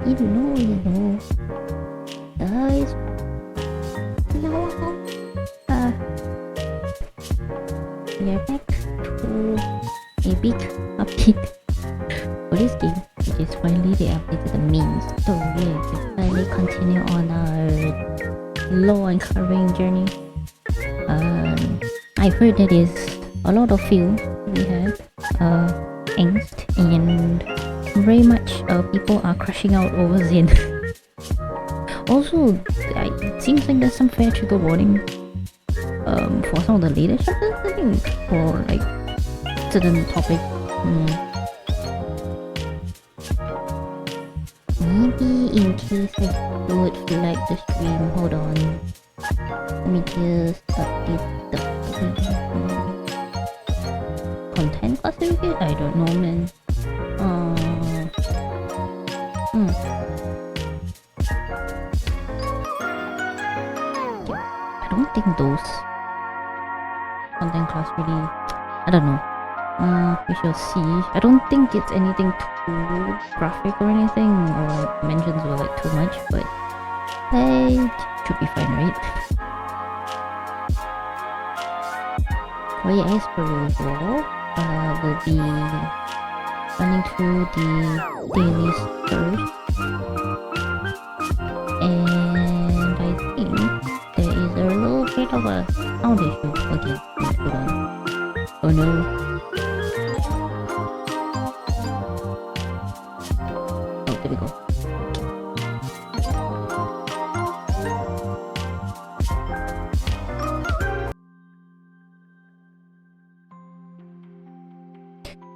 Hello. Guys. Hello. We are back to a big update for this game, which is finally they updated the main story to finally continue on our lore uncovering journey. I've heard that is a lot of feels we have, angst, and very much people are crashing out over Zen. Also, it seems like there's some fair trigger warning for some of the later chapters, I think, for like certain topic. Maybe in case I would flag the stream, hold on. Let me just update the content classification? I don't know, man. I don't think those content class really, I don't know. We shall see. I don't think it's anything too graphic or anything, or mentions were like too much, but it should be fine, right? Well, as per usual, we'll be running through the dailies first, and I think there is a little bit of a sound issue again. Hold on. Oh no. Oh, there we go.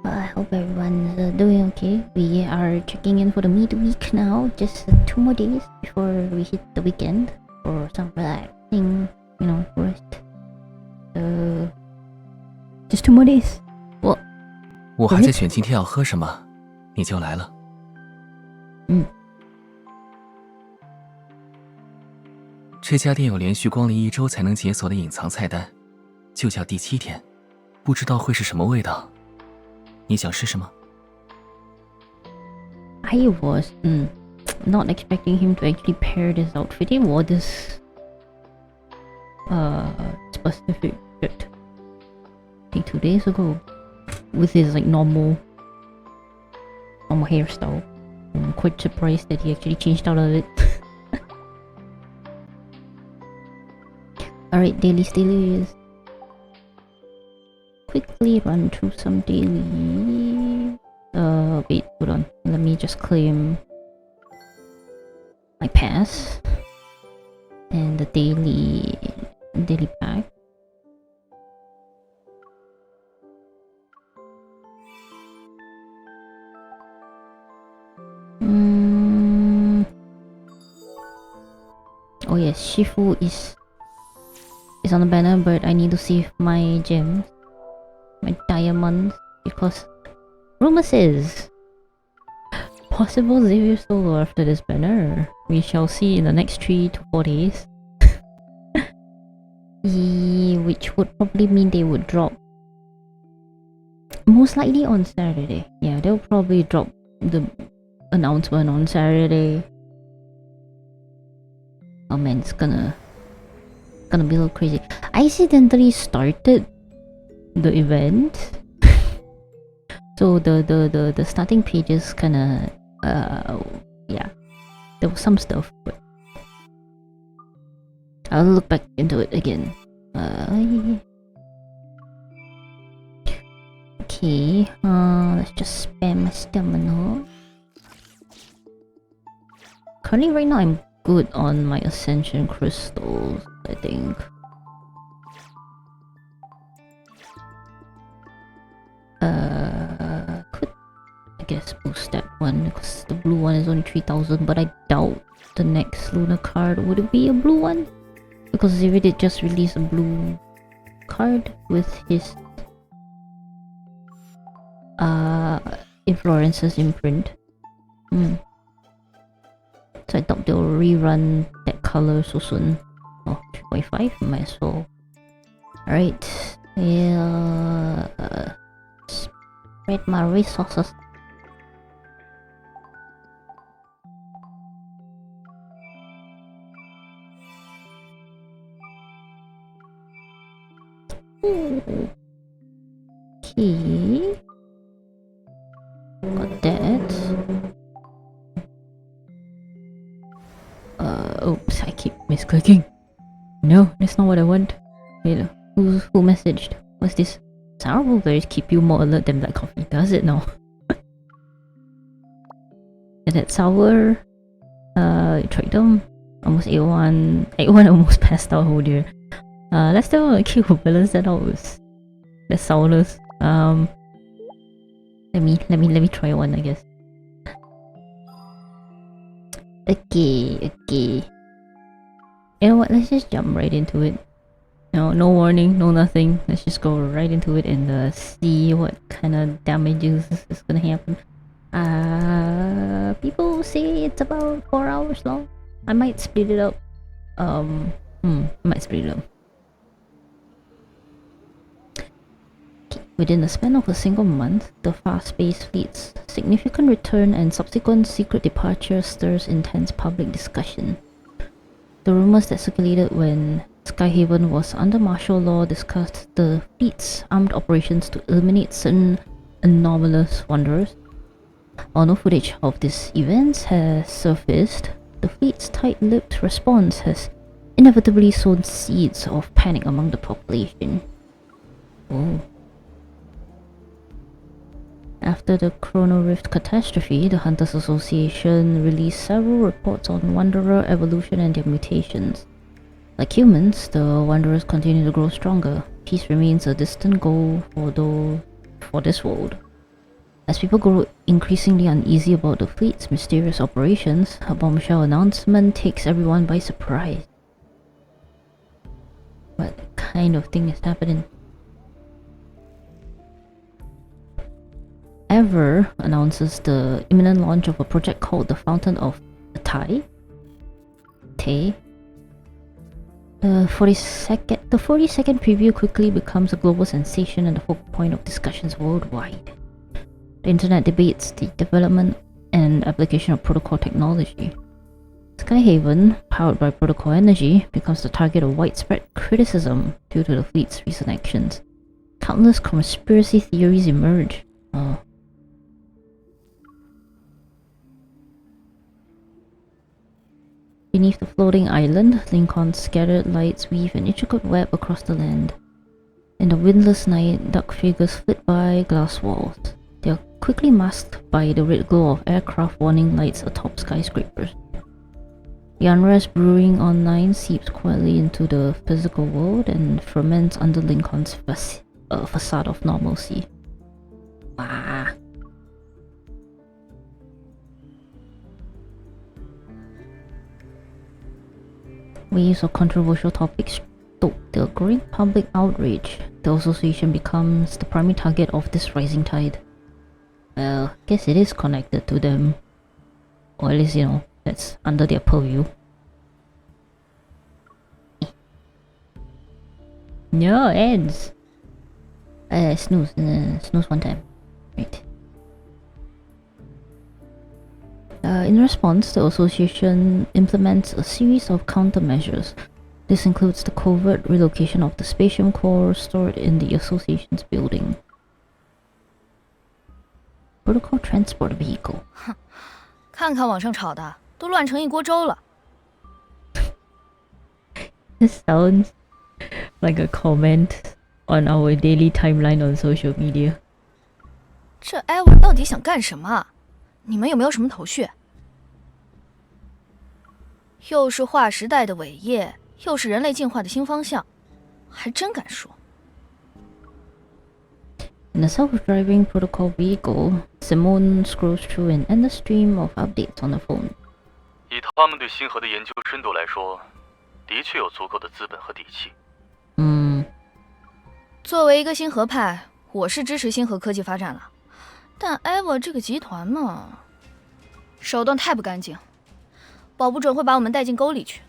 I hope everyone's doing okay. We are checking in for the midweek now. Just 2 more days before we hit the weekend for some relaxing, rest. Just 2 more days. 我还在选今天要喝什么，你就来了。这家店有连续光临1周才能解锁的隐藏菜单，就叫第7天，不知道会是什么味道。你想试试吗？ I was not expecting him to actually pair this outfit. He wore this specific shirt I think 2 days ago with his like normal hairstyle. I'm quite surprised that he actually changed out of it. Alright, dailies. Quickly run through some daily. Wait, hold on. Let me just claim my pass and the daily pack. Oh yes, Shifu is on the banner, but I need to save my gems, my diamonds, because rumor says possible Xavier solo after this banner. We shall see in the next 3 to 4 days. Which would probably mean they would drop most likely on Saturday. Yeah, they'll probably drop the announcement on Saturday. Oh man, it's gonna be a little crazy. I accidentally started the event. So the starting pages kinda yeah, there was some stuff, but I'll look back into it again. Okay, let's just spam my stamina. Currently right now I'm good on my ascension crystals, I think. Could I guess boost that one because the blue one is only 3000, but I doubt the next lunar card would be a blue one, because if it did just release a blue card with his Inflorence's imprint. So I doubt they'll rerun that color so soon. Oh, 3.5? Might as well. Alright. Yeah. Spread my resources. Okay. Got that. Oops, I keep misclicking. No, that's not what I want. Wait, who messaged? What's this? Sour blueberries keep you more alert than black coffee. Does it now? Is that sour? Tried them. Almost A1. A1 almost passed out, oh dear. Let's do a cute balance that out with the sourness. Let me try one, I guess. Okay. You know what? Let's just jump right into it. No warning, no nothing. Let's just go right into it and see what kind of damages is gonna happen. People say it's about 4 hours long. I might split it up. I might split it up. Within the span of a single month, the fast-paced fleet's significant return and subsequent secret departure stirs intense public discussion. The rumors that circulated when Skyhaven was under martial law discussed the fleet's armed operations to eliminate certain anomalous wanderers. While no footage of these events has surfaced, the fleet's tight-lipped response has inevitably sown seeds of panic among the population. Oh. After the Chrono Rift catastrophe, the Hunters Association released several reports on Wanderer evolution and their mutations. Like humans, the Wanderers continue to grow stronger. Peace remains a distant goal for this world. As people grow increasingly uneasy about the fleet's mysterious operations, a bombshell announcement takes everyone by surprise. What kind of thing is happening? Ever announces the imminent launch of a project called the Fountain of Tai. The 40-second preview quickly becomes a global sensation and the focal point of discussions worldwide. The internet debates the development and application of protocol technology. Skyhaven, powered by protocol energy, becomes the target of widespread criticism due to the fleet's recent actions. Countless conspiracy theories emerge. Beneath the floating island, Lincoln's scattered lights weave an intricate web across the land. In the windless night, dark figures flit by glass walls. They are quickly masked by the red glow of aircraft warning lights atop skyscrapers. The unrest brewing online seeps quietly into the physical world and ferments under Lincoln's facade of normalcy. Wow. Waves of controversial topics stoke the growing public outrage. The association becomes the primary target of this rising tide. Well, guess it is connected to them. Or at least, that's under their purview. No, ends! Snooze one time. Right. In response, the association implements a series of countermeasures. This includes the covert relocation of the spatium core stored in the association's building. Protocol transport vehicle. 看看网上炒的，都乱成一锅粥了。This sounds like a comment on our daily timeline on social media. 这艾文到底想干什么啊？你们有没有什么头绪？又是划时代的伟业，又是人类进化的新方向，还真敢说。In the self-driving protocol vehicle, Simone scrolls through an endless stream of updates on the phone. 以他们对星河的研究深度来说，的确有足够的资本和底气。作为一个星河派，我是支持星河科技发展了，但 EVA 这个集团嘛，手段太不干净，保不准会把我们带进沟里去。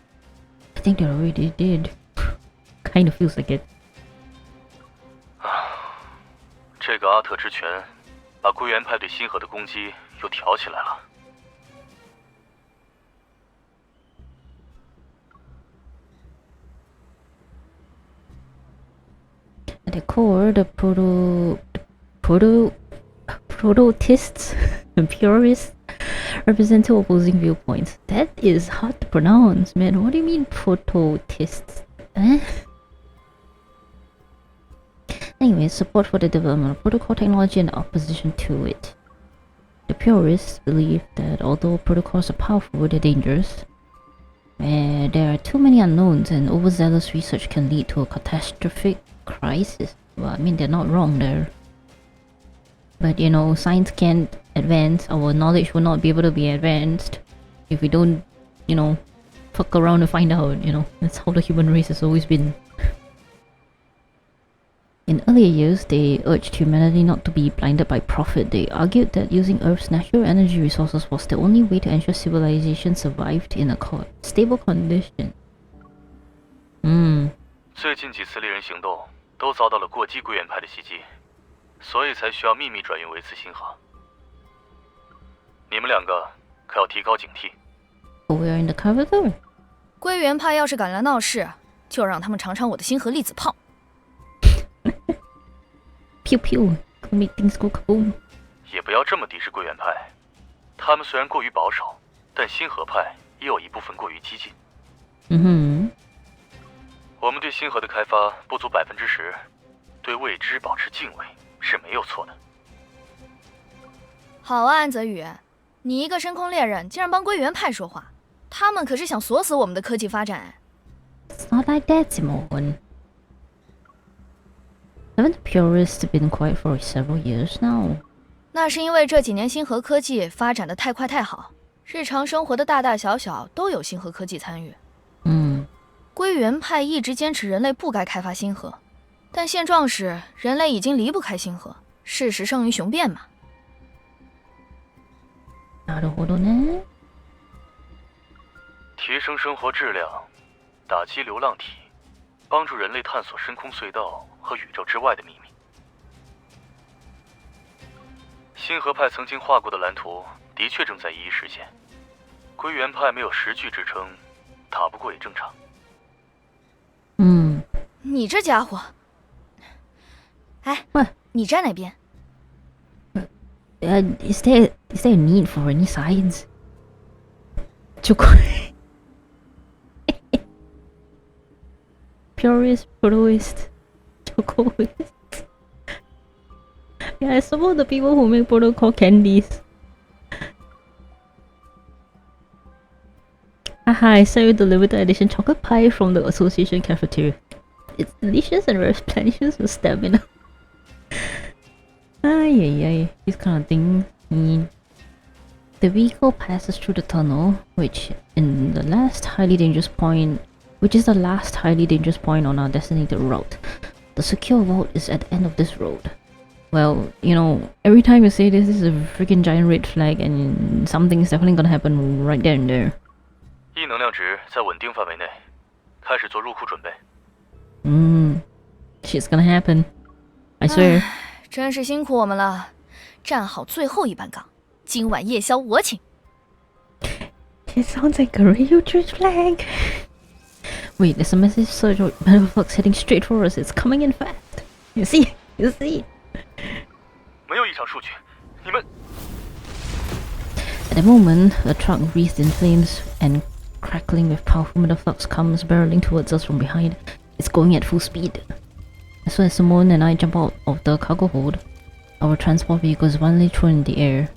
I think they already did. Kind of feels like it. 这个阿特之拳，把归元派对星河的攻击又挑起来了。At the core, the prototists and purists represent two opposing viewpoints. That is hard to pronounce, man. What do you mean prototists? Anyway, support for the development of protocol technology and opposition to it. The purists believe that although protocols are powerful, they're dangerous. There are too many unknowns, and overzealous research can lead to a catastrophic crisis. Well, I mean, they're not wrong there. But you know, science can't advance, our knowledge will not be able to be advanced if we don't, you know, fuck around and find out, you know. That's how the human race has always been. In earlier years, they urged humanity not to be blinded by profit. They argued that using Earth's natural energy resources was the only way to ensure civilization survived in a stable condition. 最近几次猎人行动都遭到了过激归元派的袭击，所以才需要秘密转运维持星河。你们两个可要提高警惕。We are in the corridor. 归元派要是敢来闹事，就让他们尝尝我的星河粒子炮。Pew pew, can make things go kaboom. 也不要这么敌视归元派，他们虽然过于保守，但星河派也有一部分过于激进。我们对星河的开发不足10%，对未知保持敬畏是没有错的。好啊，安泽宇，你一个深空猎人竟然帮归元派说话，他们可是想锁死我们的科技发展。It's not like that, Simone. Haven't the purists been quiet for several years now? 那是因为这几年星河科技发展的太快太好，日常生活的大大小小都有星河科技参与。归元派一直坚持人类不该开发星河，但现状是人类已经离不开星河，事实胜于雄辩嘛。なるほどね。提升生活质量，打击流浪体，帮助人类探索深空隧道和宇宙之外的秘密。星河派曾经画过的蓝图的确正在一一实现，归元派没有实据支撑，打不过也正常。你这家伙，哎，你站哪边？Is there a need for any sides? 就Purist, protoist, chocoist. Yeah, some of the people who make protocol candies. Haha, I sent you the limited edition chocolate pie from the association cafeteria. It's delicious and replenishes with stamina. Ay, these kind of things. The vehicle passes through the tunnel, which is the last highly dangerous point on our designated route. The secure vault is at the end of this road. Well, you know, every time you say this is a freaking giant red flag, and something's definitely gonna happen right there and there. 异能量值在稳定范围内，开始做入库准备。Shit's gonna happen. I swear. 真是辛苦我们了，站好最后一班岗，今晚夜宵我请。It sounds like a radio church flag. Wait, there's a massive surge of metal flux heading straight for us. It's coming in fast. You see? 没有异常数据，你们。At the moment, a truck wreathed in flames and crackling with powerful metal flux comes barreling towards us from behind. It's going at full speed. As soon as Simone and I jump out of the cargo hold, our transport vehicle is violently thrown in the air.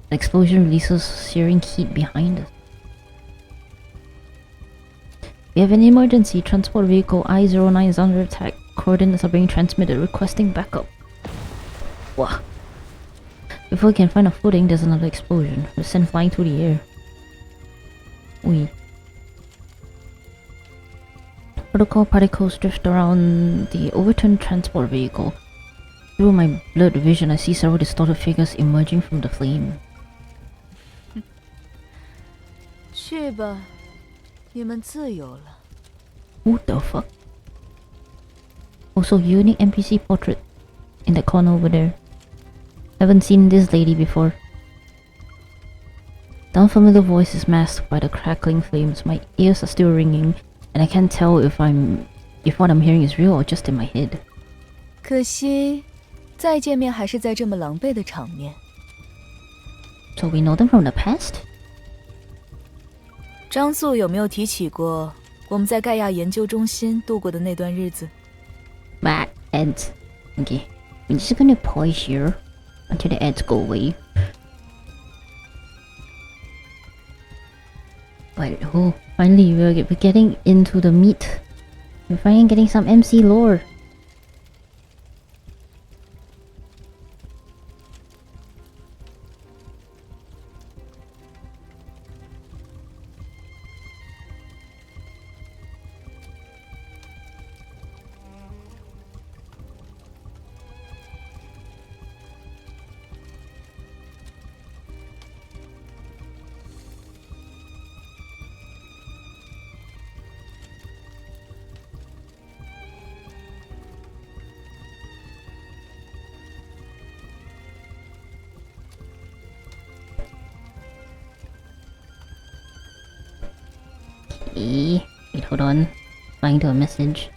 The explosion releases searing heat behind us. We have an emergency. Transport vehicle I-09 is under attack. Coordinates are being transmitted requesting backup. Wow. Before we can find a footing, there's another explosion. We're sent flying through the air. Ui. Protocol particles drift around the overturned transport vehicle. Through my blurred vision, I see several distorted figures emerging from the flame. 去吧，你们自由了。 Who the fuck? Also, unique NPC portrait in that corner over there. Haven't seen this lady before. The unfamiliar voice is masked by the crackling flames. My ears are still ringing, and I can't tell if what I'm hearing is real or just in my head. 可惜，再见面还是在这么狼狈的场面。So we know them from the past? 张素有没有提起过我们在盖亚研究中心度过的那段日子？ Bad ads. Okay. We're just gonna pause here until the ads go away. But oh, finally we're getting into the meat. We're finally getting some MC lore. Okay. Wait, hold on. Replying to a message.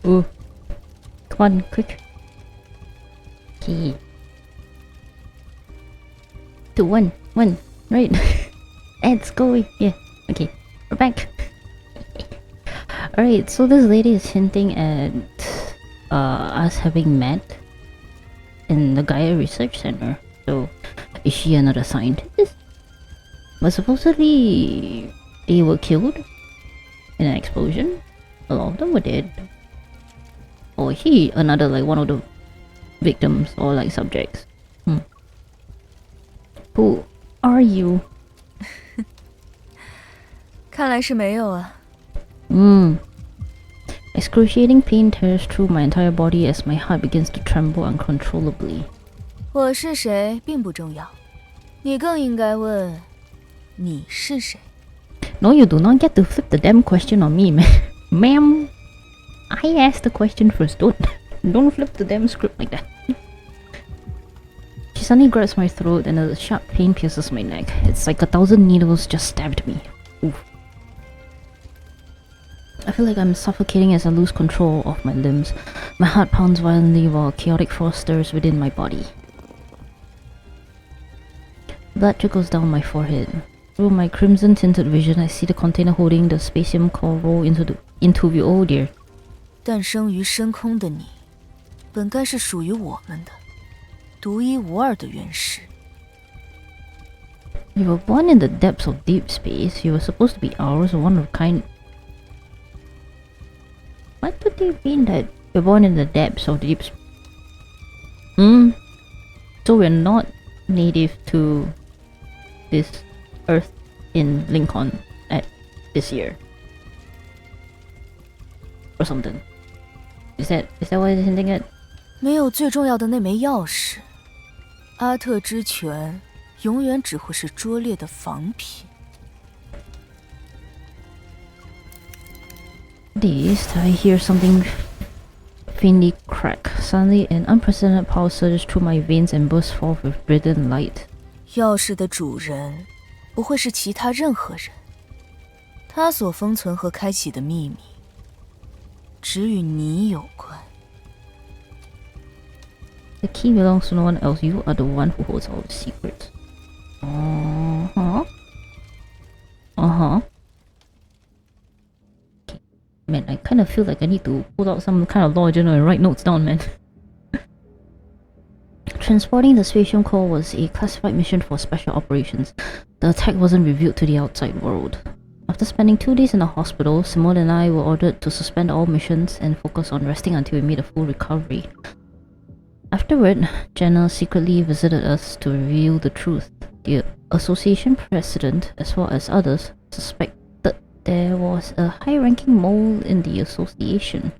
Ooh. Come on, quick. Okay. 2, 1, 1. Right. Let's go. Yeah. Okay. We're back. Alright, so this lady is hinting at us having met in the Gaia Research Center. So, is she another scientist? But supposedly they were killed in an explosion. A lot of them were dead. Or is she another, like, one of the victims or, like, subjects? Who are you? 看来是没有啊。Excruciating pain tears through my entire body as my heart begins to tremble uncontrollably. 我是谁并不重要，你更应该问你是谁。 No, you do not get to flip the damn question on me, man. Ma'am, I asked the question first. Don't flip the damn script like that. She suddenly grabs my throat and a sharp pain pierces my neck. It's like 1,000 needles just stabbed me. Oof. I feel like I'm suffocating as I lose control of my limbs. My heart pounds violently while a chaotic force stirs within my body. Blood trickles down my forehead. Through my crimson-tinted vision, I see the container holding the spatium core roll into view. Oh dear. 诞生于深空的你，本该是属于我们的。独一无二的原石。 You were born in the depths of Deepspace. You were supposed to be ours, one of a kind. What do they mean that you're born in the depths of Deepspace? So we're not native to this Earth in Lincoln at this year, or something. Is that what it's hinting at? 没有最重要的那枚钥匙。 阿特之拳永远只会是拙劣的仿品。 Dazed, I hear something faintly crack. Suddenly, an unprecedented power surges through my veins and bursts forth with brilliant light. 钥匙的主人不会是其他任何人，他所封存和开启的秘密，只与你有关。 The key belongs to no one else. You are the one who holds all the secrets. Okay. Man, I kind of feel like I need to pull out some kind of law journal and write notes down, man. Transporting the spatium core was a classified mission for special operations. The attack wasn't revealed to the outside world. After spending 2 days in the hospital, Simone and I were ordered to suspend all missions and focus on resting until we made a full recovery. Afterward, Jenna secretly visited us to reveal the truth. The association president, as well as others, suspected there was a high-ranking mole in the association.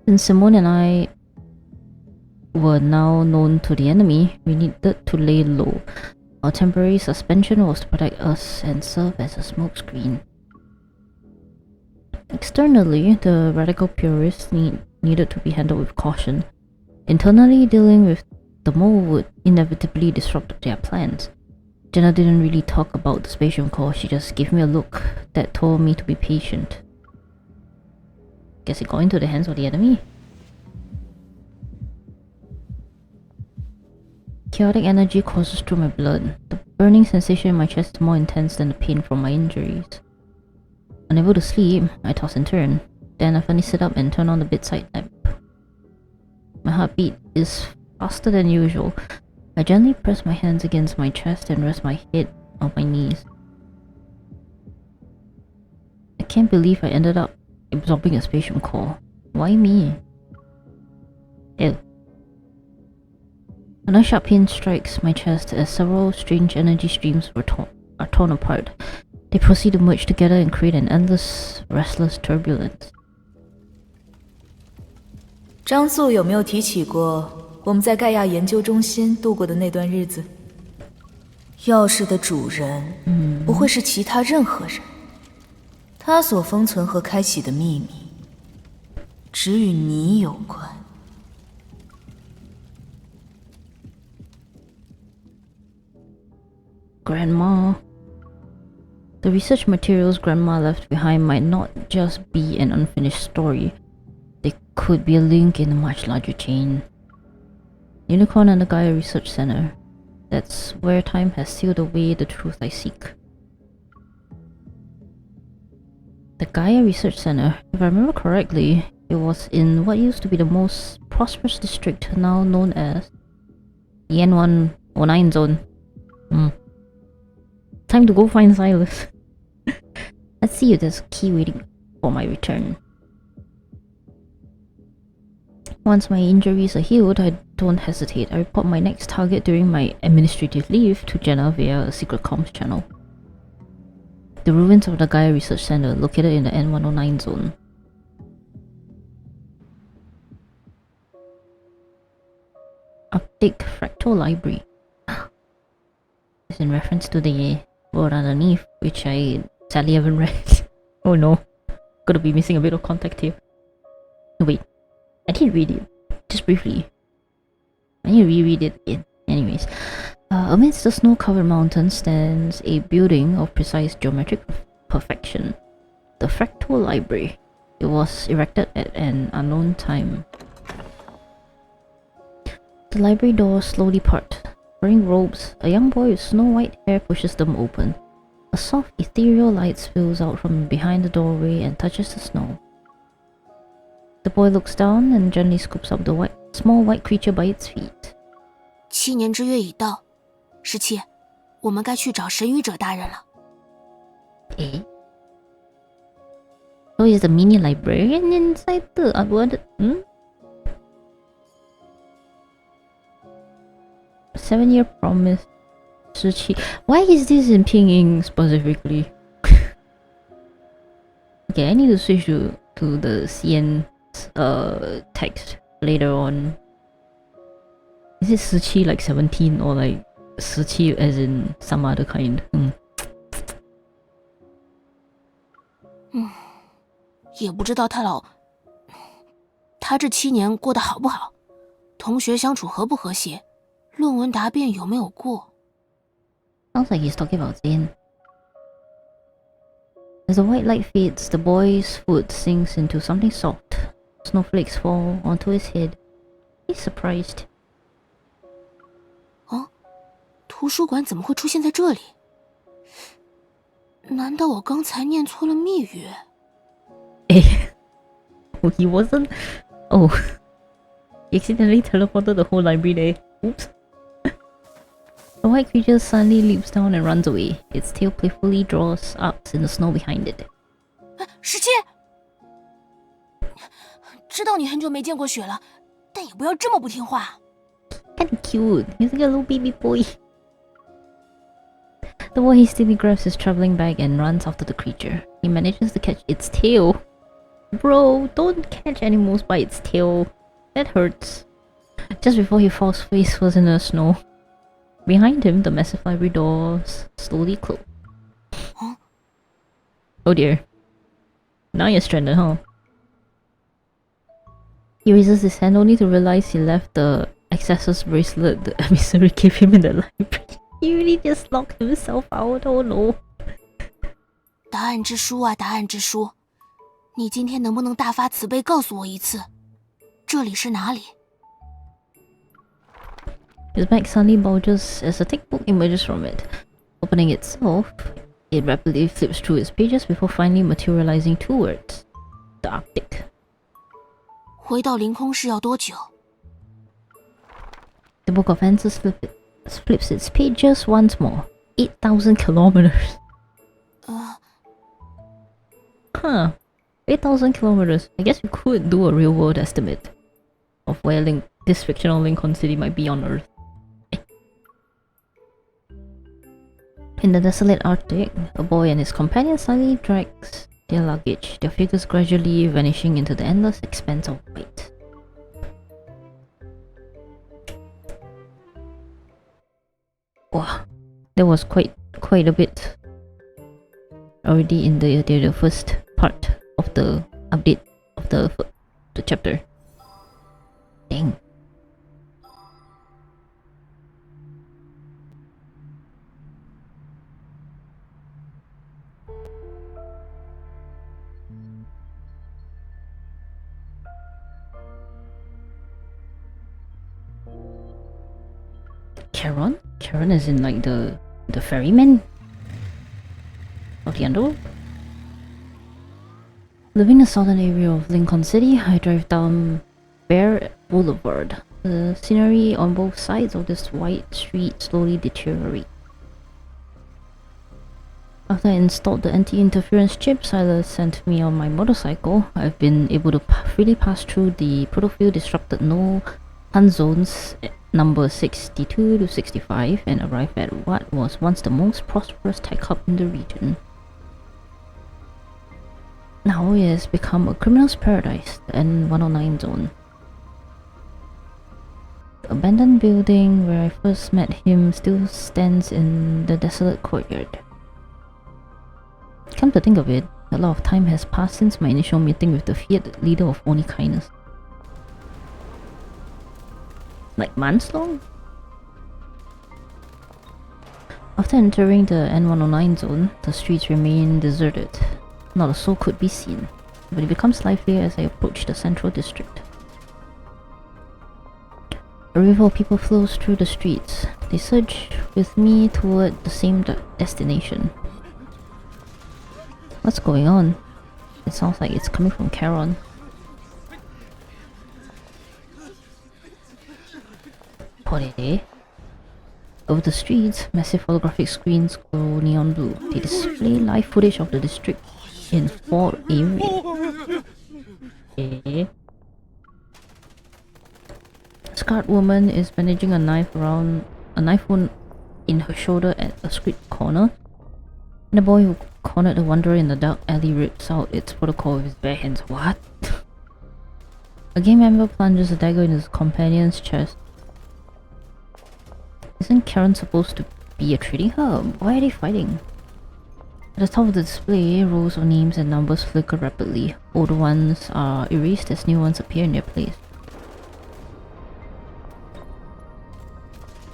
Since Simone and I were now known to the enemy, we needed to lay low. Our temporary suspension was to protect us and serve as a smokescreen. Externally, the radical purists needed to be handled with caution. Internally, dealing with the mole would inevitably disrupt their plans. Jenna didn't really talk about the spatial core, she just gave me a look that told me to be patient. Guess it got into the hands of the enemy. Chaotic energy courses through my blood. The burning sensation in my chest is more intense than the pain from my injuries. Unable to sleep, I toss and turn. Then I finally sit up and turn on the bedside lamp. My heartbeat is faster than usual. I gently press my hands against my chest and rest my head on my knees. I can't believe I ended up absorbing a spatial core. Why me? Ew. Another sharp pain strikes my chest as several strange energy streams are torn apart. They proceed to merge together and create an endless, restless turbulence. 张素有没有提起过我们在盖亚研究中心度过的那段日子？钥匙的主人不会是其他任何人，他所封存和开启的秘密只与你有关。Grandma. The research materials Grandma left behind might not just be an unfinished story. They could be a link in a much larger chain. Unicorn and the Gaia Research Center. That's where time has sealed away the truth I seek. The Gaia Research Center, if I remember correctly, it was in what used to be the most prosperous district, now known as the N109 zone. Time to go find Sylus. Let's see if there's a key waiting for my return. Once my injuries are healed, I don't hesitate. I report my next target during my administrative leave to Jenna via a secret comms channel. The ruins of the Gaia Research Center, located in the N109 zone. Update Fractal Library. It's in reference to the word underneath, which I sadly haven't read. Oh no, gotta be missing a bit of context here. No, wait, I did read it, just briefly. I need to reread it again. Anyways, amidst the snow-covered mountains stands a building of precise geometric perfection. The Fractal Library. It was erected at an unknown time. The library doors slowly part. Wearing robes, a young boy with snow-white hair pushes them open. A soft, ethereal light spills out from behind the doorway and touches the snow. The boy looks down and gently scoops up the small white creature by its feet. 7年之约已到，17，我们该去找神语者大人了。Eh? So he's the mini librarian inside the Upward? 7-year promise. 17. Why is this in Pinyin specifically? Okay, I need to switch to the CN text later on. Is it 17 like 17 or like 17 as in some other kind? 也不知道他这7年过得好不好，同学相处和不和谐，论文答辩有没有过。Sounds like he's talking about Zen. As the white light fades, the boy's foot sinks into something soft. Snowflakes fall onto his head. He's surprised. 图书馆怎么会出现在这里？难道我刚才念错了密语？ Oh, he wasn't? Oh. He accidentally teleported the whole library there. Oops. The white creature suddenly leaps down and runs away. Its tail playfully draws arcs in the snow behind it. 17，知道你很久没见过雪了，但也不要这么不听话。Kinda cute. He's like a little baby boy. The boy hastily grabs his traveling bag and runs after the creature. He manages to catch its tail. Bro, don't catch animals by its tail. That hurts. Just before he falls face first in the snow. Behind him, the massive library doors slowly close. Oh dear. Now you're stranded, huh? He raises his hand only to realize he left the accessor's bracelet the emissary gave him in the library. He really just locked himself out, oh no. 答案之书啊，答案之书，你今天能不能大发慈悲告诉我一次，这里是哪里？ His back suddenly bulges as a thick book emerges from it. Opening itself, it rapidly flips through its pages before finally materializing two words. The Arctic. 回到凌空室要多久？ The Book of Answers flips its pages once more. 8,000 kilometers. Huh. 8,000 kilometers. I guess we could do a real-world estimate of where this fictional Lincoln City might be on Earth. In the desolate Arctic, a boy and his companion silently drags their luggage, their figures gradually vanishing into the endless expanse of white. Wow, there was quite a bit already in the first part of the update of the chapter. Dang. Charon? Charon is in like the ferryman of the underworld? Living in the southern area of Lincoln City, I drive down Bear Boulevard. The scenery on both sides of this wide street slowly deteriorates. After I installed the anti-interference chip Sylus sent me on my motorcycle, I've been able to freely pass through the protofield disrupted hunt zones number 62 to 65 and arrive at what was once the most prosperous tech hub in the region. Now it has become a criminal's paradise, the N109 zone. The abandoned building where I first met him still stands in the desolate courtyard. Come to think of it, a lot of time has passed since my initial meeting with the feared leader of Oni kindness. Like months long? After entering the N109 zone, the streets remain deserted. Not a soul could be seen, but it becomes livelier as I approach the central district. A river of people flows through the streets. They surge with me toward the same destination. What's going on? It sounds like it's coming from Charon. Over the streets, massive holographic screens glow neon blue. They display live footage of the district in 4 areas. A scarred woman is bandaging a knife wound in her shoulder at a street corner. And the boy who cornered the wanderer in the dark alley rips out its protocol with his bare hands. What? A gang member plunges a dagger in his companion's chest. Isn't Karen supposed to be a trading hub? Why are they fighting? At the top of the display, rows of names and numbers flicker rapidly. Old ones are erased as new ones appear in their place.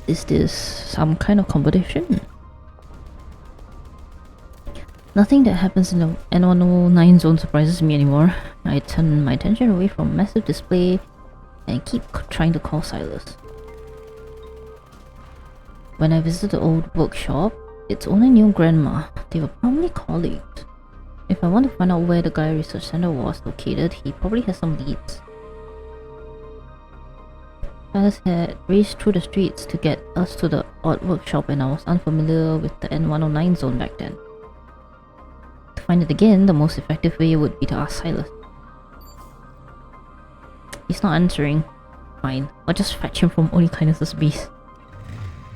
Is this some kind of competition? Nothing that happens in the N109 zone surprises me anymore. I turn my attention away from massive display and keep trying to call Sylus. When I visit the old bookshop, it's only new grandma. They were probably colleagues. If I want to find out where the Gaia Research Center was located, he probably has some leads. Sylus had raced through the streets to get us to the odd workshop and I was unfamiliar with the N109 zone back then. To find it again, the most effective way would be to ask Sylus. He's not answering. Fine, I'll just fetch him from Oni Kindness's base.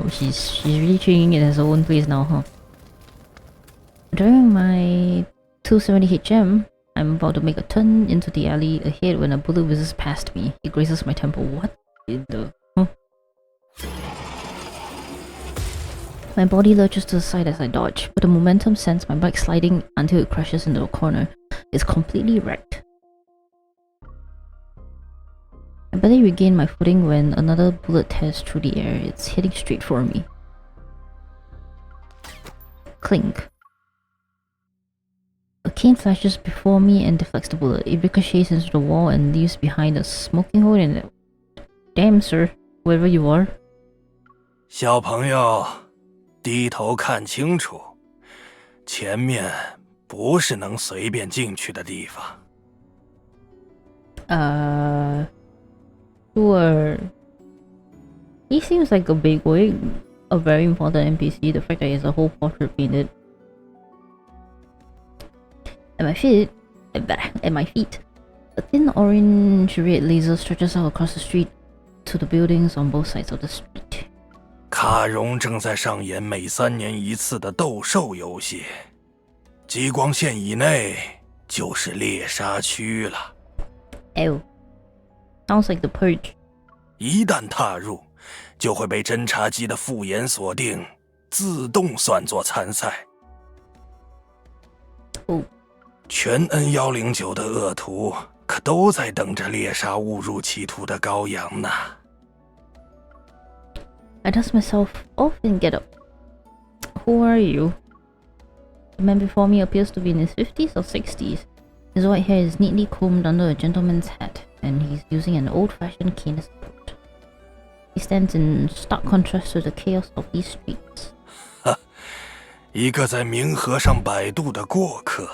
Oh, she's really treating it as her own place now, huh? During my 270HM, I'm about to make a turn into the alley ahead when a bullet whizzes past me. It grazes my temple. What in the... Huh? My body lurches to the side as I dodge, but the momentum sends my bike sliding until it crashes into a corner. is completely wrecked. I barely regain my footing when another bullet tears through the air. It's heading straight for me. Clink. A cane flashes before me and deflects the bullet. It ricochets into the wall and leaves behind a smoking hole in it. Damn, sir, whoever you are. 小朋友，低头看清楚，前面不是能随便进去的地方。Sure. He seems like a big boy, a very important NPC. The fact that he has a whole portrait painted. At my feet, a thin orange red laser stretches out across the street to the buildings on both sides of the street. 卡戎正在上演每3年1次的斗兽游戏，激光线以内就是猎杀区了。Oh, sounds like the purge. 一旦踏入，就会被侦察机的复眼锁定，自动算作参赛。哦，全 N109的恶徒可都在等着猎杀误入歧途的羔羊呢。I dust myself off and get up. Who are you? The man before me appears to be in his 50s or 60s. His white hair is neatly combed under a gentleman's hat, and he's using an old-fashioned cane as a coat. He stands in stark contrast to the chaos of these streets. 一个在冥河上摆渡的过客。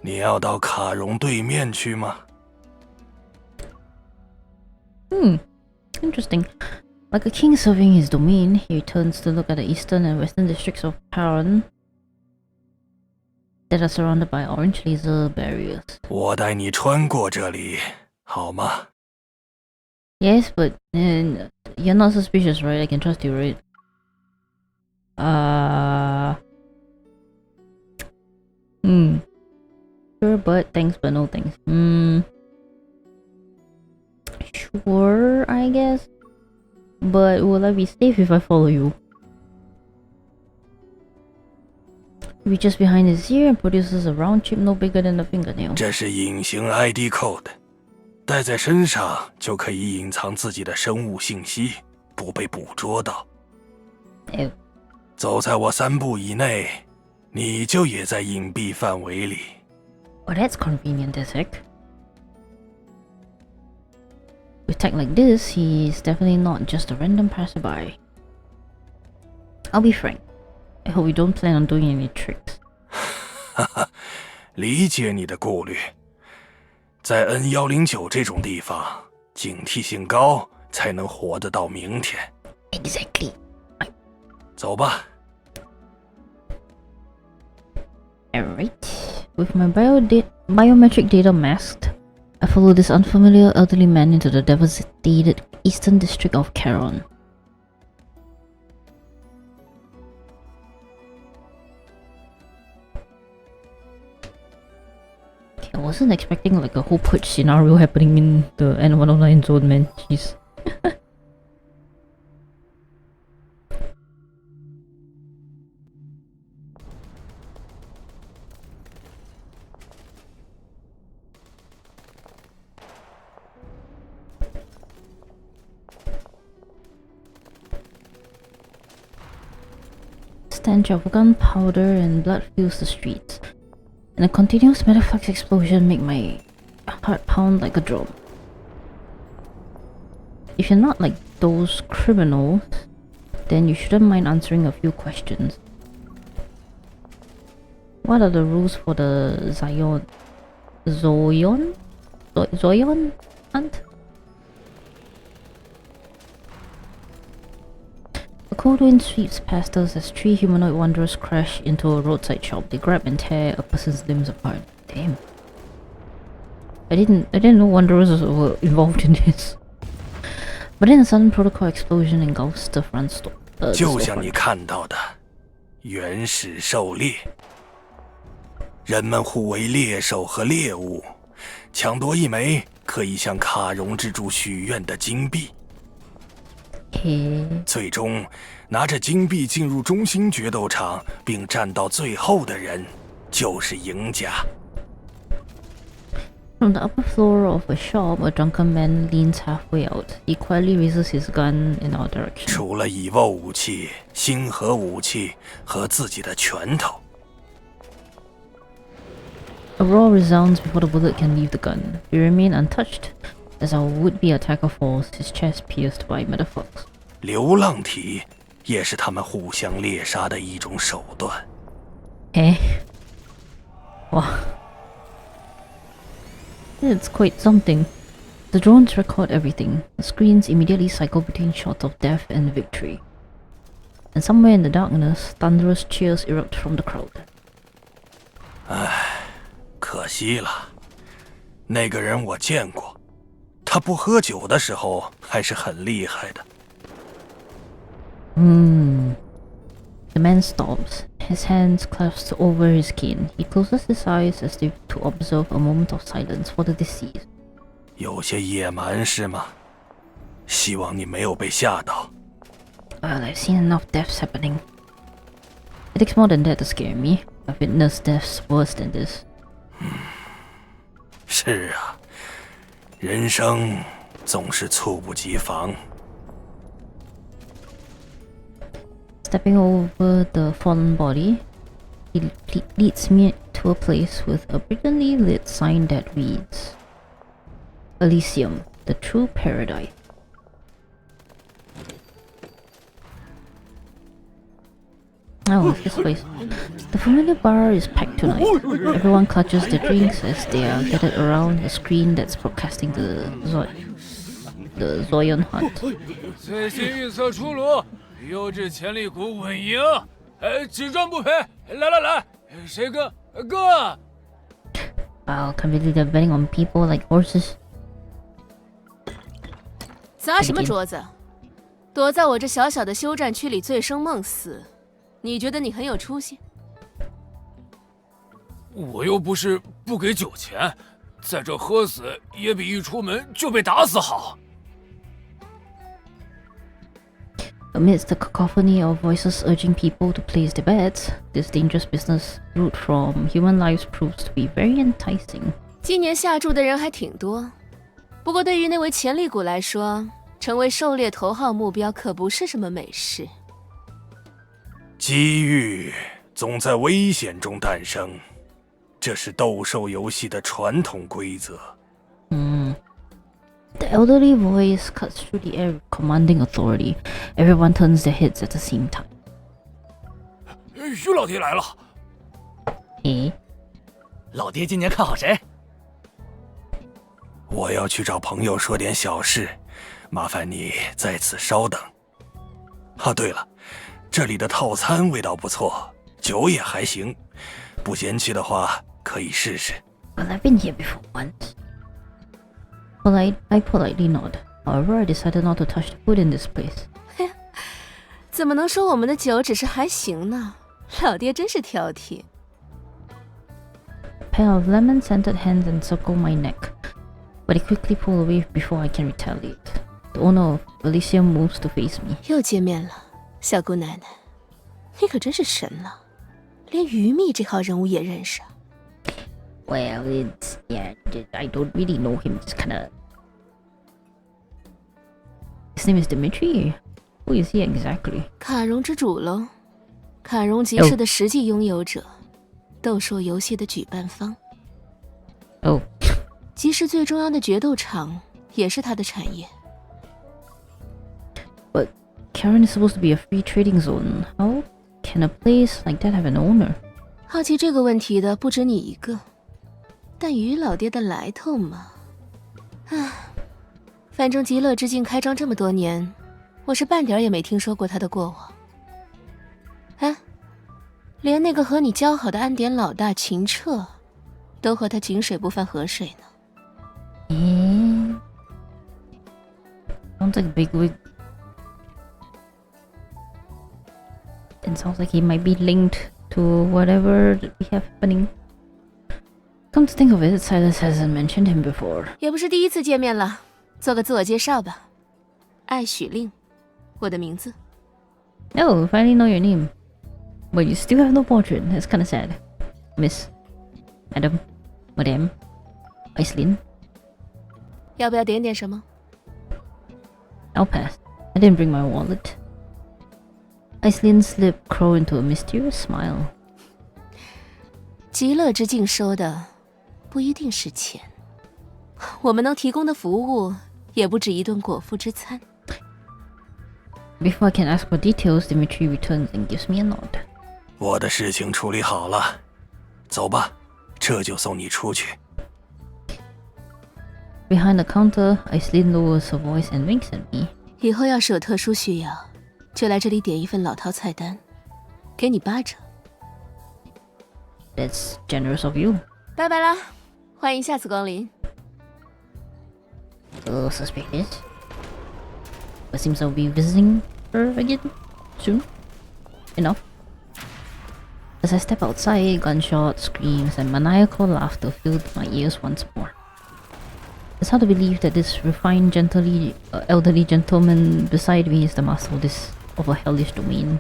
你要到卡戎对面去吗？ Interesting. Like a king serving his domain, he turns to look at the eastern and western districts of Paran that are surrounded by orange laser barriers. 我带你穿过这里，好吗？ Yes, but you're not suspicious, right? I can trust you, right? Sure, but thanks, but no thanks. Sure, I guess. But will I be safe if I follow you? He reaches behind his ear and produces a round chip no bigger than a fingernail. 这是隐形 ID code， 带在身上就可以隐藏自己的生物信息，不被捕捉到。Oh. 走在我3步以内，你就也在隐蔽范围里。 Oh, that's convenient as heck. With tech like this, he's definitely not just a random passerby. I'll be frank. I hope we don't plan on doing any tricks. 哈哈，理解你的顾虑。在 N109这种地方，警惕性高，才能活得到明天。 Exactly. 走吧。 Alright. With my biometric data masked, I follow this unfamiliar elderly man into the devastated eastern district of Caron. Okay, I wasn't expecting like a whole purge scenario happening in the N109 zone, man. Jeez. Stench of gunpowder and blood fills the streets, and a continuous metaflux explosion make my heart pound like a drum. If you're not like those criminals, then you shouldn't mind answering a few questions. What are the rules for the Zoyon hunt? A cold wind sweeps past us as 3 humanoid wanderers crash into a roadside shop. They grab and tear a person's limbs apart. Damn. I didn't know wanderers were involved in this. But then a sudden protocol explosion engulfs the front store. 就像你看到的，原始狩猎，人们互为猎手和猎物，抢夺一枚可以向卡戎之主许愿的金币。最终拿着金币进入中心决斗场并战到最后的人就是赢家。From the upper floor of a shop, a drunken man leans halfway out. He quietly raises his gun in our direction. 除了以物武器、星河武器和自己的拳头。A roar resounds before the bullet can leave the gun. We remain untouched as our would-be attacker falls, his chest pierced by metaphors. 流浪体也是他们互相猎杀的一种手段。Wow. It's quite something. The drones record everything. The screens immediately cycle between shots of death and victory. And somewhere in the darkness, thunderous cheers erupt from the crowd. 可惜了，那个人我见过，他不喝酒的时候还是很厉害的。The man stops, his hands clasped over his cane. He closes his eyes as if to observe a moment of silence for the deceased. 有些野蛮是吗？希望你没有被吓到。Well, I've seen enough deaths happening. It takes more than that to scare me. I've witnessed deaths worse than this. 是啊，人生总是猝不及防。Stepping over the fallen body, he leads me to a place with a brilliantly lit sign that reads, Elysium, the true paradise. Oh, this place. The familiar bar is packed tonight. Everyone clutches their drinks as they are gathered around a screen that's broadcasting the Zoyan hunt. 最新预测出炉，优质潜力股稳赢，只赚不赔。来，谁跟哥Wow, can't believe they're betting on people like horses. 砸什么桌子？躲在我这小小的休战区里醉生梦死，你觉得你很有出息？我又不是不给酒钱，在这喝死也比一出门就被打死好。Amidst the cacophony of voices urging people to place their bets, this dangerous business route from human lives proves to be very enticing. 今年下注的人还挺多，不过对于那位潜力股来说，成为狩猎头号目标可不是什么美事。机遇总在危险中诞生，这是斗兽游戏的传统规则。The elderly voice cuts through the air with commanding authority. Everyone turns their heads at the same time. 于老爹来了。老爹今年看好谁？我要去找朋友说点小事，麻烦你在此稍等。对了，这里的套餐味道不错，酒也还行，不嫌弃的话可以试试。 Well, I've been here before once. I politely nod. However, I decided not to touch the food in this place. 怎么能说我们的酒只是还行呢？老爹真是挑剔。A pair of lemon-scented hands encircle my neck, but they quickly pull away before I can retaliate. The owner of Elysium moves to face me. 又见面了，小姑奶奶，你可真是神了，连鱼蜜这号人物也认识啊。Well, yeah, I don't really know him, just kinda... His name is Dimitri? Who is he exactly? 卡戎之主喽，卡戎集市的实际拥有者，斗兽游戏的举办方。Oh. 集市最重要的决斗场也是他的产业。But Karen is supposed to be a free trading zone. How can a place like that have an owner? 好奇这个问题的不止你一个。但于老爹的来头嘛，反正极乐之境开张这么多年，我是半点也没听说过他的过往。连那个和你交好的安典老大秦彻，都和他井水不犯河水呢。Sounds like a big wig. It sounds like he might be linked to whatever we have happening. Come to think of it, Sylus hasn't mentioned him before. 也不是第一次见面了，做个自我介绍吧。艾许令，我的名字。Oh, finally know your name. But you still have no portrait. That's kinda sad. Miss, Madam, Madame, Aislinn. 要不要点点什么？ I'll pass. I didn't bring my wallet. Aislinn's lip curled into a mysterious smile. 极乐之境收的不一定是钱，我们能提供的服务也不止一顿果腹之餐。Before I can ask for details, Dimitri returns and gives me a nod. 我的事情处理好了，走吧，这就送你出去。Behind the counter, Aislinn lowers her voice and winks at me. 以后要是有特殊需要，就来这里点一份老套菜单，给你8折。That's generous of you. 拜拜啦，欢迎下次光临。A little suspicious. But seems I'll be visiting her again soon. Enough. As I step outside, gunshots, screams, and maniacal laughter filled my ears once more. It's hard to believe that this refined, elderly gentleman beside me is the master of a hellish domain.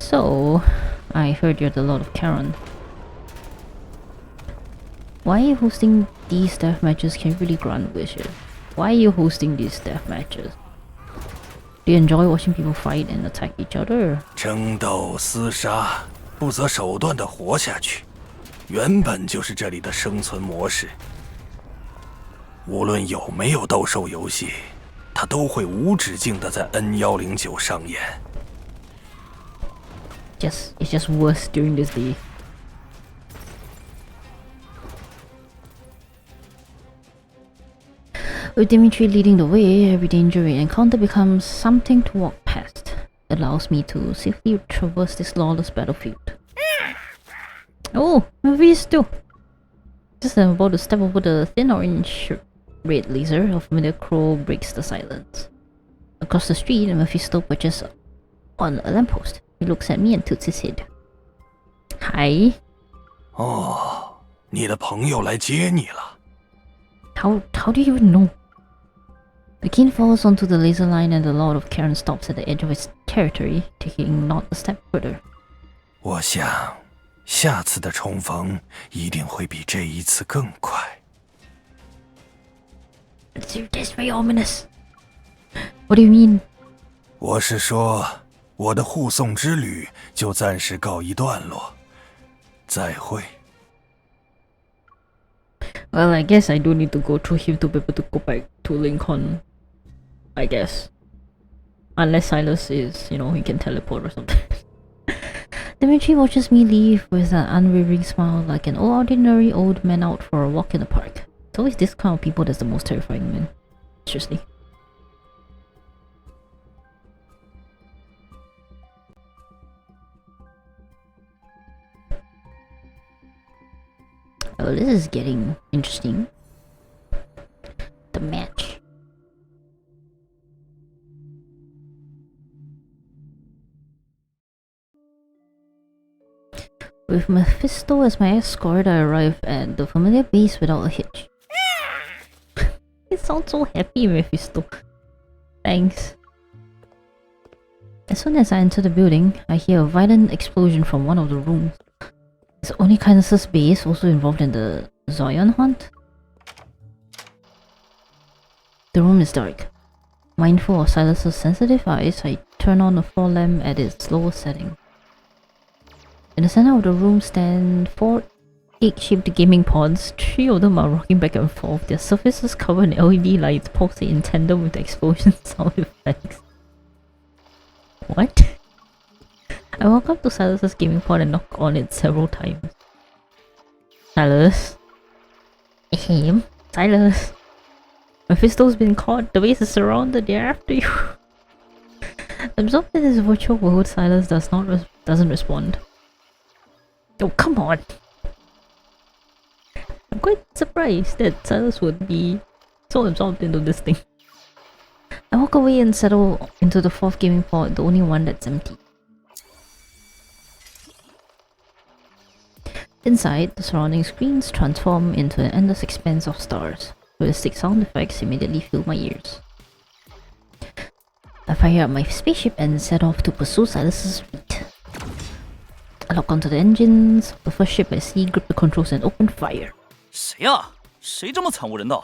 So, I heard you're the Lord of Charon. Why are you hosting these death matches? Can you really grant wishes? Why are you hosting these death matches? Do you enjoy watching people fight and attack each other? 争斗厮杀，不择手段地活下去，原本就是这里的生存模式。无论有没有斗兽游戏，它都会无止境地在 N109上演。It's just worse during this day. With Dimitri leading the way, every danger we encounter becomes something to walk past. It allows me to safely traverse this lawless battlefield. Oh, Mephisto! Just as I'm about to step over the thin orange red laser, a familiar crow breaks the silence. Across the street, Mephisto perches on a lamppost. He looks at me and tilts his head. Hi. 哦，你的朋友来接你了。How do you even know? The king falls onto the laser line and the Lord of Charon stops at the edge of his territory, taking not a step further. 我想，下次的重逢一定会比这一次更快。That's very ominous. What do you mean? 我是说，我的护送之旅就暂时告一段落。再会。Well, I guess I do need to go through him to be able to go back to Lincoln. I guess. Unless Sylus is, he can teleport or something. Dimitri watches me leave with an unwavering smile like an ordinary old man out for a walk in the park. It's always this kind of people that's the most terrifying, man. Seriously. Oh, this is getting interesting. The match. With Mephisto as my escort, I arrive at the familiar base without a hitch. It sounds so happy, Mephisto. Thanks. As soon as I enter the building, I hear a violent explosion from one of the rooms. Is Onikainus' base also involved in the Zoyan hunt? The room is dark. Mindful of Sylus' sensitive eyes, I turn on the floor lamp at its lowest setting. In the center of the room stand 4 egg-shaped gaming pods. 3 of them are rocking back and forth, their surfaces covered in LED lights pulsing in tandem with the explosion sound effects. What? I walk up to Sylus' gaming pod and knock on it several times. Sylus? Ahem. Sylus. Mephisto's been caught. The base is surrounded. They're after you. Absorbed in his virtual world, Sylus doesn't respond. Oh, come on! I'm quite surprised that Sylus would be so absorbed into this thing. I walk away and settle into the 4th gaming pod, the only one that's empty. Inside, the surrounding screens transform into an endless expanse of stars. Realistic sound effects immediately fill my ears. I fire up my spaceship and set off to pursue Sylus's fleet. I lock onto the engines. The first ship I see, grip the controls and open fire. 谁呀？谁这么惨无人道？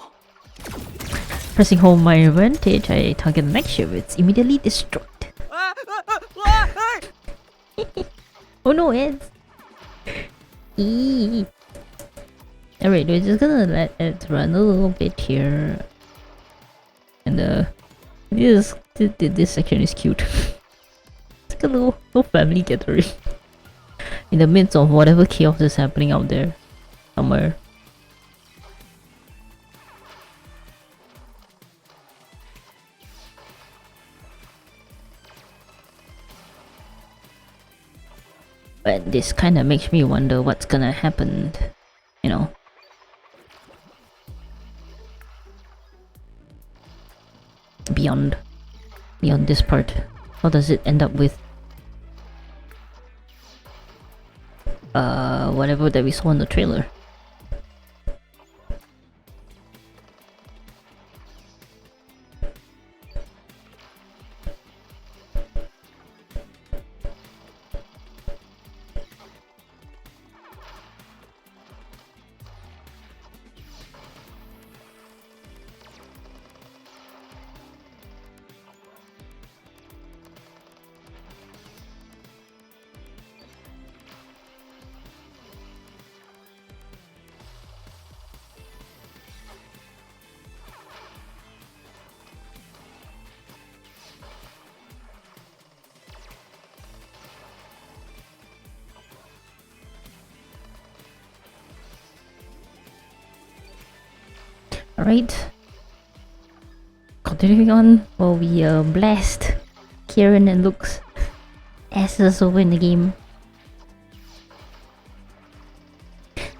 Pressing home my advantage, I target the next ship. It's immediately destroyed. Oh no, Eds! Eee. Alright, we're just gonna let Eds run a little bit here. And this section is cute. It's like a little family gathering. In the midst of whatever chaos is happening out there. Somewhere. But this kinda makes me wonder what's gonna happen, you know. Beyond this part. How does it end up with whatever that we saw in the trailer? Alright. Continuing on, while we blast Kieran and Luke's asses over in the game.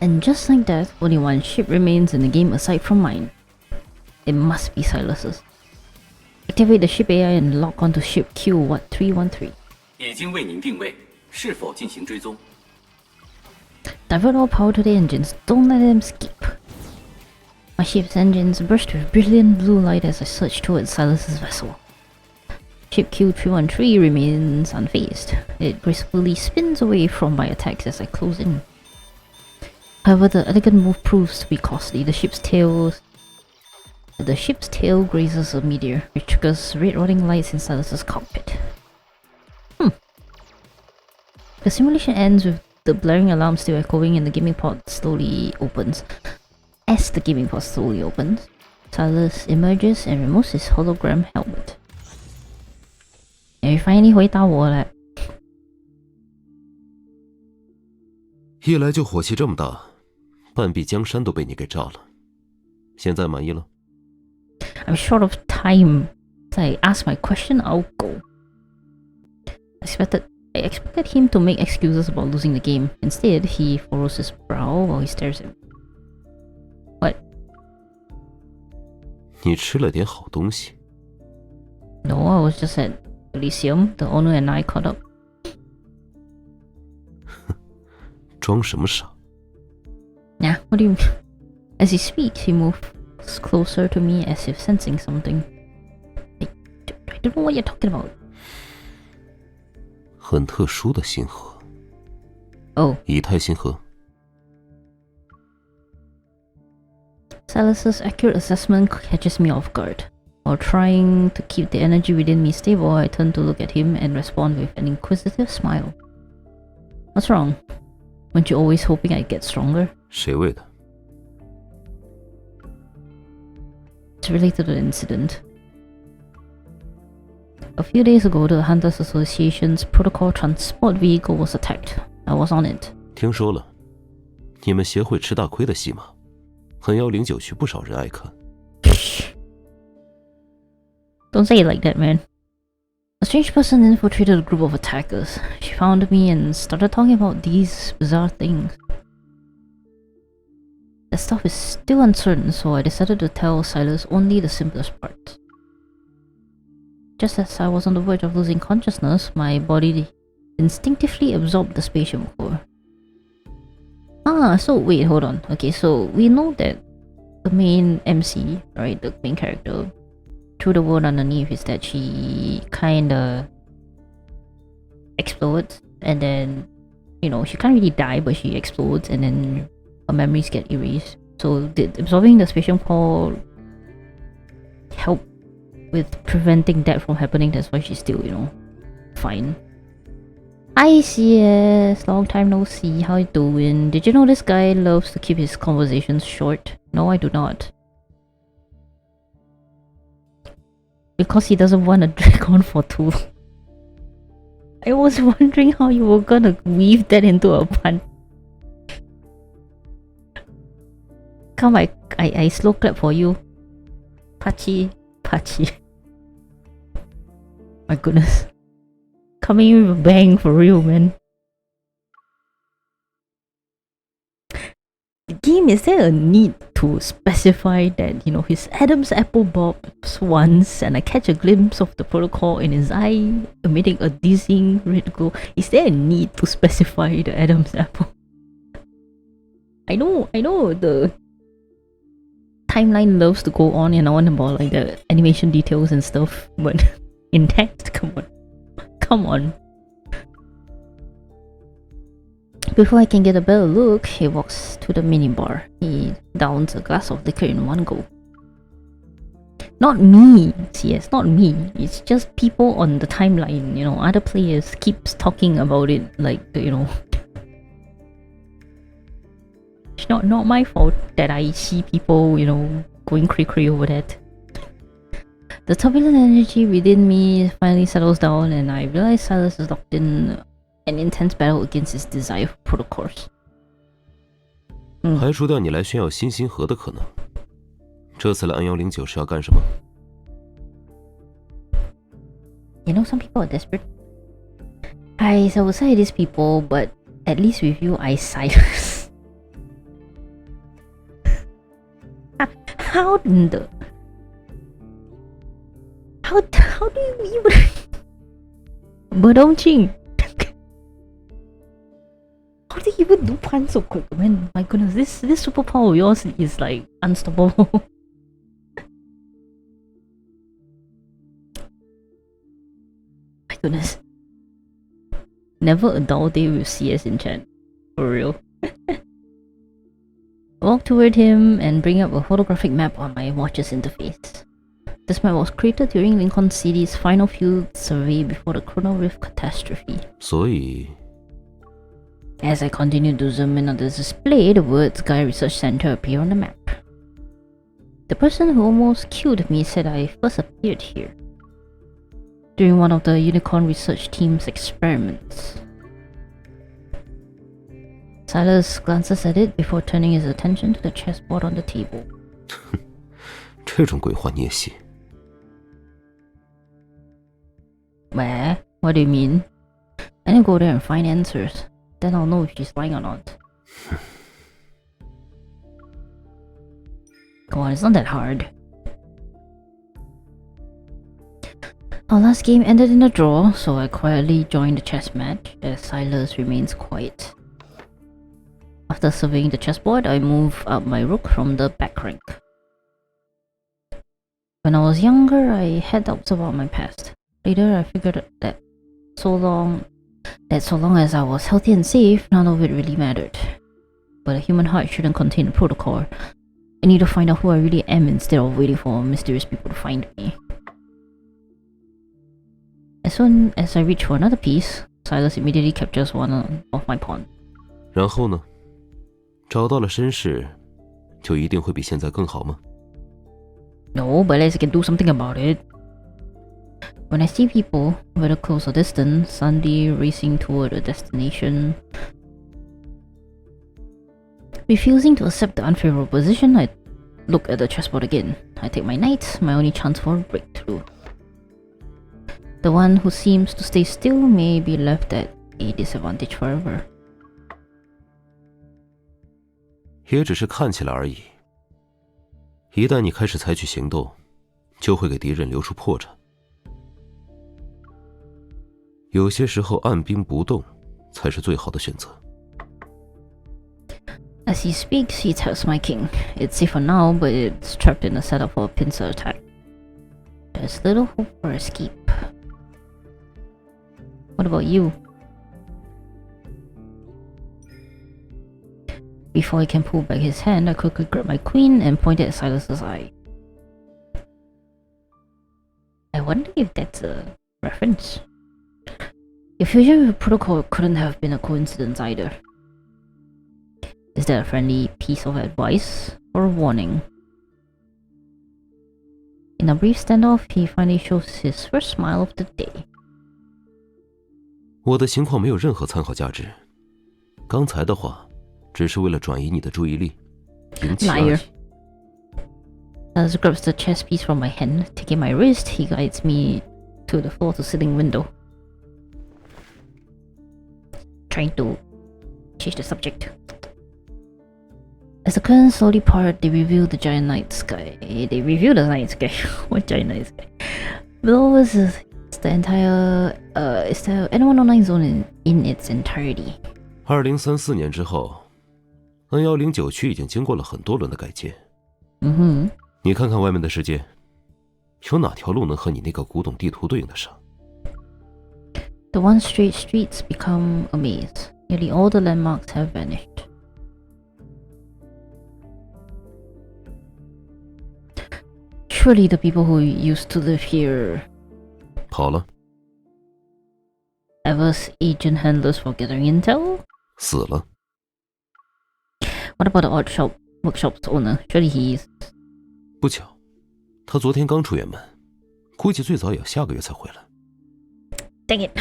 And just like that, only one ship remains in the game aside from mine. It must be Sylus's. Activate the ship AI and lock onto ship Q313. 已经为您定位，是否进行追踪？ Divert all power to the engines, don't let them escape. My ship's engines burst with brilliant blue light as I surge towards Sylus's vessel. Ship Q313 remains unfazed. It gracefully spins away from my attacks as I close in. However, the elegant move proves to be costly. The ship's tail grazes a meteor, which triggers red rotting lights in Sylus's cockpit. The simulation ends with the blaring alarm still echoing and the gaming pod slowly opens. As the gaming pod slowly opens, Sylus emerges and removes his hologram helmet. And you finally 回答我了。一来就火气这么大，半壁江山都被你给炸了。现在满意了？ I'm short of time. So I ask my question, I'll go. I expected him to make excuses about losing the game. Instead, he furrows his brow while he stares at me. What? 你吃了点好东西。 No, I was just at Elysium. The owner and I caught up. 装什么傻？ Nah, what do you mean? As he speaks, he moves closer to me as if sensing something. I don't know what you're talking about. 很特殊的星河。Oh. 以太星河。 Sylus's accurate assessment catches me off guard. While trying to keep the energy within me stable, I turn to look at him and respond with an inquisitive smile. What's wrong? Weren't you always hoping I'd get stronger? 谁喂的？ It's related to the incident. A few days ago, the Hunters Association's protocol transport vehicle was attacked. I was on it. 听说了，你们协会吃大亏的戏码，很要领酒曲不少人爱看。Don't say it like that, man. A strange person infiltrated a group of attackers. She found me and started talking about these bizarre things. That stuff is still uncertain, so I decided to tell Sylus only the simplest parts. Just as I was on the verge of losing consciousness, my body instinctively absorbed the spatial core. So wait, hold on. Okay, so we know that the main MC, right, the main character, through the world underneath is that she kinda explodes, and then she can't really die, but she explodes, and then her memories get erased. So absorbing the spatial core help with preventing that from happening. That's why she's still, fine. Hi CS, long time no see. How you doing? Did you know this guy loves to keep his conversations short? No, I do not. Because he doesn't want to drag on for too. I was wondering how you were gonna weave that into a pun. Come, I slow clap for you. Pachi. My goodness. Coming in with a bang for real, man. The game, is there a need to specify that, his Adam's apple bobs once and I catch a glimpse of the protocol in his eye, emitting a dizzying red glow? Is there a need to specify the Adam's apple? I know the timeline loves to go on and on about like the animation details and stuff, but in text, come on. Before I can get a better look, he walks to the minibar. He downs a glass of liquor in one go. Not me, CS, not me. It's just people on the timeline, other players keeps talking about it like, It's not my fault that I see people, going cray-cray over that. The turbulent energy within me finally settles down, and I realize Sylus is locked in an intense battle against his desire for protocols. 排除掉你来炫耀新星河的可能，这次来安109是要干什么？ Some people are desperate. I will say these people, but at least with you, I Sylus. How do you even? Badong-ching. How do you even do puns so quick, man? My goodness, this superpower of yours is like unstoppable. My goodness. Never a dull day with CS in chat. For real. Walk toward him and bring up a photographic map on my watch's interface. This map was created during Lincoln City's final field survey before the Chrono Rift catastrophe. 所以 As I continued to zoom in on the display, the words Gaia Research Center appear on the map. The person who almost killed me said I first appeared here during one of the Unicorn Research Team's experiments. Sylus glances at it before turning his attention to the chessboard on the table. 这种鬼话你也信？ Where? What do you mean? I need to go there and find answers. Then I'll know if she's lying or not. Come on, it's not that hard. Our last game ended in a draw, so I quietly joined the chess match as Sylus remains quiet. After surveying the chessboard, I move up my rook from the back rank. When I was younger, I had doubts about my past. Later, I figured that so long as I was healthy and safe, none of it really mattered. But a human heart shouldn't contain a protocol. I need to find out who I really am instead of waiting for mysterious people to find me. As soon as I reach for another piece, Sylus immediately captures one of my pawns. 然后呢？找到了身世，就一定会比现在更好吗？ No, but at least I can do something about it. When I see people, whether close or distant, suddenly racing toward a destination, refusing to accept the unfavorable position, I look at the chessboard again. I take my knight, my only chance for a breakthrough. The one who seems to stay still may be left at a disadvantage forever. 也只是看起来而已。一旦你开始采取行动，就会给敌人留出破绽。有些时候按兵不动才是最好的选择。As he speaks, he tells my king. It's safe for now, but it's trapped in a setup for a pincer attack. There's little hope for escape. What about you? Before he can pull back his hand, I quickly grabbed my queen and pointed at Sylus's eye. I wonder if that's a reference. Your fusion with protocol couldn't have been a coincidence either. Is that a friendly piece of advice or a warning? In a brief standoff, he finally shows his first smile of the day. 我的情况没有任何参考价值，刚才的话只是为了转移你的注意力，引起而已。As grabs the chess piece from my hand, taking my wrist, he guides me to the floor to ceiling window. Trying to change the subject. As the curtains slowly part, they reveal the giant night sky. They reveal the night sky. What giant night sky? Below us is the entire is the N1 online zone in its entirety. 2034年之后 ，N109区已经经过了很多轮的改建。你看看外面的世界，有哪条路能和你那个古董地图对应得上？ The once straight streets become a maze. Nearly all the landmarks have vanished. Surely the people who used to live here 跑了， Ever's agent handlers for gathering intel? 死了。 What about the odd workshop's owner? Surely he is. 不巧，他昨天刚出远门，估计最早也要下个月才回来。 Dang it!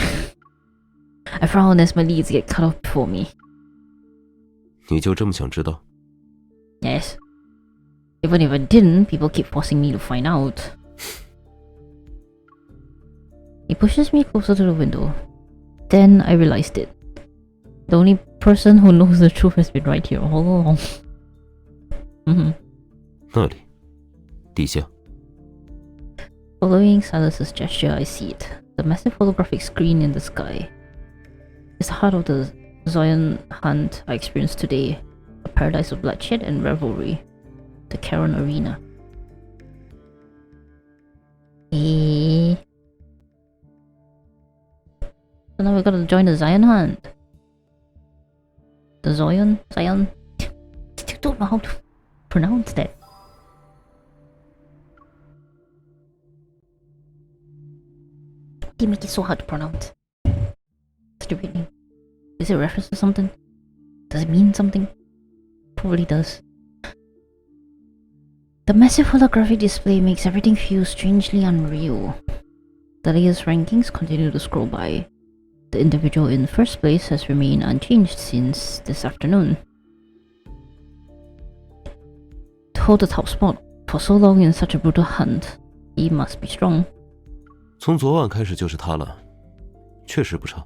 I frown as my leads get cut off before me. 你就这么想知道？ Yes. Even if I didn't, people keep forcing me to find out. He pushes me closer to the window. Then I realized it. The only person who knows the truth has been right here all along. 那里，底下。 Following Sylus's gesture, I see it. The massive holographic screen in the sky. It's the heart of the Zoyan hunt I experienced today. A paradise of bloodshed and revelry. The Charon Arena. So now we gotta join the Zion hunt. The Zion? I don't know how to pronounce that. They make it so hard to pronounce. Such a weird name. Is it a reference to something? Does it mean something? Probably does. The massive holographic display makes everything feel strangely unreal. The latest rankings continue to scroll by. The individual in first place has remained unchanged since this afternoon. To hold the top spot for so long in such a brutal hunt, he must be strong. 从昨晚开始就是他了，确实不差。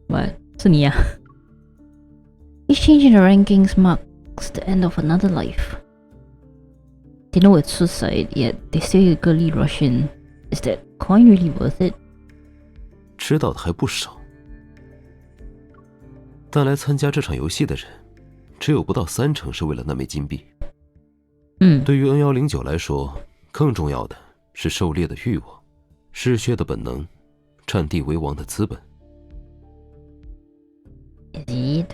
What? 是你啊？ Each change in the rankings marks the end of another life. They know it's suicide, yet they still eagerly rush in. Is that coin really worth it? 知道的还不少，但来参加这场游戏的人，只有不到30%是为了那枚金币。对于 N109 来说，更重要的是狩猎的欲望、嗜血的本能、占地为王的资本。Indeed.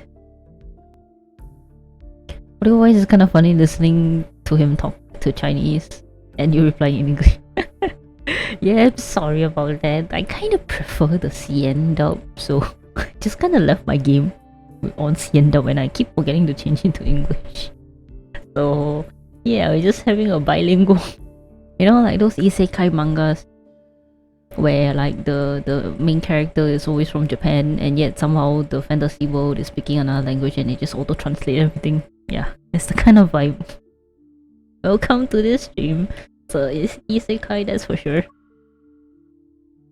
Otherwise, it's kind of funny listening to him talk to Chinese and you replying in English. Yeah, I'm sorry about that. I kind of prefer the CN dub, so I just kind of left my game on CN dub and I keep forgetting to change into English. So yeah, we're just having a bilingual, you know, like those isekai mangas where like the main character is always from Japan and yet somehow the fantasy world is speaking another language and they just auto-translate everything. Yeah, it's the kind of vibe. Welcome to this stream. So it's isekai, that's for sure.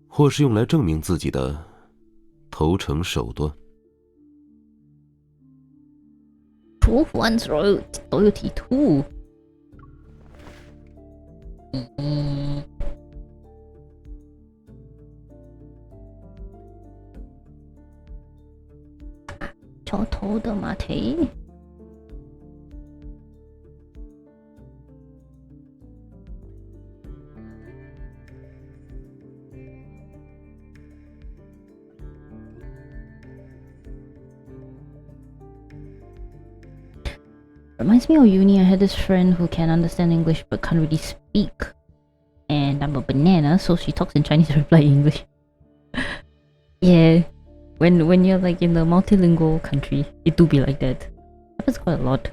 或是用来证明自己的投诚手段。Prove one's loyalty too. Cho thấu的马蹄。Reminds me of uni. I had this friend who can understand English but can't really speak. And I'm a banana, so she talks in Chinese and reply in English. Yeah. When you're like in the multilingual country, it do be like that. Happens quite a lot.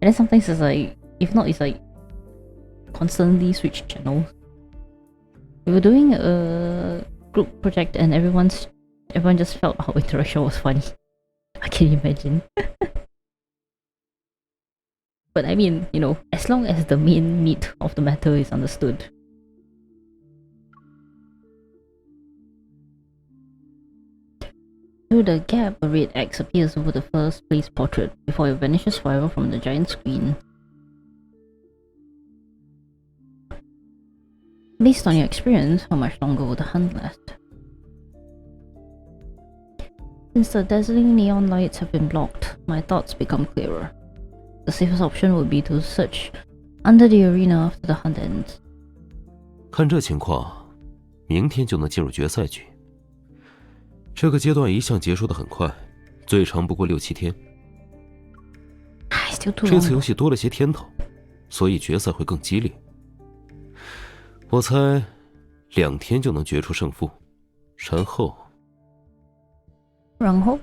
And then sometimes it's like, if not, it's like constantly switch channels. We were doing a group project and everyone just felt our interaction was funny. I can imagine. But I mean, you know, as long as the main meat of the matter is understood. Through the gap, a red X appears over the first place portrait before it vanishes forever from the giant screen. Based on your experience, how much longer will the hunt last? Since the dazzling neon lights have been blocked, my thoughts become clearer. The safest option would be to search under the arena after the hunt ends. 看这情况，明天就能进入决赛局。这个阶段一向结束得很快，最长不过6-7天。这次游戏多了些天头，所以决赛会更激烈。我猜2天就能决出胜负，然后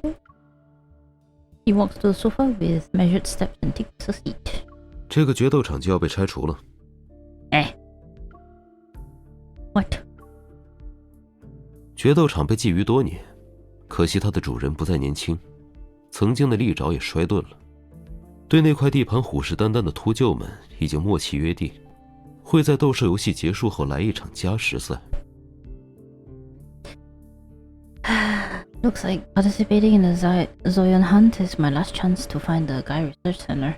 He walks to the sofa with measured steps and takes a seat. 这个决斗场就要被拆除了。What? 决斗场被觊觎多年，可惜它的主人不再年轻，曾经的利爪也衰顿了。对那块地盘虎视眈眈的秃鹫们已经默契约定，会在斗兽游戏结束后来一场加时赛。Looks like participating in the Zoyan hunt is my last chance to find the Guy Research Center.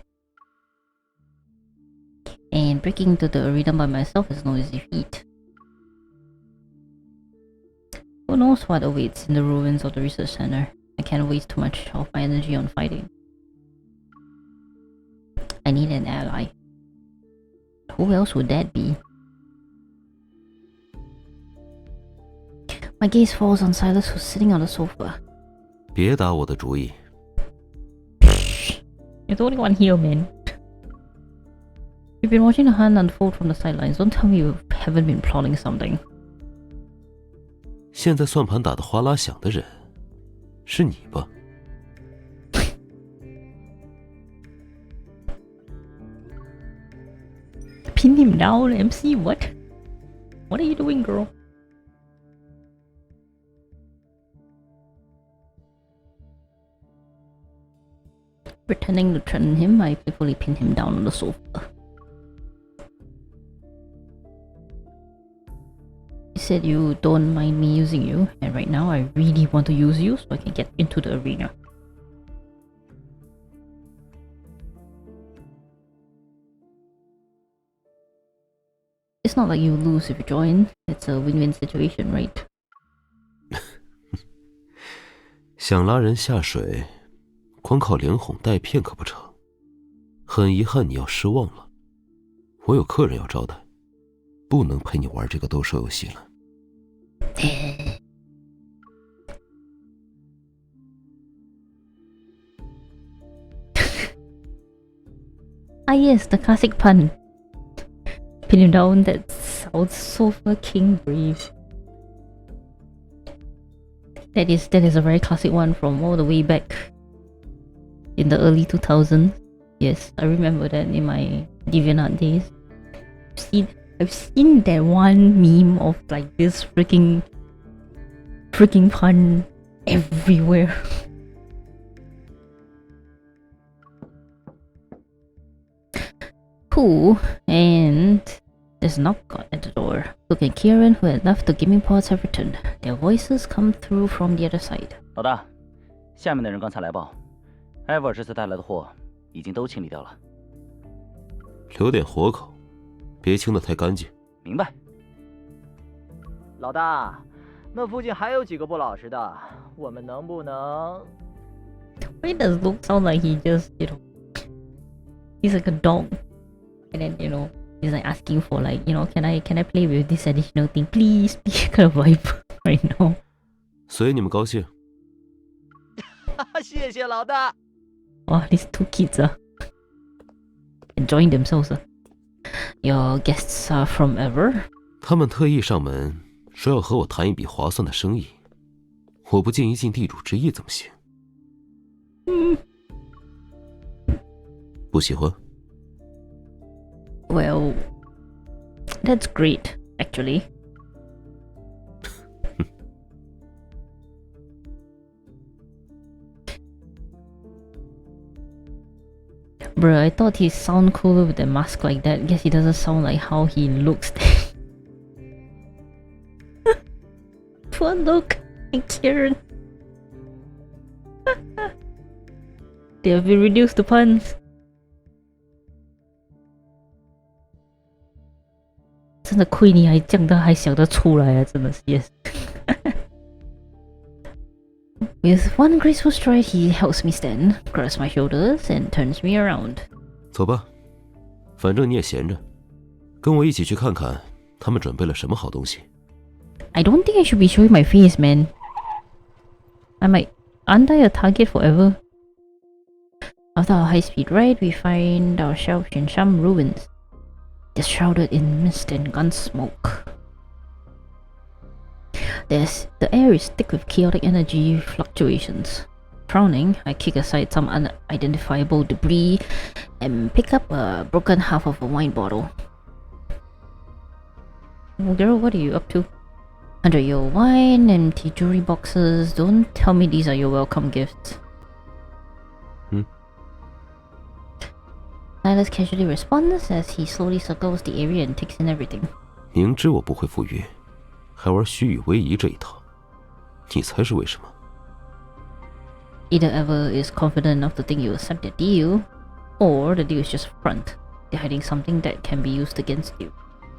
And breaking into the arena by myself is no easy feat. Who knows what awaits in the ruins of the research center? I can't waste too much of my energy on fighting. I need an ally. Who else would that be? My gaze falls on Sylus, who's sitting on the sofa. 别打我的主意。You're the only one here, man. You've been watching the hunt unfold from the sidelines. Don't tell me you haven't been plotting something. 现在算盘打得哗啦响的人，是你吧？Pin him down, MC. What? What are you doing, girl? Pretending to threaten him, I playfully pin him down on the sofa. You said you don't mind me using you, and right now I really want to use you so I can get into the arena. It's not like you lose if you join. It's a win-win situation, right? 想拉人下水，光靠连哄带骗可不成。很遗憾你要失望了，我有客人要招待，不能陪你玩这个斗兽游戏了。Ah yes, the classic pun. Pin him down, that sounds so fucking brave. That is a very classic one from all the way back in the early 2000s. Yes, I remember that in my DeviantArt days. I've seen that one meme of like this freaking pun everywhere. Cool, and there's a knock at the door. Luke and Kieran, who had left the gaming pods, have returned. Their voices come through from the other side. 老大，下面的人刚才来报，艾薇儿这次带来的货已经都清理掉了。留点活口，别清得太干净。明白。老大，那附近还有几个不老实的，我们能不能 Why does Luke sound like he just, he's like a dog, and then he's like asking for like, can I play with this additional thing, please, kind of vibe right now. 随你们高兴。谢谢老大。Wow, these two kids are enjoying themselves. Your guests are from ever? 他们特意上门说要和我谈一笔划算的生意，我不尽一尽地主之谊怎么行？不喜欢？ Well, that's great, actually. Bruh, I thought he'd sound cooler with a mask like that. Guess he doesn't sound like how he looks. Poor look and Kieran. They have been reduced to puns. 真的亏你还这样的还想得出来啊，真的是 yes. With one graceful stride, he helps me stand, grabs my shoulders, and turns me around. 走吧，反正你也闲着，跟我一起去看看他们准备了什么好东西。I don't think I should be showing my face, man. Aren't I a target forever? After our high-speed ride, we find ourselves in some ruins, just shrouded in mist and gun smoke. The air is thick with chaotic energy fluctuations. Frowning, I kick aside some unidentifiable debris and pick up a broken half of a wine bottle. Oh, girl, what are you up to? 100-year wine, empty jewelry boxes. Don't tell me these are your welcome gifts. Sylus casually responds as he slowly circles the area and takes in everything. 明知我不会赴约，还玩虚与委蛇这一套，你猜是为什么？ Either Ever is confident of the thing you accept the deal, or the deal is just a front. They're hiding something that can be used against you.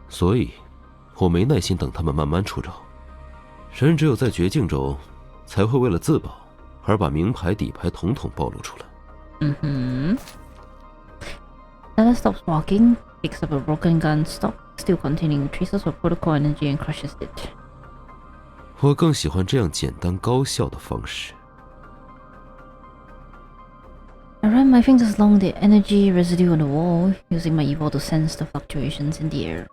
所以，我没耐心等他们慢慢出招。人只有在绝境中，才会为了自保而把名牌底牌统统暴露出来。Sylus stops walking, picks up a broken gun stock, still containing traces of protocol energy, and crushes it. 我更喜欢这样简单高效的方式。I run my fingers along the energy residue on the wall, using my evil to sense the fluctuations in the air.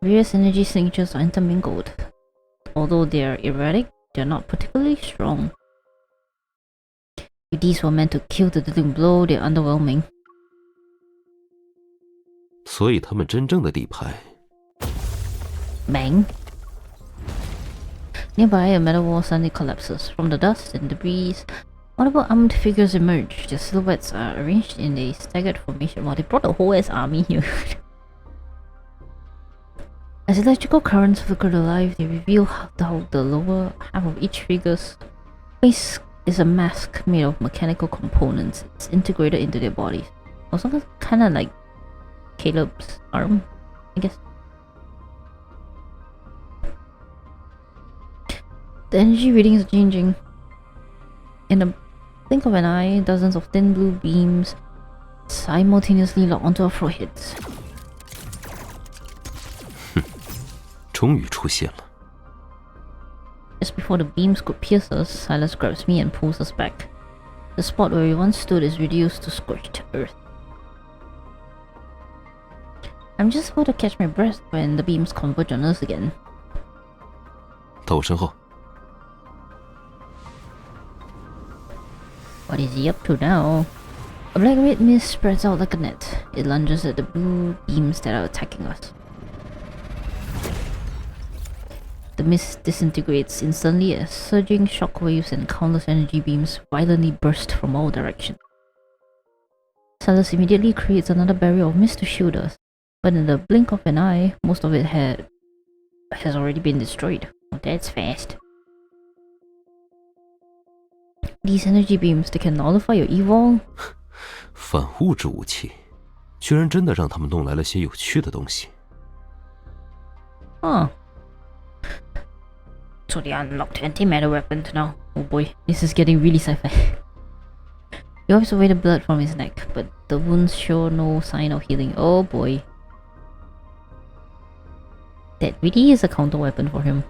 Various energy signatures are intermingled. Although they are erratic, they are not particularly strong. If these were meant to kill the dealing blow, they are underwhelming. 所以他们真正的底牌。Bang! Nearby, a metal wall suddenly collapses. From the dust and debris, multiple armed figures emerge. Their silhouettes are arranged in a staggered formation. Wow, they brought a whole ass army here. As electrical currents flicker to life, they reveal how the lower half of each figure's face is a mask made of mechanical components. It's integrated into their bodies. Also kinda like Caleb's arm, I guess. The energy readings are changing. In a blink of an eye, dozens of thin blue beams simultaneously lock onto our foreheads. 终于出现了。 Just before the beams could pierce us, Sylus grabs me and pulls us back. The spot where we once stood is reduced to scorched earth. I'm just about to catch my breath when the beams converge on us again. 到我身后。 What is he up to now? A black-red mist spreads out like a net. It lunges at the blue beams that are attacking us. The mist disintegrates instantly as surging shockwaves and countless energy beams violently burst from all directions. Sylus immediately creates another barrier of mist to shield us, but in the blink of an eye, most of it has already been destroyed. Oh, that's fast. These energy beams, they can nullify your evil. 反物质武器，居然真的让他们弄来了些有趣的东西。Huh. So they unlocked antimatter weapons now. Oh boy, this is getting really sci-fi. He wipes away the blood from his neck, but the wounds show no sign of healing. Oh boy. That really is a counter weapon for him.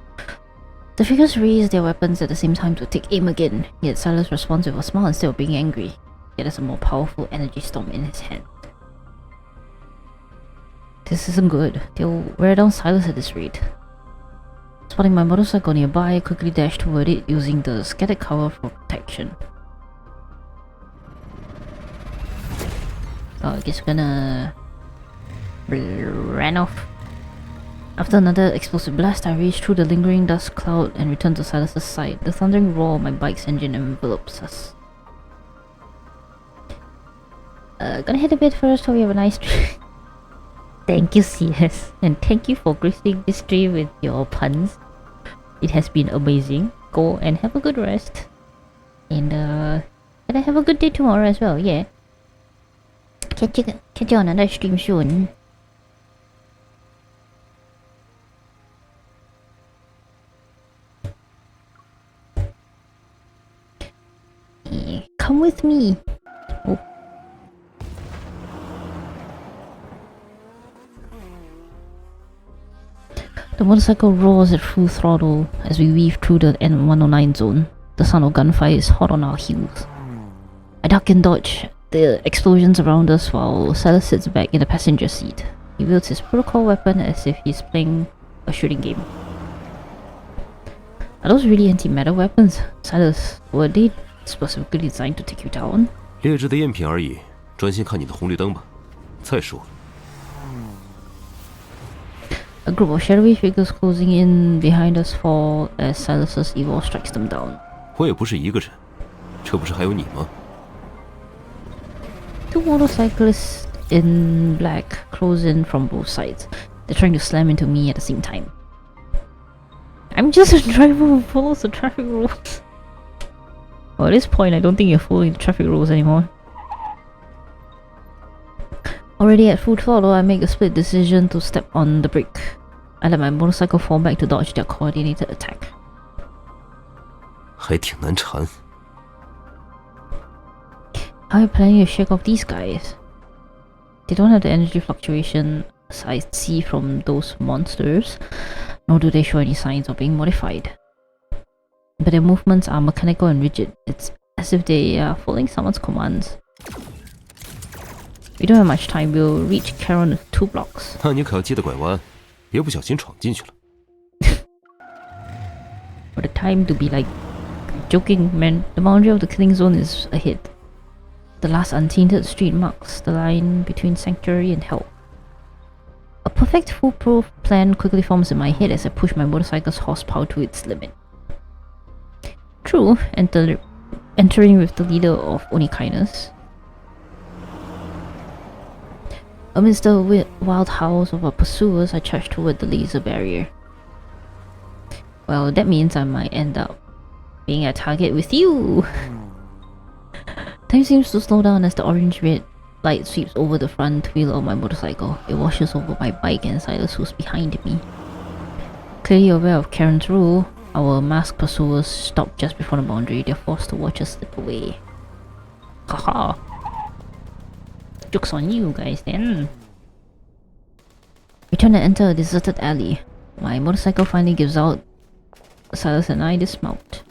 The figures raise their weapons at the same time to take aim again, yet Sylus responds with a smile instead of being angry. Yet there's a more powerful energy storm in his hand. This isn't good. They'll wear down Sylus at this rate. Spotting my motorcycle nearby, I quickly dash toward it using the scattered cover for protection. Oh, I guess we're gonna ran off. After another explosive blast, I race through the lingering dust cloud and return to Sylus's side. The thundering roar of my bike's engine envelops us. Gonna head a bit first so we have a nice trip. Thank you, CS, and thank you for gracing this stream with your puns. It has been amazing. Go and have a good rest. And gonna have a good day tomorrow as well, yeah. Catch you on another stream soon. Come with me. Oh. The motorcycle roars at full throttle as we weave through the N109 zone. The sound of gunfire is hot on our heels. I duck and dodge the explosions around us while Sylus sits back in the passenger seat. He wields his protocol weapon as if he's playing a shooting game. Are those really antimatter weapons? Sylus, were they specifically designed to take you down? 劣质的赝品而已，专心看你的红绿灯吧。再说。A group of shadowy figures closing in behind us fall as Sylus's evil strikes them down. 我也不是一个人，这不是还有你吗？ Two motorcyclists in black close in from both sides. They're trying to slam into me at the same time. I'm just a driver who follows the traffic rules. Well, at this point, I don't think you're following the traffic rules anymore. Already at full throttle, I make a split decision to step on the brake. I let my motorcycle fall back to dodge their coordinated attack. 还挺难缠。 How are you planning to shake off these guys? They don't have the energy fluctuations I see from those monsters, nor do they show any signs of being modified. But their movements are mechanical and rigid. It's as if they are following someone's commands. We don't have much time. We'll reach Caron with 2 blocks. 那你可要记得拐弯，别不小心闯进去了。For the time to be like joking, man. The boundary of the killing zone is ahead. The last untainted street marks the line between sanctuary and hell. A perfect foolproof plan quickly forms in my head as I push my motorcycle's horsepower to its limit. True, entering with the leader of only kindness. Amidst the wild howls of our pursuers, I charge toward the laser barrier. Well, that means I might end up being a target with you. Time seems to slow down as the orange-red light sweeps over the front wheel of my motorcycle. It washes over my bike and Sylus, who's behind me. Clearly aware of Karen's rule, our masked pursuers stop just before the boundary. They're forced to watch us slip away. Haha. Joke's on you guys then. We turn and enter a deserted alley. My motorcycle finally gives out. Sylus and I dismount.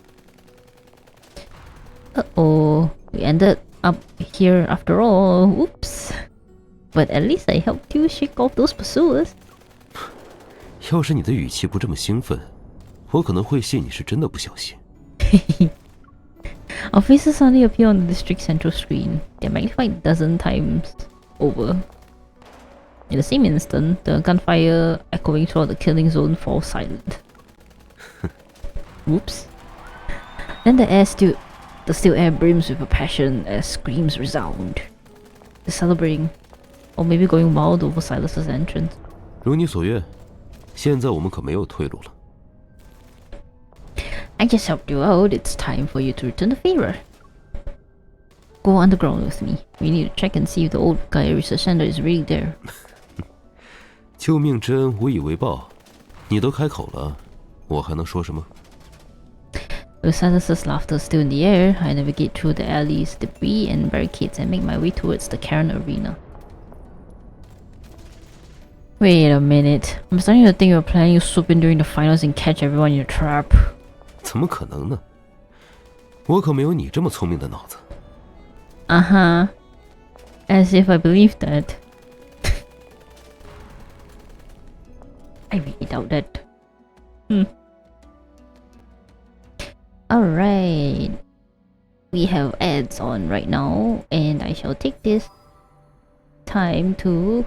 Uh-oh. We ended up here after all. Whoops. But at least I helped you shake off those pursuers. 要是你的语气不这么兴奋，我可能会信你是真的不小心。Our faces suddenly appear on the district central screen. They're magnified a dozen times over. In the same instant, the gunfire echoing throughout the killing zone falls silent. Whoops. Then the still air brims with a passion as screams resound. They're celebrating, or maybe going wild over Sylus's entrance. 如你所愿，现在我们可没有退路了。I just helped you out. It's time for you to return the favor. Go underground with me. We need to check and see if the old Gaia Research Center is really there. 救命之恩无以为报，你都开口了，我还能说什么？ With Sylus's laughter still in the air, I navigate through the alleys, debris, and barricades and make my way towards the Caron arena. Wait a minute. I'm starting to think you're planning to swoop in during the finals and catch everyone in your trap. 怎么可能呢？我可没有你这么聪明的脑子。As if I believe that. I really doubt that. Alright. We have ads on right now, and I shall take this time to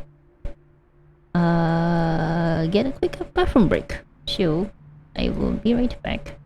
get a quick bathroom break. So I will be right back.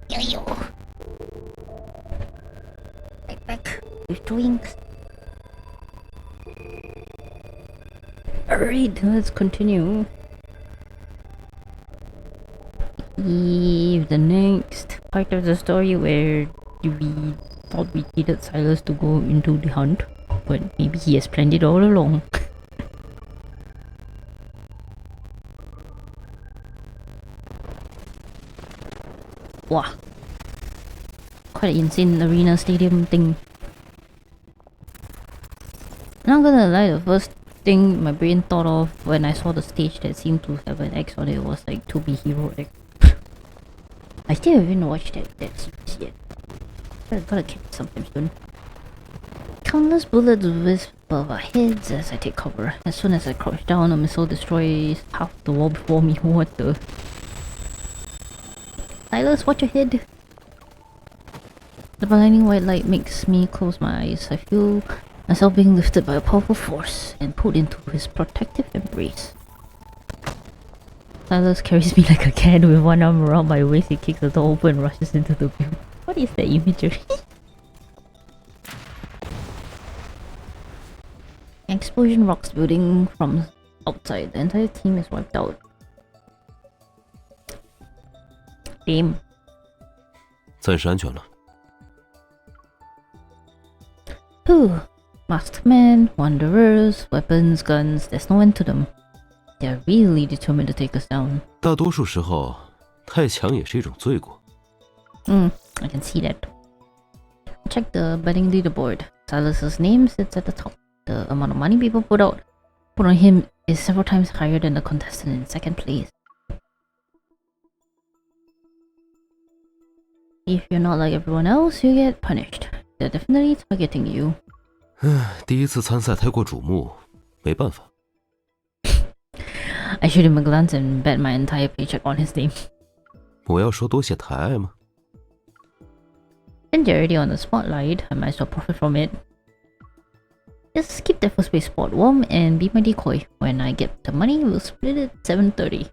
Yo. Back. With drinks. Alright, let's continue. The next part of the story where we thought we needed Sylus to go into the hunt, but maybe he has planned it all along. Wow. Quite an insane arena stadium thing. Not gonna lie, the first thing my brain thought of when I saw the stage that seemed to have an X on it was like To Be Hero X. I still haven't watched that series yet. I gotta catch it sometime soon. Countless bullets whisk above our heads as I take cover. As soon as I crouch down, a missile destroys half the wall before me. What the? Sylus, watch your head! The blinding white light makes me close my eyes. I feel myself being lifted by a powerful force and pulled into his protective embrace. Sylus carries me like a cat with one arm around my waist. He kicks the door open and rushes into the view. What is that imagery? An explosion rocks the building from outside. The entire team is wiped out. Damn. 暂时安全了。Whew. Masked men, wanderers, weapons, guns, there's no end to them. They're really determined to take us down. 大多数时候，太强也是一种罪过。I can see that. Check the betting leaderboard. Sylus's name sits at the top. The amount of money people put on him is several times higher than the contestant in second place. If you're not like everyone else, you get punished. They're definitely targeting you. 第一次参赛太过瞩目，没办法。I shoot him a glance and bet my entire paycheck on his name. 我要说多谢抬爱吗？ Since you're already on the spotlight, I might as well profit from it. Just keep that first base spot warm and be my decoy. When I get the money, we'll split it 7:30.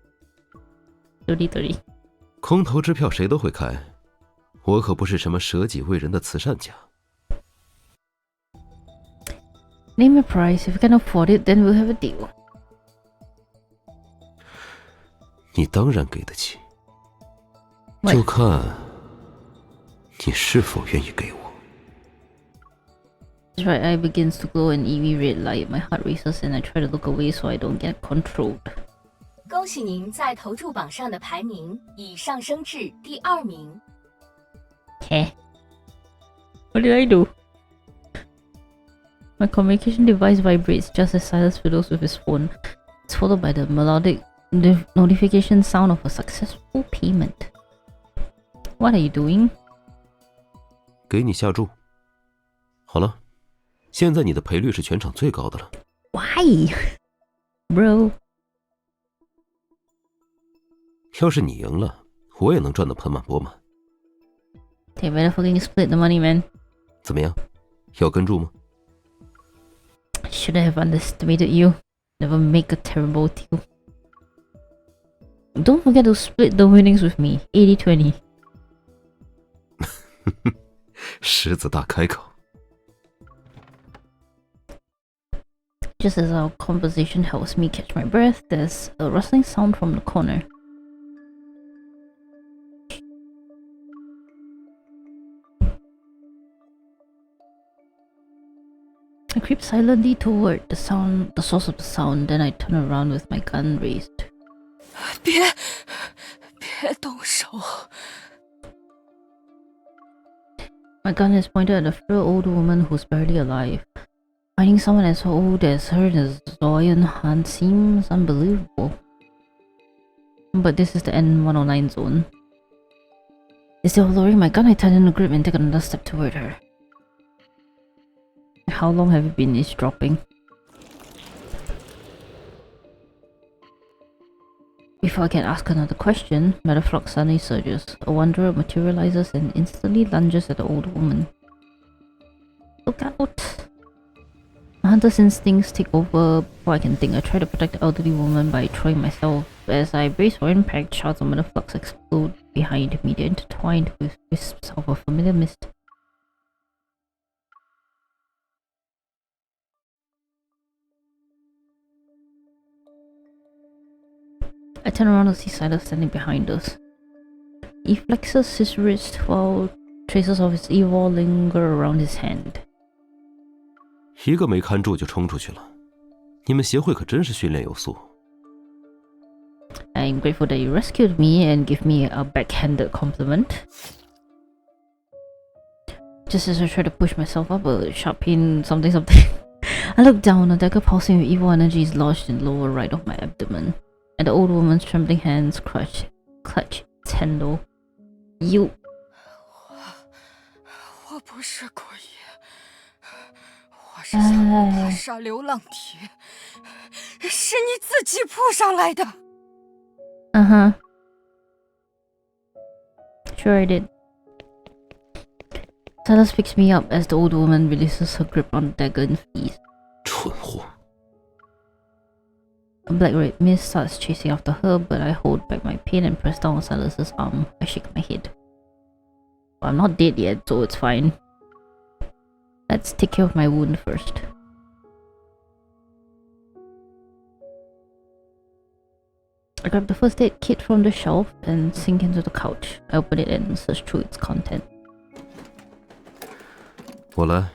30:30. 空头支票谁都会开，我可不是什么舍己为人的慈善家。Name a price. If you can afford it, then we'll have a deal. 你当然给得起，就看你是否愿意给我。His right eye begins to glow an eerie red light. My heart races and I try to look away so I don't get controlled. 恭喜您在投注榜上的排名已上升至第2名。Heh. What did I do? My communication device vibrates just as Sylus fiddles with his phone. It's followed by the melodic notification sound of a successful payment. What are you doing? 给你下注。好了，现在你的赔率是全场最高的了。Why? Bro. 要是你赢了，我也能赚得盆满钵满。They better fucking split the money, man. 怎么样？要跟注吗？ Should I have underestimated you? Never make a terrible deal. Don't forget to split the winnings with me. 80-20. 狮子大开口。Just as our conversation helps me catch my breath, there's a rustling sound from the corner. I creep silently toward the source of the sound, then I turn around with my gun raised. 别动手！ My gun is pointed at a frail old woman who's barely alive. Finding someone as old as her in a Zoyan Han seems unbelievable. But this is the N109 zone. Instead of lowering my gun, I tighten the grip and take another step toward her. How long have you been eavesdropping? Before I can ask another question, Metaflux suddenly surges. A wanderer materializes and instantly lunges at the old woman. Look out! My hunter's instincts take over before I can think. I try to protect the elderly woman by throwing myself as I brace for impact. Shards of metal flux explode behind me. They're intertwined with wisps of a familiar mist. I turn around and see Sylus standing behind us. He flexes his wrist while traces of his evil linger around his hand. 一个没看住就冲出去了，你们协会可真是训练有素。I'm grateful that you rescued me and give me a backhanded compliment. Just as I try to push myself up, a sharp pain, something. I look down, a dagger pulsing with evil energy is lodged in the lower right of my abdomen, and the old woman's trembling hands clutch its handle. You. 我不是故意，我是想用它杀流浪体，是你自己扑上来的。Sure I did. Sylus picks me up as the old woman releases her grip on the dagger and flees. 蠢货. A black-red mist starts chasing after her, but I hold back my pain and press down on Sylus's arm. I shake my head. Well, I'm not dead yet, so it's fine. Let's take care of my wound first. I grab the first aid kit from the shelf and sink into the couch. I open it and search through its content. 我来。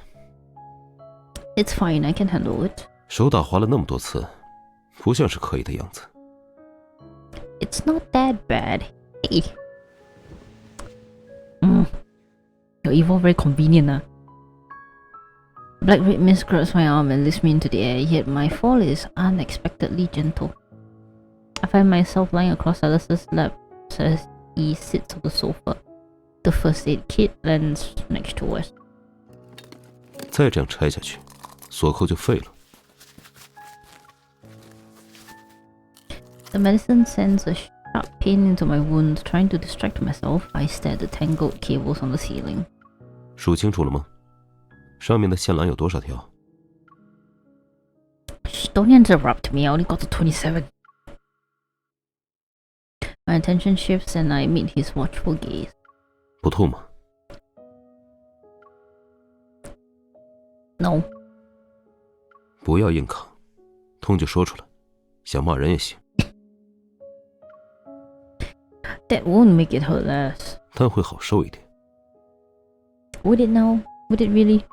It's fine, I can handle it. 手打划了那么多次，不像是可以的样子。 It's not that bad. Hey. Your evil very convenient. Black red mist grabs my arm and lifts me into the air, yet my fall is unexpectedly gentle. I find myself lying across Sylus's lap as he sits on the sofa. The first aid kit lands next to us. 再这样拆下去，锁扣就废了。 The medicine sends a sharp pain into my wound. Trying to distract myself, I stare at the tangled cables on the ceiling. 数清楚了吗？上面的线缆有多少条？ Shh, don't interrupt me. I only got to 27. My attention shifts and I meet his watchful gaze. 不痛吗？ No. 不要硬扛，痛就说出来，想骂人也行。 That won't make it hurt less. 但会好受一点。 Would it now? Would it really?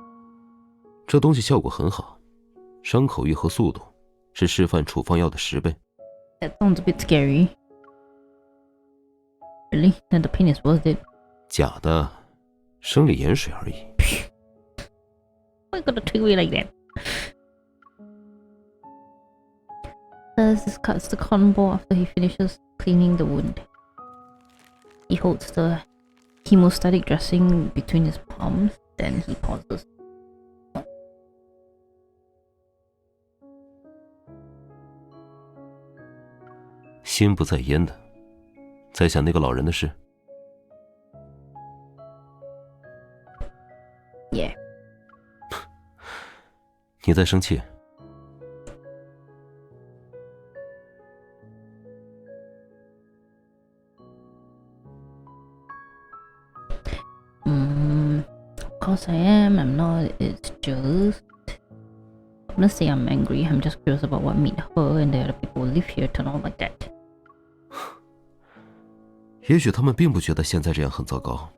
这东西效果很好，伤口愈合速度是示范处方药的10倍。 That sounds a bit scary. Really? Then the pain is worth it. 假的，生理盐水而已。 Why gotta treat me like that? Syllus cuts the cotton ball after he finishes cleaning the wound. He holds the hemostatic dressing between his palms, then he pauses. 心不在焉的，在想那个老人的事。 Yeah. 你在生气？ Of course I am. I'm not. It's just... I'm gonna say I'm angry. I'm just curious about what made her and the other people who live here turn out like that. 也许他们并不觉得现在这样很糟糕。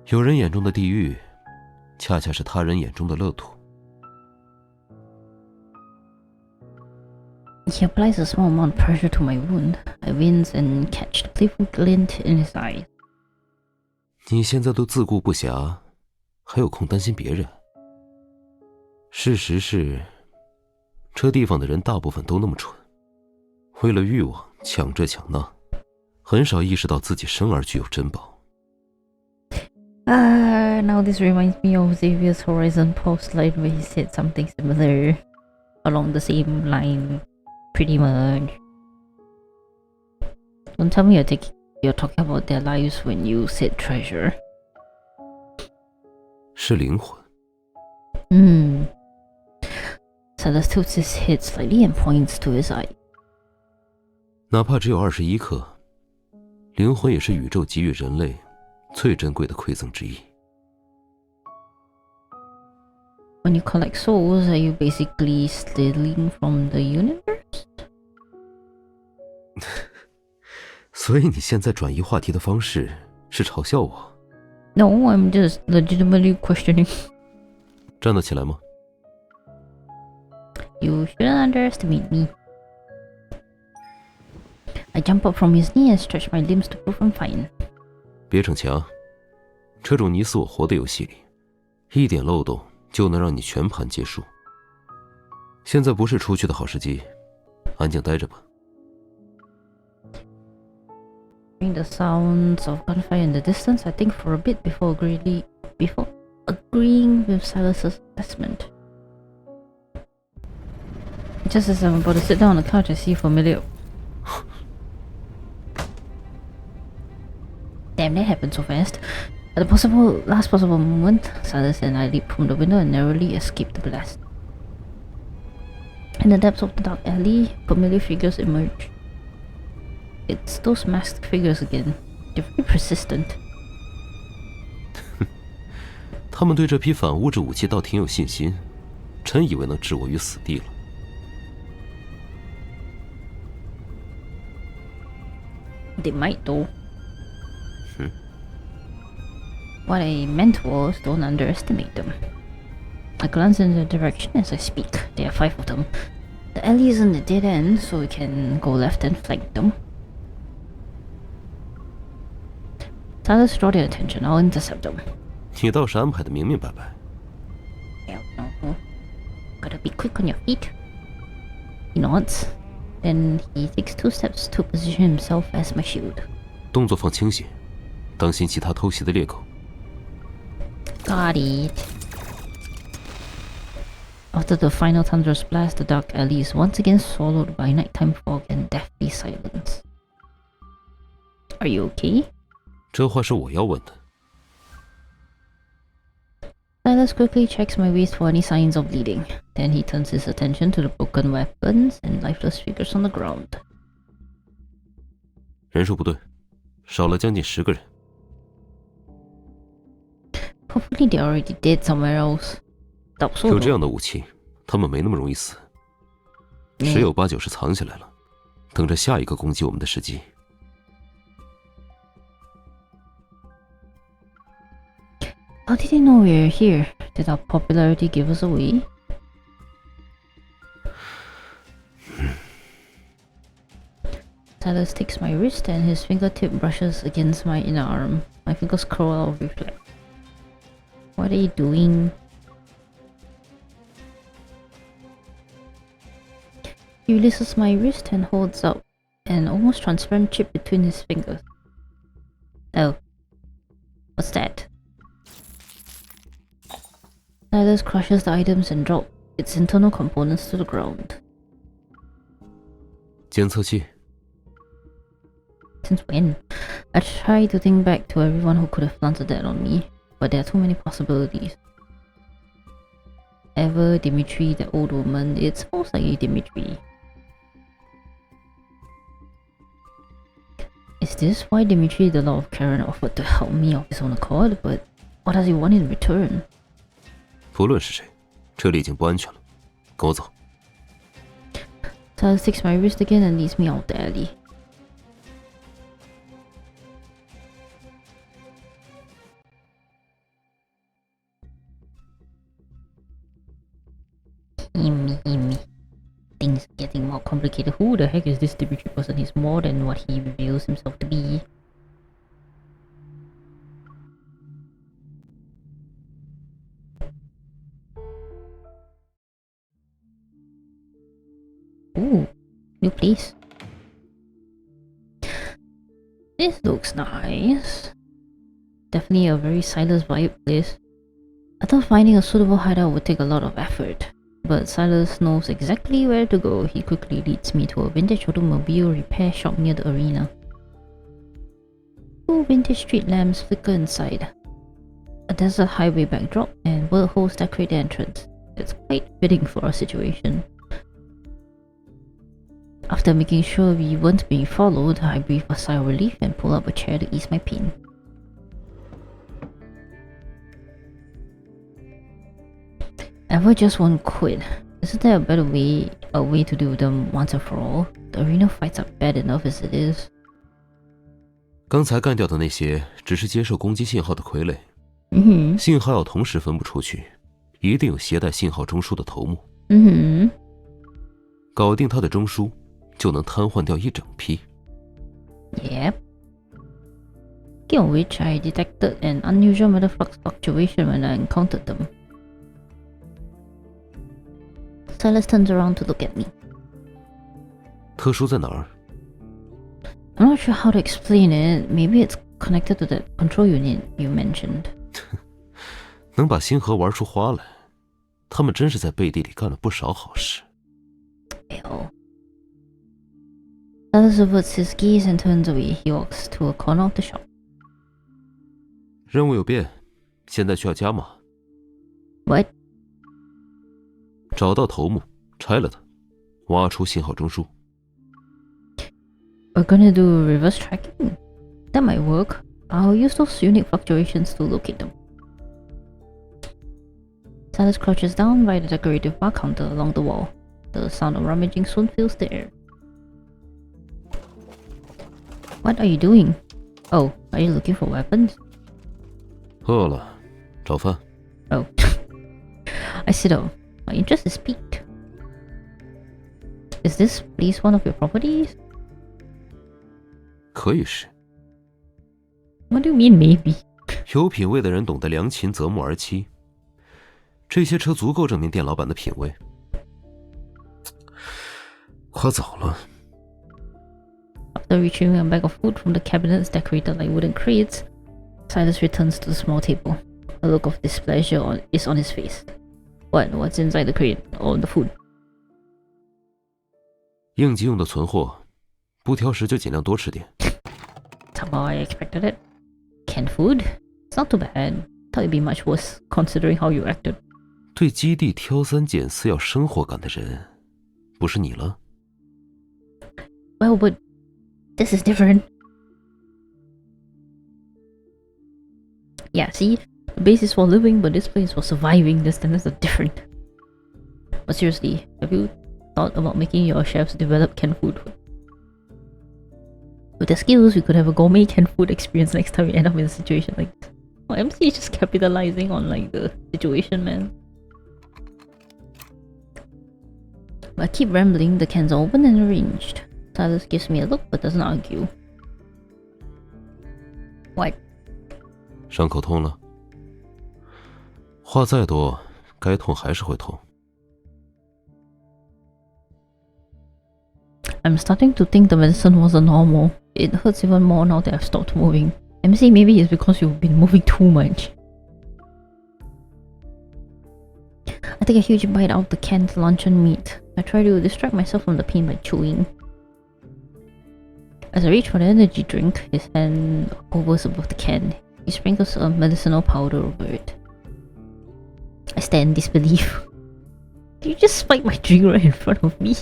有人眼中的地狱，恰恰是他人眼中的乐土。 He applies a small amount of pressure to my wound. I wince and catch the playful glint in his eyes. 你现在都自顾不暇，还有空担心别人？事实是，这地方的人大部分都那么蠢，为了欲望抢这抢那，很少意识到自己生而具有珍宝。 Now this reminds me of Xavier's Horizon post line where he said something similar, along the same line, pretty much. Don't tell me you're talking about their lives when you said treasure. 是灵魂。Sylus tilts his head slightly and points to his eye. 哪怕只有21克，灵魂也是宇宙给予人类最珍贵的馈赠之一。When you collect souls, are you basically stealing from the universe? 所以你现在转移话题的方式是嘲笑我？ No, I'm just legitimately questioning. 站得起来吗？ You shouldn't underestimate me. I jump up from his knee and stretch my limbs to prove I'm fine. 别逞强，这种你死我活的游戏里，一点漏洞就能让你全盘皆输。现在不是出去的好时机，安静待着吧。Hearing the sounds of gunfire in the distance, I think for a bit before agreeing with Sylus' assessment. Just as I'm about to sit down on the couch, I see familiar. Damn, that happened so fast. At the last possible moment, Sylus and I leap from the window and narrowly escape the blast. In the depths of the dark alley, familiar figures emerge. It's those masked figures again. They're very persistent. 他们对这批反物质武器倒挺有信心，真以为能置我于死地了。They might though. What I meant was, don't underestimate them. I glance in their direction as I speak. There are 5 of them. The alley is in the dead end, so we can go left and flank them. Sylus, draw their attention. I'll intercept them. 你倒是安排的明明白白。Hell no. Gotta be quick on your feet. He nods. Then he takes 2 steps to position himself as my shield. 动作放轻些，当心其他偷袭的猎狗。Got it. After the final thunderous blast, the dark alley is once again swallowed by nighttime fog and deathly silence. Are you okay? 这话是我要问的。Sylus quickly checks my waist for any signs of bleeding. Then he turns his attention to the broken weapons and lifeless figures on the ground. 人数不对，少了将近10个人。Hopefully they're already dead somewhere else. 有这样的武器，他们没那么容易死。十有八九是藏起来了，等着下一个攻击我们的时机。How did they know we're here? Did our popularity give us away? Sylus takes my wrist and his fingertip brushes against my inner arm. My fingers curl out of reflex. What are you doing? He releases my wrist and holds up an almost transparent chip between his fingers. Oh. What's that? Sylus crushes the items and drops its internal components to the ground. 监测器。 Since when? I try to think back to everyone who could have planted that on me, but there are too many possibilities. Ever, Dimitri, the old woman, it's most likely Dimitri. Is this why Dimitri, the Lord of Karen, offered to help me of his own accord? But what does he want in return? 不论是谁，这里已经不安全了，跟我走。Sylus takes my wrist again and leads me out the alley. Things are getting more complicated. Who the heck is this Dimitri person? He's more than what he reveals himself to be. Ooh, new place. This looks nice. Definitely a very Sylus vibe place. I thought finding a suitable hideout would take a lot of effort, but Sylus knows exactly where to go. He quickly leads me to a vintage automobile repair shop near the arena. 2 vintage street lamps flicker inside. A desert highway backdrop and bullet holes decorate the entrance. That's quite fitting for our situation. After making sure we weren't being followed, I breathed a sigh of relief and pulled up a chair to ease my pain. Ever just won't quit. Isn't there a better way, to deal with them once and for all? The arena fights are bad enough as it is. 刚才干掉的那些只是接受攻击信号的傀儡，信号要同时分布出去，一定有携带信号中枢的头目。搞定他的中枢，就能瘫痪掉一整批。Yep. Speaking of which, I detected an unusual metal flux fluctuation when I encountered them. Sylus turns around to look at me. 特殊在哪儿？ I'm not sure how to explain it. Maybe it's connected to that control unit you mentioned. 能把星河玩出花来，他们真是在背地里干了不少好事。Sylus averts his gaze and turns away. He walks to a corner of the shop. 任务有变，现在需要加码。What? 找到头目，拆了它，挖出信号中枢。We're gonna do reverse tracking. That might work. I'll use those unique fluctuations to locate them. Sylus crouches down by the decorative bar counter along the wall. The sound of rummaging soon fills the air. What are you doing? Oh, are you looking for weapons? 饿了，找饭。Oh. I sit up. My interest is piqued. Is this place one of your properties? 可以是。What do you mean, maybe? 有品位的人懂得良禽择木而栖。这些车足够证明店老板的品味。快走了。After retrieving a bag of food from the cabinets decorated like wooden crates, Sylus returns to the small table. A look of displeasure is on his face. What's inside the crate? Or the food? 应急用的存货，不挑食就尽量多吃点。That's how I expected it. Canned food? It's not too bad. Thought it'd be much worse, considering how you acted. 对基地挑三拣四要生活感的人，不是你了。Well, but this is different. Yeah, see? The base is for living, but this place for surviving. The standards are different. But seriously, have you thought about making your chefs develop canned food? With the skills, we could have a gourmet canned food experience next time we end up in a situation like this. Oh, MC is just capitalizing on like the situation, man. But I keep rambling. The cans are open and arranged. Sylus gives me a look but doesn't argue. What? 伤口痛了？话再多，该痛还是会痛。I'm starting to think the medicine wasn't normal. It hurts even more now that I've stopped moving. MC, maybe it's because you've been moving too much. I take a huge bite out of the canned luncheon meat. I try to distract myself from the pain by chewing. As I reach for the energy drink, his hand hovers above the can. He sprinkles a medicinal powder over it. I stand in disbelief. Did you just spike my drink right in front of me?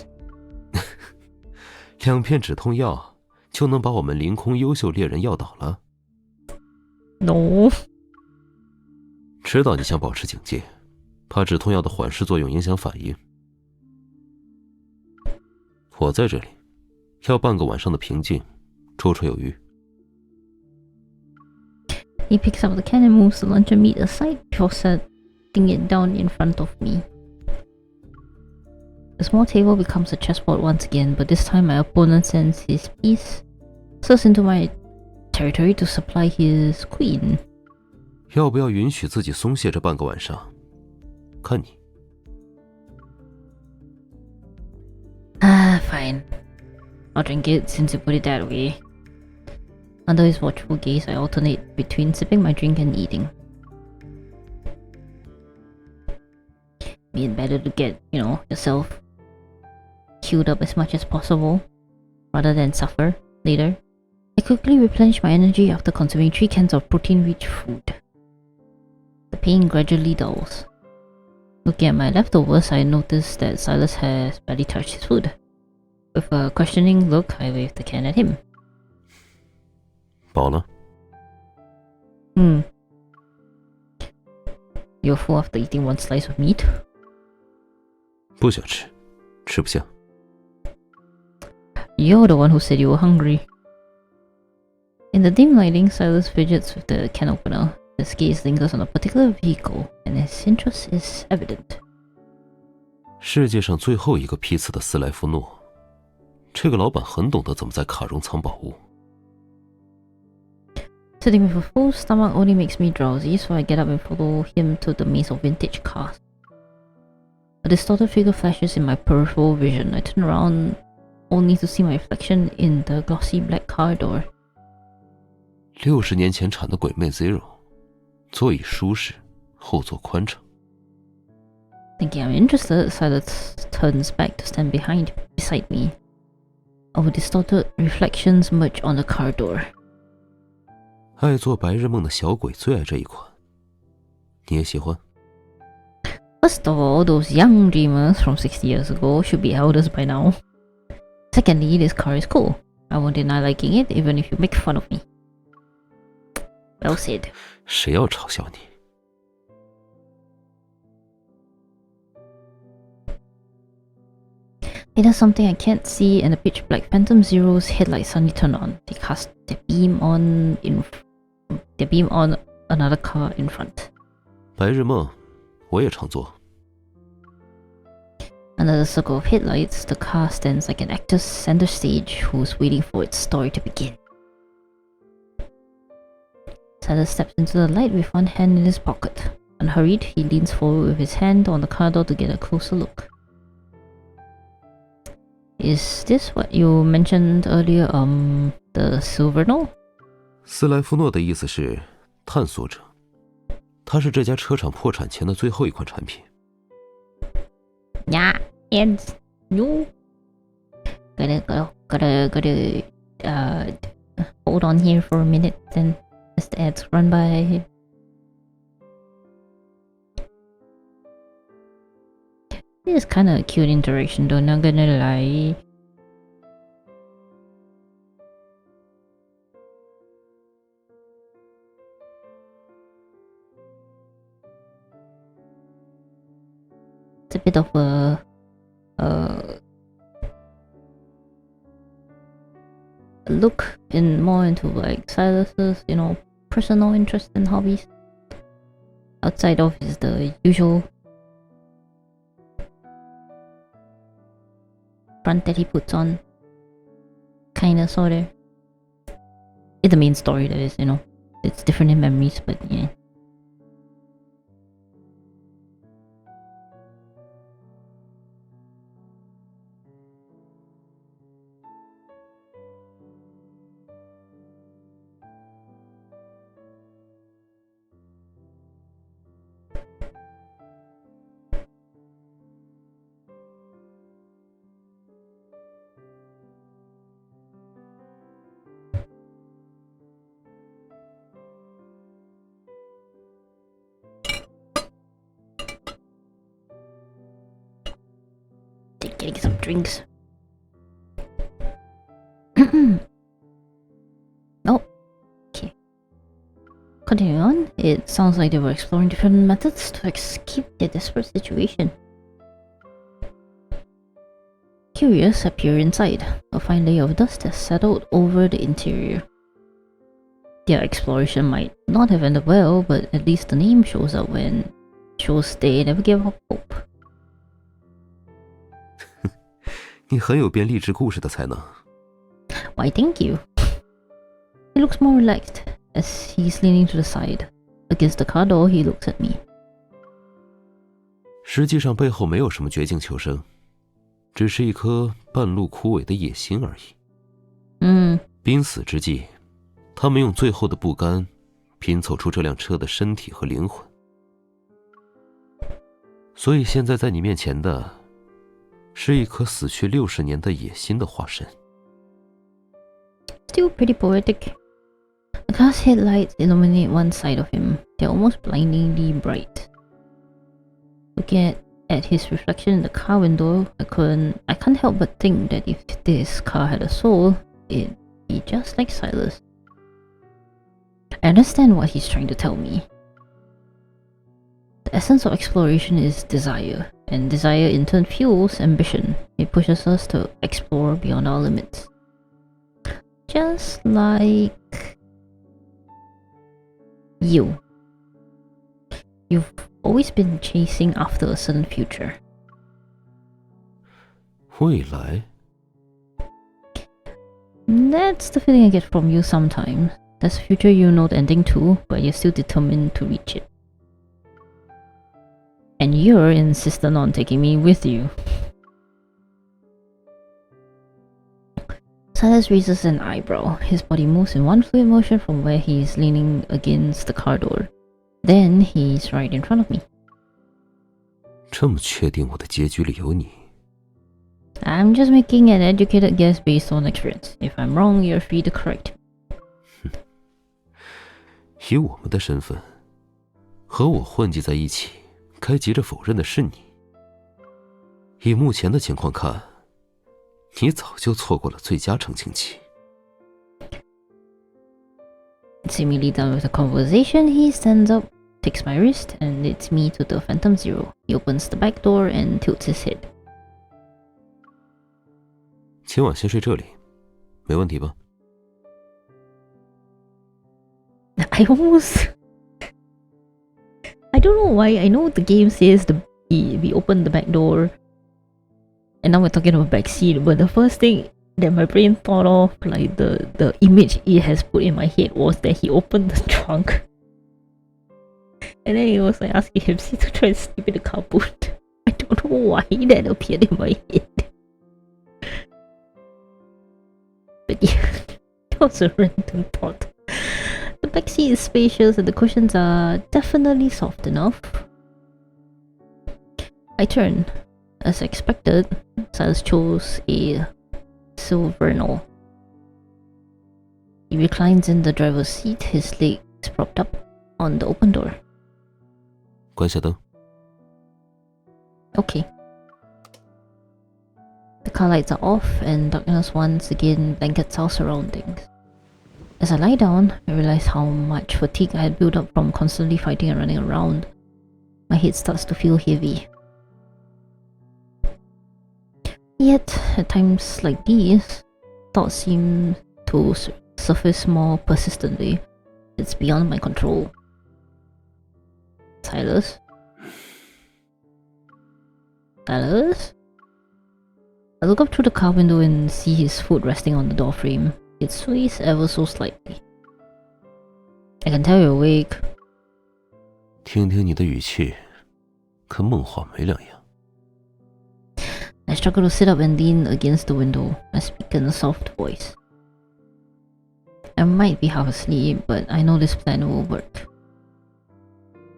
2片止痛药就能把我们凌空优秀猎人药倒了？ No. 知道你想保持警戒，怕止痛药的缓释作用影响反应。我在这里，要半个晚上的平静，绰绰有余。He picks up the can and moves the luncheon meat aside before setting it down in front of me. The small table becomes a chessboard once again, but this time my opponent sends his piece into my territory to supply his queen. 要不要允许自己松懈这半个晚上？看你。Fine. I'll drink it since you put it that way. Under his watchful gaze, I alternate between sipping my drink and eating. Be it better to get, yourself queued up as much as possible, rather than suffer later. I quickly replenish my energy after consuming 3 cans of protein-rich food. The pain gradually dulls. Looking at my leftovers, I noticed that Sylus has barely touched his food. With a questioning look, I waved the can at him. 饱了? You're full after eating one slice of meat? 不想吃，吃不下。 You're the one who said you were hungry. In the dim lighting, Sylus fidgets with the can opener. His gaze lingers on a particular vehicle, and his interest is evident. 世界上最后一个批次的斯莱夫诺，这个老板很懂得怎么在卡中藏宝物。 Sitting with a full stomach only makes me drowsy, so I get up and follow him to the maze of vintage cars. A distorted figure flashes in my peripheral vision. I turn around only to see my reflection in the glossy black car door. 60年前产的鬼魅 Zero， 座椅舒适，后座宽敞。 Thinking I'm interested, Sylus turns back to stand beside me. Our distorted reflections merge on the car door. 爱做白日梦的小鬼最爱这一款，你也喜欢？ First of all, those young dreamers from 60 years ago should be elders by now. Secondly, this car is cool. I won't deny liking it, even if you make fun of me. Well said. 谁要嘲笑你？ It does something I can't see, and the pitch black Phantom Zero's headlights suddenly turn on. They cast their beam on another car in front. 白日梦，我也常做。 Under the circle of headlights, the car stands like an actor's center stage who's waiting for its story to begin. Sylus steps into the light with one hand in his pocket. Unhurried, he leans forward with his hand on the car door to get a closer look. Is this what you mentioned earlier, the silver no? 斯莱夫诺的意思是探索者，它是这家车厂破产前的最后一款产品。 Yeah, and no. Gotta hold on here for a minute, then as the ads run by. This is kind of a cute interaction though, not gonna lie. It's a bit of a look more into like Sylus's, personal interests and hobbies. Outside of is the usual front that he puts on. Kinda, sorta. It's the main story that is, It's different in memories, but yeah. Getting some drinks. Oh, okay. Continuing on, it sounds like they were exploring different methods to escape their desperate situation. Curious, I peer inside. A fine layer of dust has settled over the interior. Their exploration might not have ended well, but at least the name shows they never gave up hope. 你很有编励志故事的才能。 Why, thank you. He looks more relaxed as he's leaning to the side. Against the car door, he looks at me. 实际上背后没有什么绝境求生，只是一颗半路枯萎的野心而已。濒死之际，他们用最后的不甘拼凑出这辆车的身体和灵魂。所以现在在你面前的是一颗死去60年的野心的化身。 Still pretty poetic. The car's headlights illuminate one side of him. They're almost blindingly bright. Looking at his reflection in the car window, I can't help but think that if this car had a soul, it'd be just like Sylus. I understand what he's trying to tell me. The essence of exploration is desire, and desire in turn fuels ambition. It pushes us to explore beyond our limits. Just like you. You've always been chasing after a certain future. 未来? That's the feeling I get from you sometimes. There's a future you know the ending to, but you're still determined to reach it. And you're insistent on taking me with you. Sylus raises an eyebrow. His body moves in one fluid motion from where he is leaning against the car door. Then he's right in front of me. 这么确定我的结局里有你？ I'm just making an educated guess based on experience. If I'm wrong, you're free to correct me. 以我们的身份，和我混迹在一起，该急着否认的是你。以目前的情况看，你早就错过了最佳澄清期。 Seemingly done with the conversation, he stands up, takes my wrist, and leads me to the Phantom Zero. He opens the back door and tilts his head. 今晚先睡这里，没问题吧？ I don't know why. I know the game says we open the back door, and now we're talking about back seat. But the first thing that my brain thought of, like the image it has put in my head, was that he opened the trunk, and then he was like asking him to try to sleep in the car boot. I don't know why that appeared in my head. But yeah, that was a random thought. The back seat is spacious and the cushions are definitely soft enough. I turn. As expected, Sylus chose a Silvernal. He reclines in the driver's seat, his legs propped up on the open door. 关下灯。 Okay. The car lights are off and darkness once again blankets our surroundings. As I lie down, I realize how much fatigue I had built up from constantly fighting and running around. My head starts to feel heavy. Yet, at times like these, thoughts seem to surface more persistently. It's beyond my control. Sylus? Sylus? I look up through the car window and see his foot resting on the door frame. It sways ever so slightly. I can tell you're awake. 听听你的语气，跟梦话没两样。 I struggle to sit up and lean against the window. I speak in a soft voice. I might be half asleep, but I know this plan will work.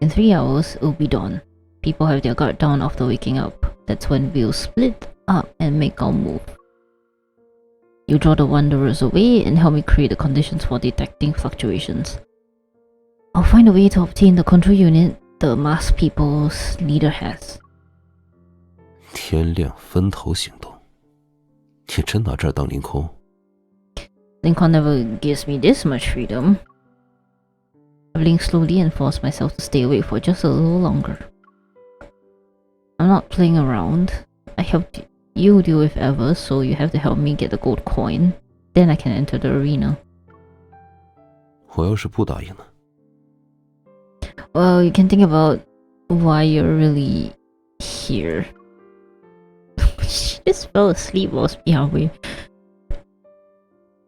In 3 hours, it will be dawn. People have their guard down after waking up. That's when we'll split up and make our move. You draw the wanderers away and help me create the conditions for detecting fluctuations. I'll find a way to obtain the control unit the masked people's leader has. 天亮分头行动，你真拿这儿当凌空？ Lincoln never gives me this much freedom. I blink slowly and force myself to stay awake for just a little longer. I'm not playing around. I helped you deal with Ever, so you have to help me get the gold coin. Then I can enter the arena. 我要是不答应呢？ Well, you can think about why you're really here. She just fell asleep while speaking halfway.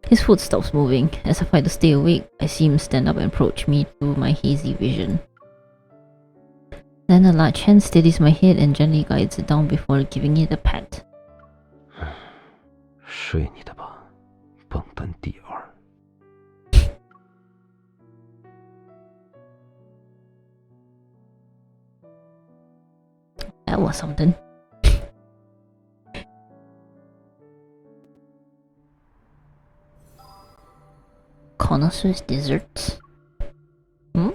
His foot stops moving. As I fight to stay awake, I see him stand up and approach me through my hazy vision. Then a large hand steadies my head and gently guides it down before giving it a pat. 睡你的吧，笨蛋第二。 That was something. Connoisseur's desserts. Hmm?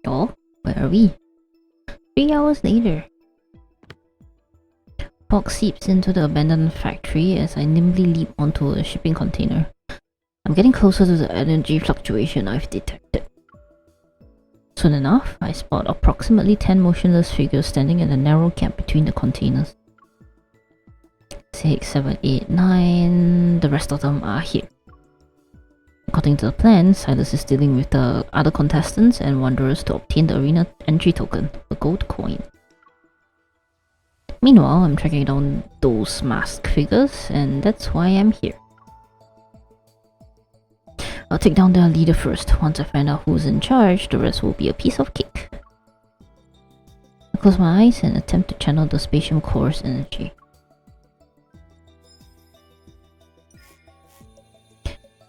Oh, where are we? 3 hours later. Fog seeps into the abandoned factory as I nimbly leap onto a shipping container. I'm getting closer to the energy fluctuation I've detected. Soon enough, I spot approximately 10 motionless figures standing in a narrow gap between the containers. 6, 7, 8, 9. The rest of them are here. According to the plan, Sylus is dealing with the other contestants and wanderers to obtain the arena entry token, a gold coin. Meanwhile, I'm tracking down those masked figures, and that's why I'm here. I'll take down their leader first. Once I find out who's in charge, the rest will be a piece of cake. I close my eyes and attempt to channel the spatium core's energy.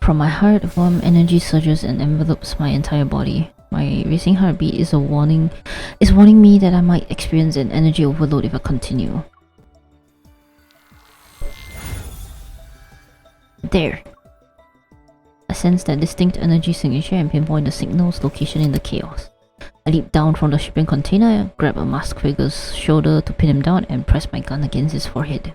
From my heart, warm energy surges and envelopes my entire body. My racing heartbeat is warning me that I might experience an energy overload if I continue. There. I sense that distinct energy signature and pinpoint the signal's location in the chaos. I leap down from the shipping container, grab a masked figure's shoulder to pin him down, and press my gun against his forehead.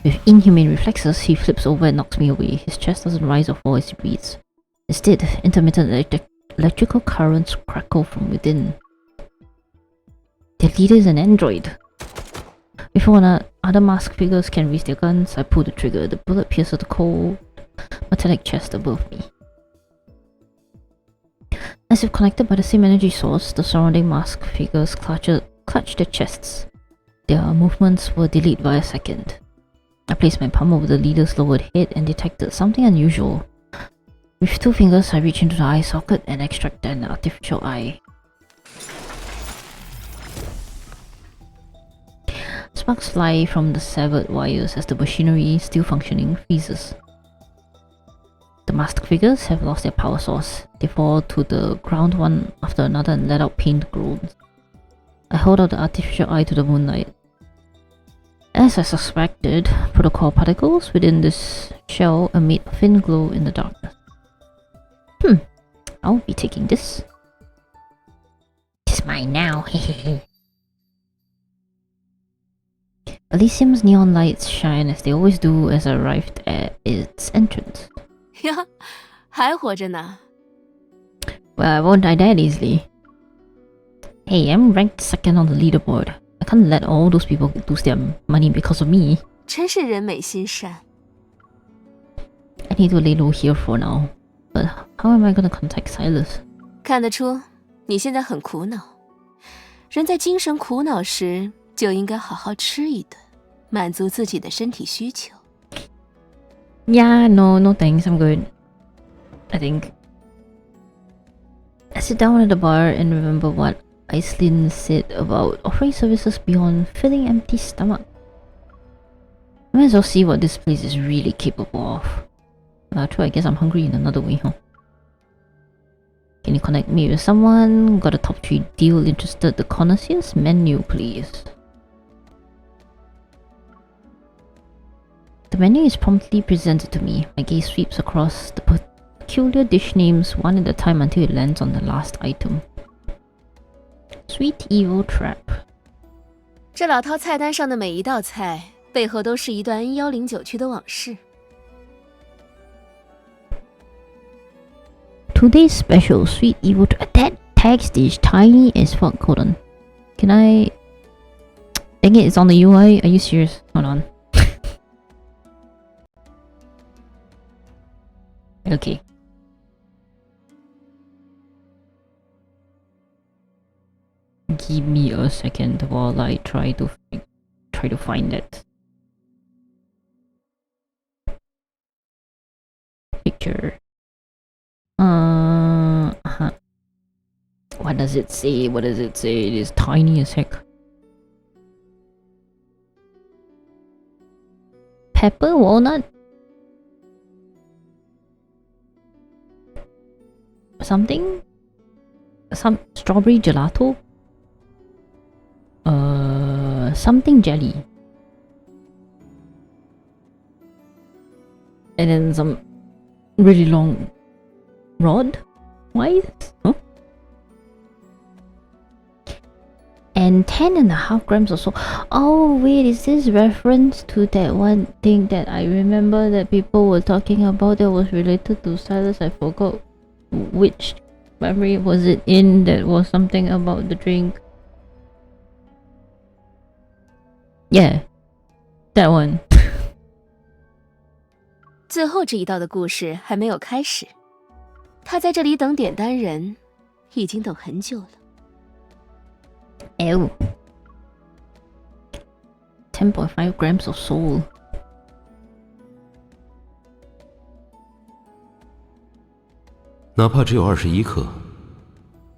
With inhumane reflexes, he flips over and knocks me away. His chest doesn't rise or fall as he breathes. Instead, intermittent electrical currents crackle from within. Their leader is an android. Before other masked figures can raise their guns, I pull the trigger. The bullet pierces the cold, metallic chest above me. As if connected by the same energy source, the surrounding masked figures clutch their chests. Their movements were delayed by a second. I placed my palm over the leader's lowered head and detected something unusual. With 2 fingers, I reach into the eye socket and extract an artificial eye. Sparks fly from the severed wires as the machinery, still functioning, freezes. The masked figures have lost their power source. They fall to the ground one after another and let out pained groans. I hold out the artificial eye to the moonlight. As I suspected, protocol particles within this shell emit a thin glow in the darkness. I'll be taking this. It's mine now, hehehe. Elysium's neon lights shine as they always do as I arrived at its entrance. Yeah, 还活着呢. Well, I won't die that easily. Hey, I'm ranked 2nd on the leaderboard. I can't let all those people lose their money because of me. 真是人美心善. I need to lay low here for now. But how am I gonna contact Sylus? 看得出你现在很苦恼。人在精神苦恼时，就应该好好吃一顿，满足自己的身体需求。Yeah, no thanks, I'm good. I think. I sit down at the bar and remember what Aislinn said about offering services beyond filling empty stomach. I might as well see what this place is really capable of. True, I guess I'm hungry in another way, huh? Can you connect me with someone? Got a top 3 deal interested? The connoisseur's menu, please. The menu is promptly presented to me. My gaze sweeps across the peculiar dish names one at a time until it lands on the last item. Sweet Evil Trap. 这老饕菜单上的每一道菜，背后都是一段 N109 区的往事。Today's special, Sweet Evil Trap. That text is tiny as fuck. Hold on. Can I... Dang it, it's on the UI. Are you serious? Hold on. Okay. Give me a second while I try to find that picture. What does it say? What does it say? It is tiny as heck. Pepper walnut? Something? Some strawberry gelato? Something jelly. And then some really long rod? Why? Huh? and 10.5 grams or so. Oh wait, is this reference to that one thing that I remember that people were talking about that was related to Sylus? I forgot which memory was it in that was something about the drink. Yeah, that one. 最后这一道的故事还没有开始，他在这里等点单人，已经等很久了。Ew. 10.5 grams of soul. 哪怕只有21克，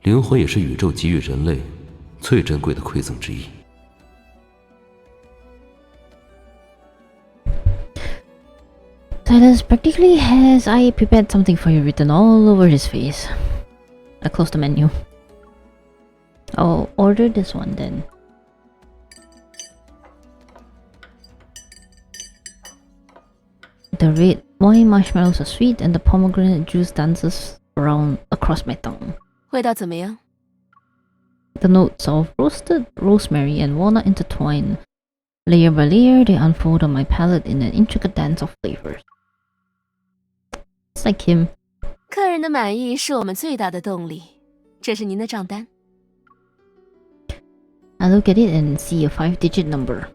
灵魂也是宇宙给予人类最珍贵的馈赠之一。Sylus practically has I prepared something for you written all over his face. I closed the menu. I'll order this one then. The red wine marshmallows are sweet and the pomegranate juice dances around across my tongue. 味道怎么样？ The notes of roasted rosemary and walnut intertwine. Layer by layer, they unfold on my palate in an intricate dance of flavors. It's like him. 客人的满意是我们最大的动力。这是您的账单。I look at it and see a 5-digit number.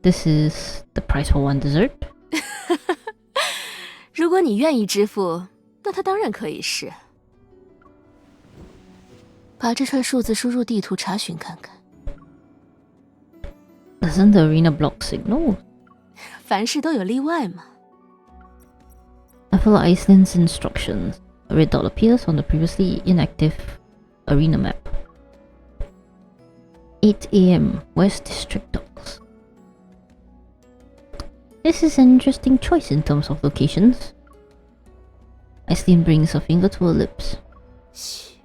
This is the price for one dessert. 如果你愿意支付，那它当然可以是。把这串数字输入地图查询看看。Doesn't the arena block signal? 凡事都有例外嘛。I follow Iceland's instructions. A red dot appears on the previously inactive arena map. 8 AM, West District Docks. This is an interesting choice in terms of locations. Iceland brings a finger to her lips. 嘘，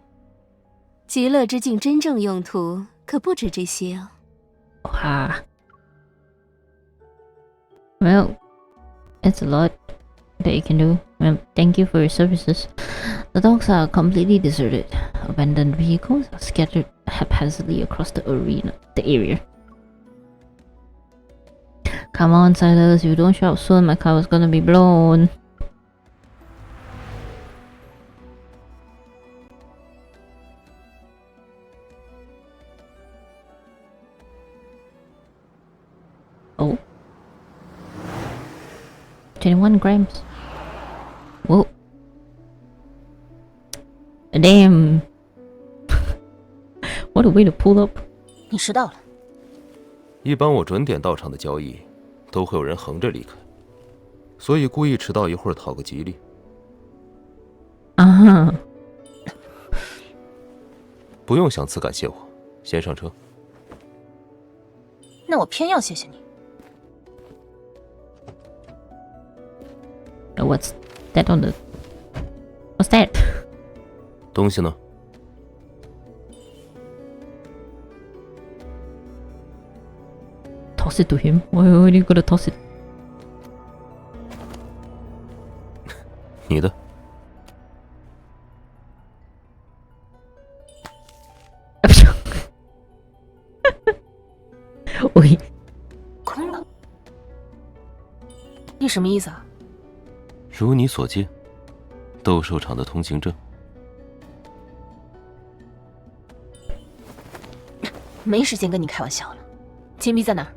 极乐之境真正用途可不止这些哦。Wow. Well, it's a lot that you can do. Well, thank you for your services. The docks are completely deserted. Abandoned vehicles are scattered haphazardly across the area. Come on, Sylus, if you don't show up soon, my car was gonna be blown. Oh. 21 grams. Whoa. Damn. What a way to pull up. 你迟到了。一般我准点到场的交易，都会有人横着离开，所以故意迟到一会儿讨个吉利。啊。不用想词感谢我，先上车。那我偏要谢谢你。What's that on the... What's that? 东西呢？ Toss it to him? Why are you gonna toss it? 你的。喂，空了。你什么意思啊？如你所见，斗兽场的通行证。没时间跟你开玩笑了。金币在哪儿？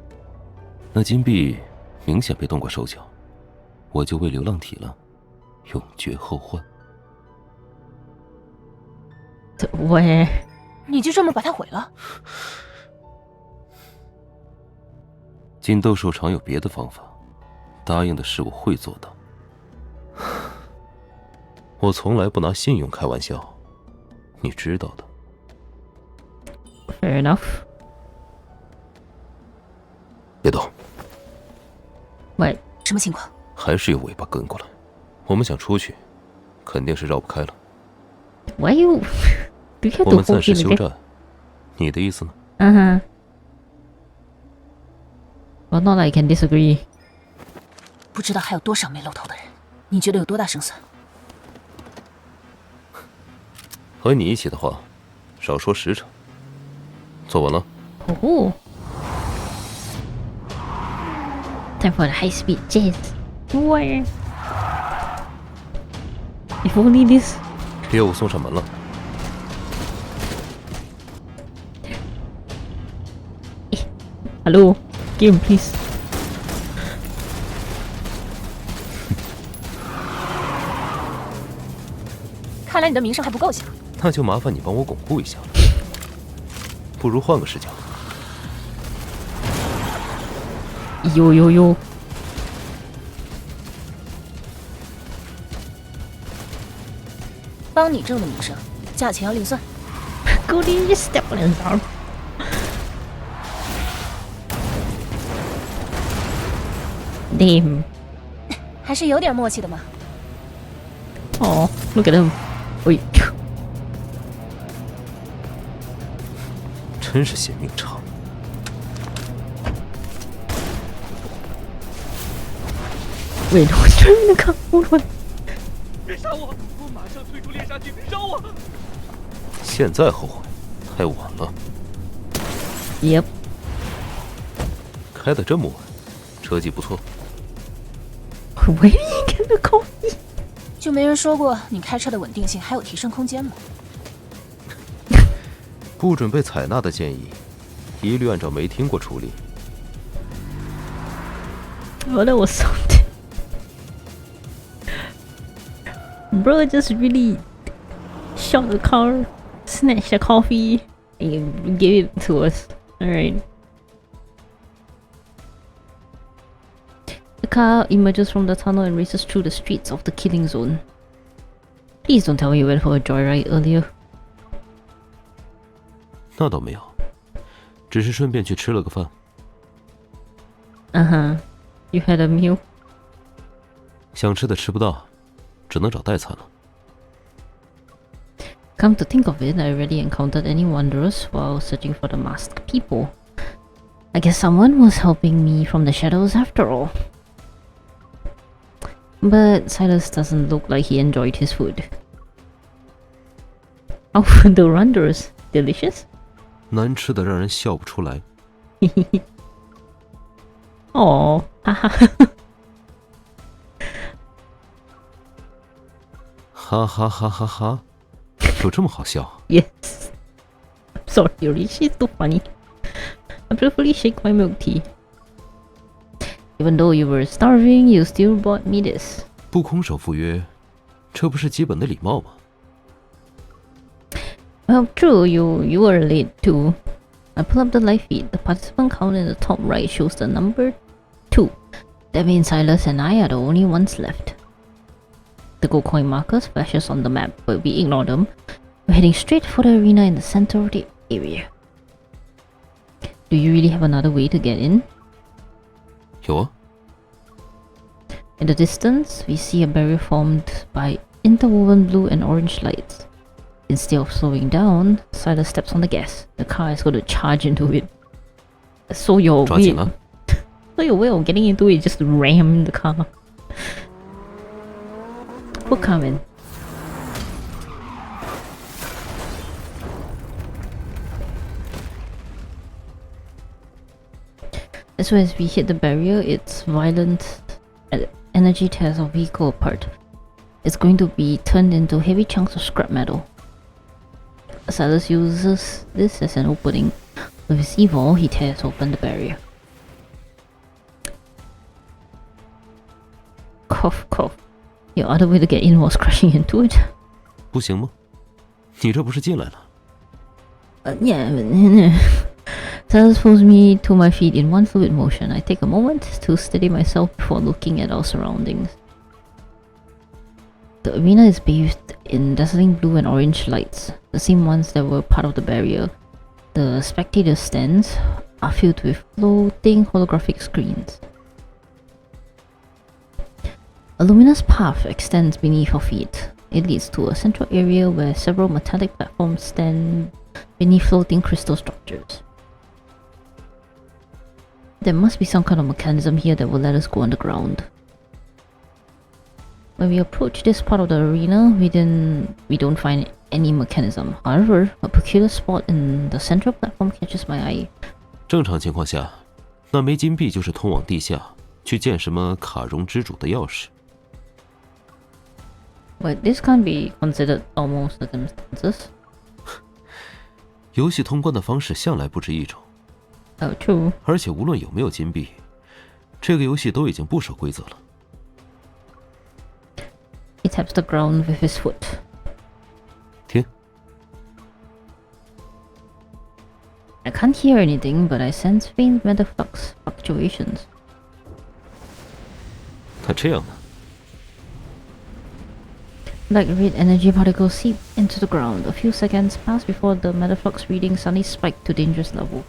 那金币明显被动过手脚，我就为流浪体了，永绝后患。喂，你就这么把它毁了？进斗兽场有别的方法，答应的事我会做到。我从来不拿信用开玩笑，你知道的。Fair enough. 别动。喂，什么情况？还是有尾巴跟过来。我们想出去，肯定是绕不开了。Why you? 我们暂时休战，你的意思呢？Well, not that I can disagree. 不知道还有多少没露头的人，你觉得有多大胜算？和你一起的话，少说10成。做完了。Oh. Time for the high-speed chase. Where? If only this. 业务送上门了。Hello, game please. 看来你的名声还不够响。那就麻烦你帮我巩固一下了。不如换个视角。哟。帮你挣的名声，价钱要另算。Go to step on his arm. 还是有点默契的嘛。Oh, look at him. 喂，真是嫌命长。Wait, what's driving the car? Hold on. 别杀我！我马上退出猎杀区！别杀我！现在后悔，太晚了。Yep. 开得这么稳，车技不错。Where did you get the coffee? 就没人说过你开车的稳定性还有提升空间吗？不准被采纳的建议，一律按照没听过处理。Oh, that was something. Bro just really shot the car, snatched the coffee, and gave it to us. Alright. The car emerges from the tunnel and races through the streets of the killing zone. Please don't tell me you went for a joyride earlier. 那倒没有，只是顺便去吃了个饭。You had a meal? 想吃的吃不到，只能找代餐了。Come to think of it, I rarely encountered any wanderers while searching for the masked people. I guess someone was helping me from the shadows after all. But Sylus doesn't look like he enjoyed his food. How were the wanderers? Delicious? 难吃的让人笑不出来。哦，哈哈，哈哈哈哈哈！有这么好笑 ？Yes. Sorry, she's too funny. I playfully shake my milk tea. Even though you were starving, you still bought me this. 不空手赴约，这不是基本的礼貌吗？ Well, true, you were late too. I pull up the live feed. The participant count in the top right shows the number 2. That means Sylus and I are the only ones left. The gold coin markers flashes on the map, but we ignore them. We're heading straight for the arena in the center of the area. Do you really have another way to get in? 有啊。 In the distance, we see a barrier formed by interwoven blue and orange lights. Instead of slowing down, Sylus steps on the gas. The car is going to charge into it. So your way of getting into it is just to ram the car. We're coming. As soon as we hit the barrier, its violent energy tears our vehicle apart. It's going to be turned into heavy chunks of scrap metal. Sylus uses this as an opening. With his evil, he tears open the barrier. Cough, cough. Your other way to get in was crashing into it. 不行吗？你这不是进来了？ Yeah. Sylus pulls me to my feet in one fluid motion. I take a moment to steady myself before looking at our surroundings. The arena is bathed in dazzling blue and orange lights, the same ones that were part of the barrier. The spectator stands are filled with floating holographic screens. A luminous path extends beneath our feet. It leads to a central area where several metallic platforms stand beneath floating crystal structures. There must be some kind of mechanism here that will let us go underground. When we approach this part of the arena, we don't find any mechanism. However, a peculiar spot in the central platform catches my eye. 正常情况下，那枚金币就是通往地下去见什么卡戎之主的钥匙。Wait, this can't be considered normal circumstances. 游戏通关的方式向来不止一种。Oh, true. 而且无论有没有金币，这个游戏都已经不守规则了。He taps the ground with his foot. 听。I can't hear anything, but I sense faint matter flux fluctuations. 他这样呢？ Like red energy particles seep into the ground. A few seconds pass before the matter flux reading suddenly spiked to dangerous level.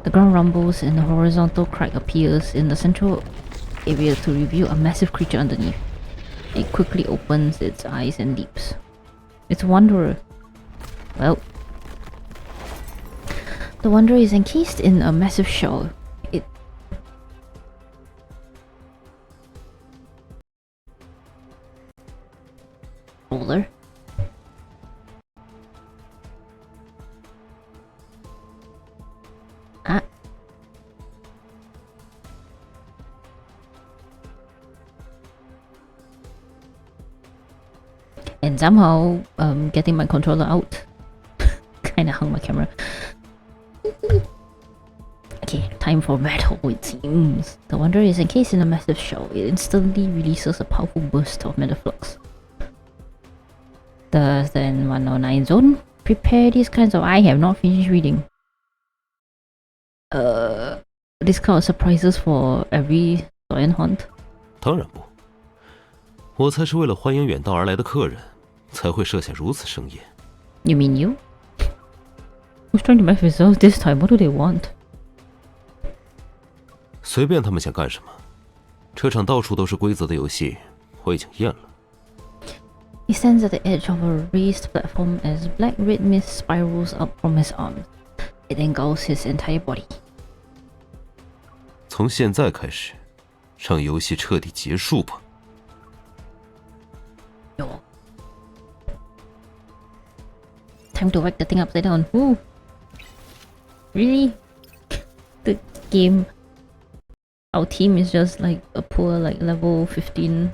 The ground rumbles and a horizontal crack appears in the central area to reveal a massive creature underneath. It quickly opens its eyes and leaps. It's a wanderer. Well, the wanderer is encased in a massive shell. It roller. Ah. And somehow, getting my controller out kinda hung my camera. Okay, time for battle, it seems. The Wanderer is encased in a massive shell. It instantly releases a powerful burst of matter flux. The Zen 109 zone. Prepare these kinds of... I have not finished reading. This kind of surprises for every Soyan hunt? 当然不，我才是为了欢迎远道而来的客人，才会设下如此盛宴。You mean you? Who's trying to match results this time? What do they want? 随便他们想干什么，这场到处都是规则的游戏，我已经厌了。He stands at the edge of a raised platform as black-red mist spirals up from his arms. It engulfs his entire body. 从现在开始，让游戏彻底结束吧。Yo. Time to whack the thing upside down. Ooh. Really? The game... Our team is just like a poor like level 15.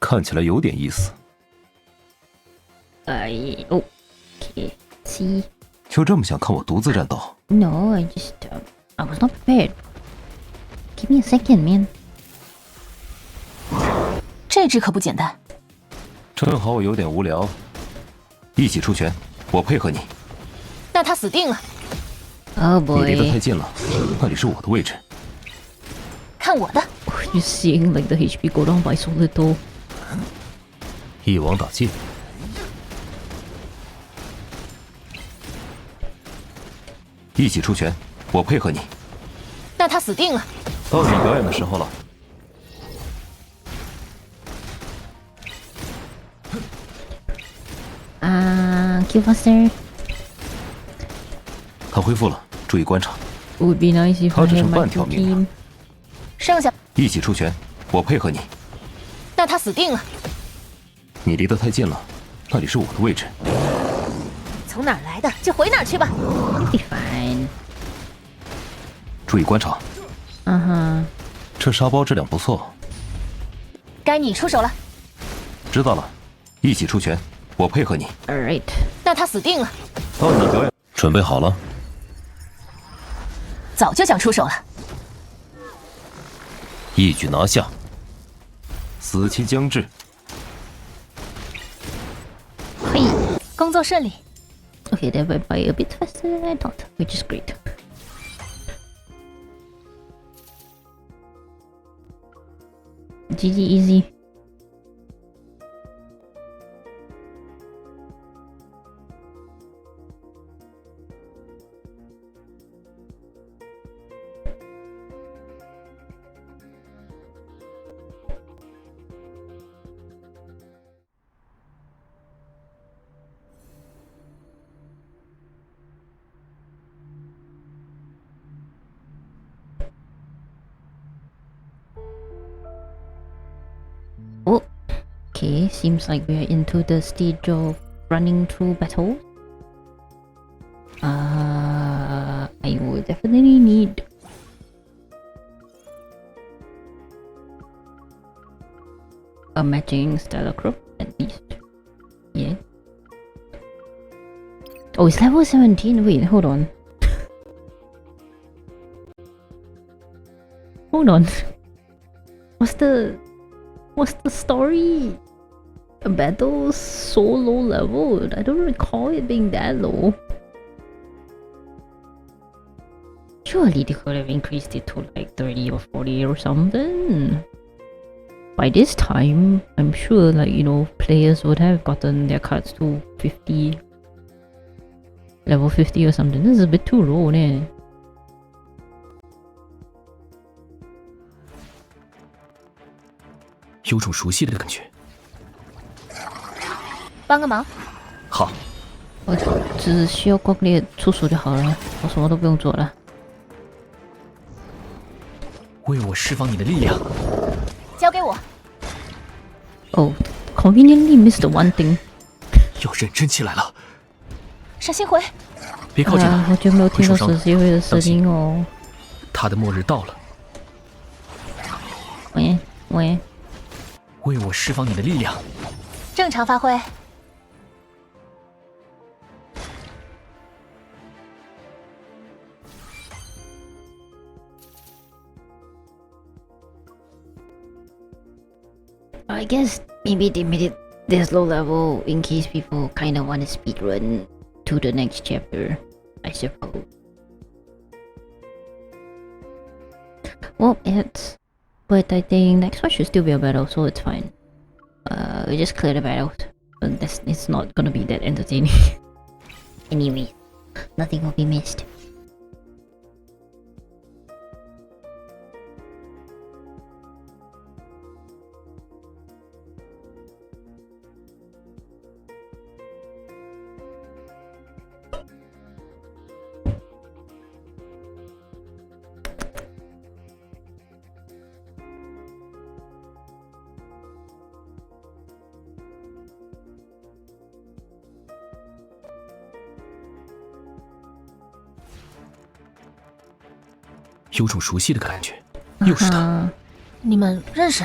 看起来有点意思。Okay. See. 就这么想看我独自战斗 No, I just I was not prepared. Give me a second, man. 这只可不简单。正好我有点无聊，一起出拳，我配合你。那他死定了。Oh boy. 你离得太近了，那里是我的位置。看我的。You're seeing like the HP go down by so little. 一网打尽。一起出拳，我配合你。那他死定了。到你表演的时候了。Kill faster. 他恢复了，注意观察。Would be nice if 他 I 只 had 剩 my 半条命 team. 了。剩下。一起出拳，我配合你。那他死定了。你离得太近了，那里是我的位置。从哪儿来的就回哪儿去吧。Be fine. 注意观察。这沙包质量不错。该你出手了。知道了，一起出拳，我配合你。Alright. 那他死定了。到你表演，准备好了？早就想出手了。一举拿下，死期将至。嘿，工作顺利。Okay, that went by a bit faster than I thought, which is great. GG easy. Okay, seems like we are into the stage of running through battles. I will definitely need a matching stellar crop at least. Yeah. Oh, it's level 17. Wait, hold on. Hold on. What's the story? A battle so low level? I don't recall it being that low. Surely they could have increased it to like 30 or 40 or something. By this time, I'm sure, like, you know, players would have gotten their cards to 50. Level 50 or something. This is a bit too low, eh? 有种熟悉的感觉。帮个忙。好。我只需要光烈出手就好了，我什么都不用做了。为我释放你的力量。交给我。Oh, conveniently missed one thing. 要认真起来了。闪星回。别靠近他，我就没有听到闪星回的声音哦。他的末日到了。喂。为我释放你的力量。正常发挥。I guess maybe they made it this low level in case people kind of want to speedrun to the next chapter, I suppose. Well, but I think next one should still be a battle, so it's fine. We just clear the battles. It's not gonna be that entertaining. Anyway, nothing will be missed. 有种熟悉的感觉，又是他。你们认识？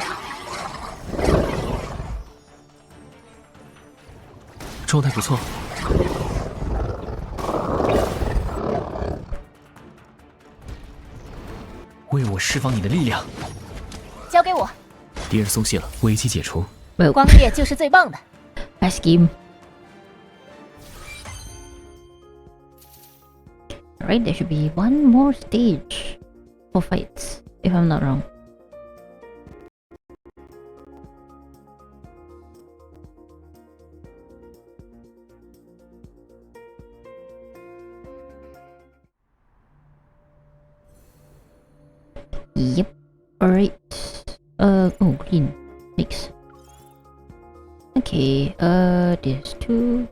状态不错。为我释放你的力量。交给我。敌人松懈了，危机解除。光烈就是最棒的。Best game. Alright, there should be one more stage for fights, if I'm not wrong. Yep. Alright. Oh, green. Mix. Okay, there's two.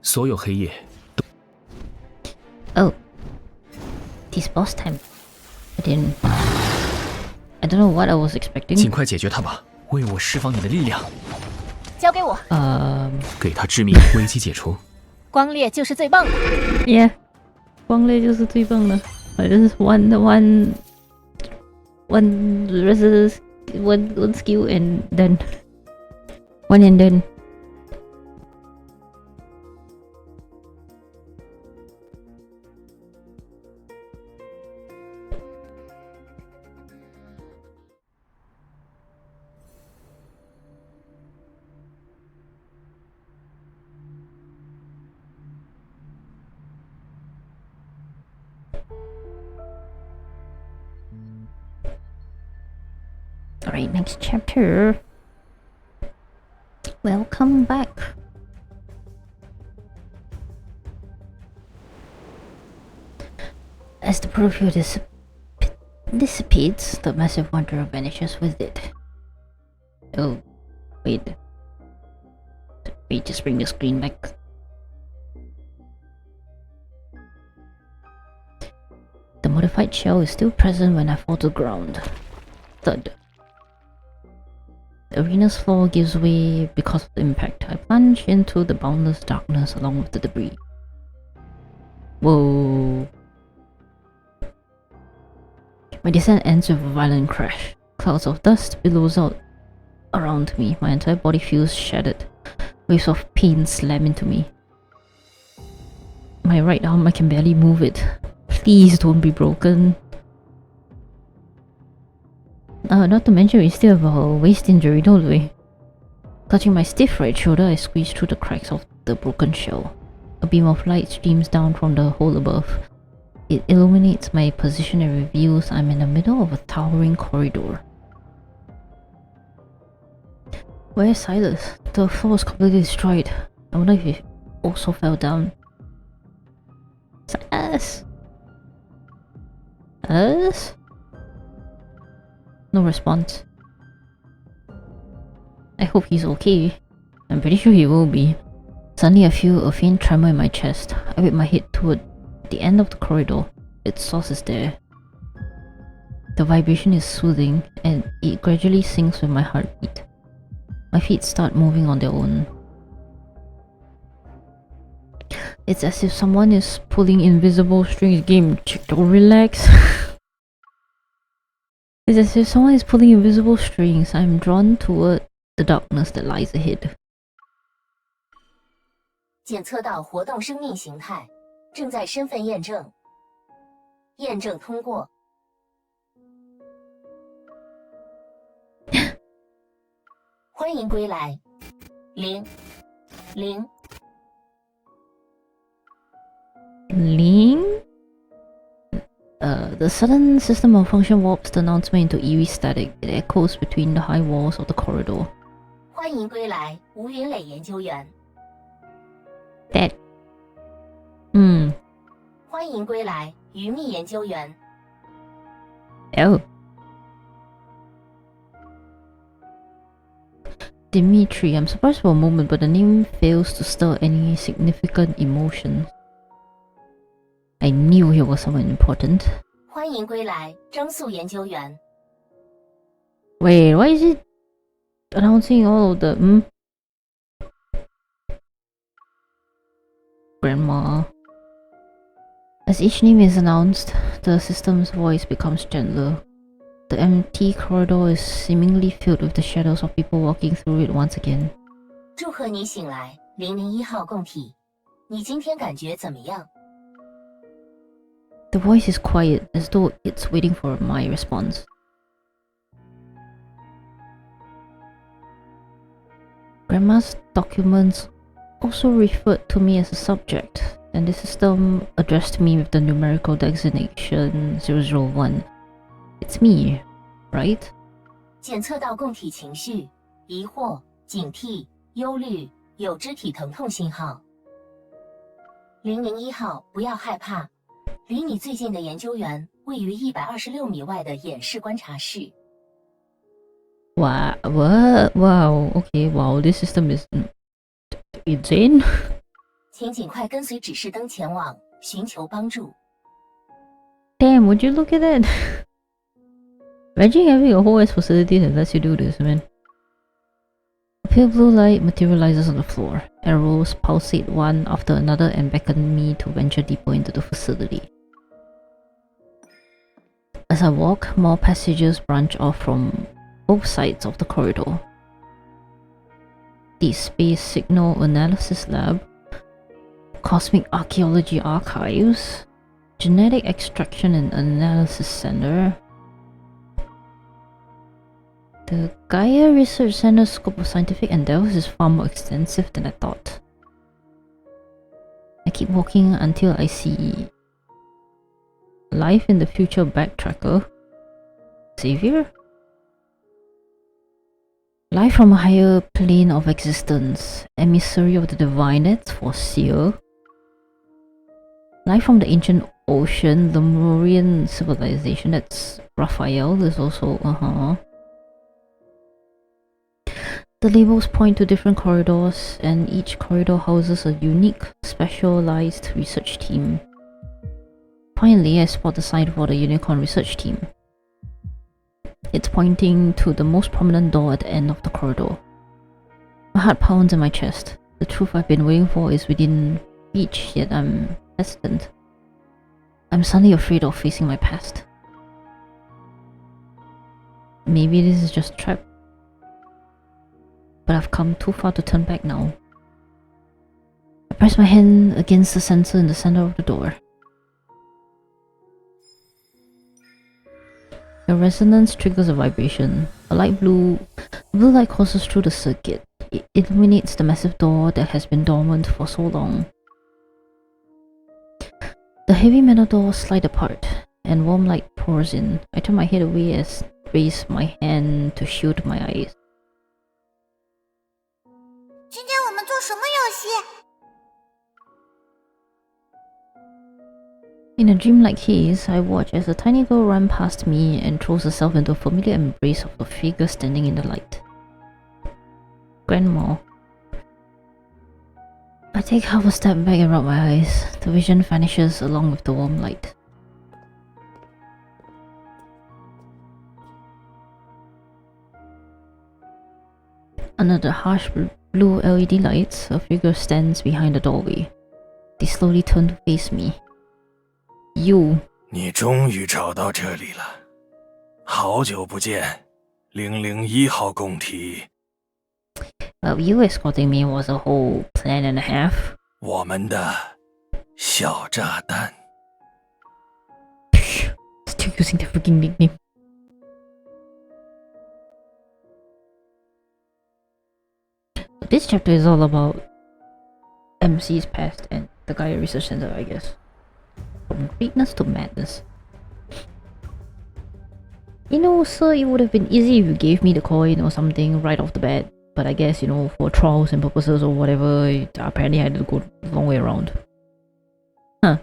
所有黑夜都。Oh, this boss time. I don't know what I was expecting. 尽快解决他吧，为我释放你的力量。交给我。给他致命，危机解除。光烈就是最棒的。Yeah, 光烈就是最棒的。This is one resistance, one skill and then one and then. Alright, next chapter. Welcome back. As the preview dissipates, the massive wanderer vanishes with it. Oh, wait. Wait, just bring the screen back. The modified shell is still present when I fall to the ground. Thud. The arena's floor gives way because of the impact. I plunge into the boundless darkness along with the debris. Whoa. My descent ends with a violent crash. Clouds of dust billows out around me. My entire body feels shattered. Waves of pain slam into me. My right arm, I can barely move it. Please don't be broken. Not to mention we still have a waist injury, don't we? Clutching my stiff right shoulder, I squeeze through the cracks of the broken shell. A beam of light streams down from the hole above. It illuminates my position and reveals I'm in the middle of a towering corridor. Where's Sylus? The floor is completely destroyed. I wonder if he also fell down. Sylus? Sylus? No response. I hope he's okay. I'm pretty sure he will be. Suddenly I feel a faint tremor in my chest. I whip my head toward the end of the corridor. Its source is there. The vibration is soothing and it gradually syncs with my heartbeat. My feet start moving on their own. It's as if someone is pulling invisible strings. Game, don't relax. It's as if someone is pulling invisible strings. I'm drawn toward the darkness that lies ahead. 检测到活动生命形态，正在身份验证。验证通过。欢迎归来。0 0 Ling? The sudden system malfunction warps the announcement into eerie static. It echoes between the high walls of the corridor. 欢迎归来，吴云磊研究员。 That. 欢迎归来，于密研究员。 Oh. Dimitri, I'm surprised for a moment, but the name fails to stir any significant emotion. I knew he was someone important. 欢迎归来，张素研究员。 Wait, why is it announcing all of the Grandma? As each name is announced, the system's voice becomes gentler. The empty corridor is seemingly filled with the shadows of people walking through it once again. 祝贺你醒来，001号共体。你今天感觉怎么样？ The voice is quiet, as though it's waiting for my response. Grandma's documents also referred to me as a subject, and the system addressed me with the numerical designation 001. It's me, right? 检测到共体情绪、疑惑、警惕、忧虑，有肢体疼痛信号。001号，不要害怕，离你最近的研究员位于126米外的演示观察室。 Wow, what? Wow, okay, wow, this system is insane. 请尽快跟随指示灯前往，寻求帮助。 Damn, would you look at that? Imagine having a whole ass facility that lets you do this, man. A pale blue light materializes on the floor. Arrows pulsate one after another and beckon me to venture deeper into the facility. As I walk, more passages branch off from both sides of the corridor. Deepspace Signal Analysis Lab, Cosmic Archaeology Archives, Genetic Extraction and Analysis Center. The Gaia Research Center's scope of scientific endeavors is far more extensive than I thought. I keep walking until I see Life in the Future Backtracker. Xavier? Life from a higher plane of existence, emissary of the divine, that's for Seer. Life from the ancient ocean, Lemurian civilization, that's Raphael, there's also, The labels point to different corridors, and each corridor houses a unique, specialized research team. Finally, I spot the sign for the Unicorn research team. It's pointing to the most prominent door at the end of the corridor. My heart pounds in my chest. The truth I've been waiting for is within reach, yet I'm hesitant. I'm suddenly afraid of facing my past. Maybe this is just a trap. But I've come too far to turn back now. I press my hand against the sensor in the center of the door. The resonance triggers a vibration. A blue light courses through the circuit. It illuminates the massive door that has been dormant for so long. The heavy metal doors slide apart, and warm light pours in. I turn my head away as I raise my hand to shield my eyes. 今天我们做什么游戏？ In a dreamlike haze, I watch as a tiny girl runs past me and throws herself into a familiar embrace of a figure standing in the light. Grandma. I take half a step back and rub my eyes. The vision vanishes along with the warm light. Under the harsh blue LED lights, a figure stands behind the doorway. They slowly turn to face me. You. 你终于找到这里了，好久不见，001号共体。Well, you escorting me was a whole plan and a half. 我们的小炸弹。Still using the freaking nickname. This chapter is all about MC's past and the Gaia Research Center, I guess. From greatness to madness. You know, sir, it would have been easy if you gave me the coin or something right off the bat. But I guess, you know, for trials and purposes or whatever, apparently I had to go the long way around. Huh.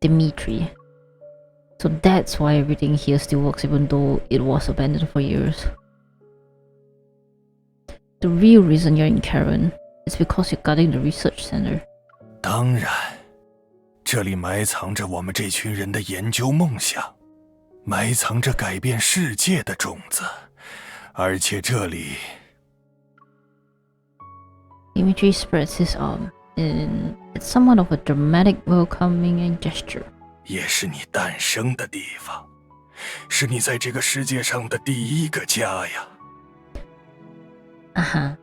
Dimitri. So that's why everything here still works even though it was abandoned for years. The real reason you're in Karen is because you're guarding the research center. 当然，这里埋藏着我们这群人的研究梦想，埋藏着改变世界的种子，而且这里。Dimitri spreads his arm, and it's somewhat of a dramatic welcoming gesture. 也是你诞生的地方，是你在这个世界上的第一个家呀。I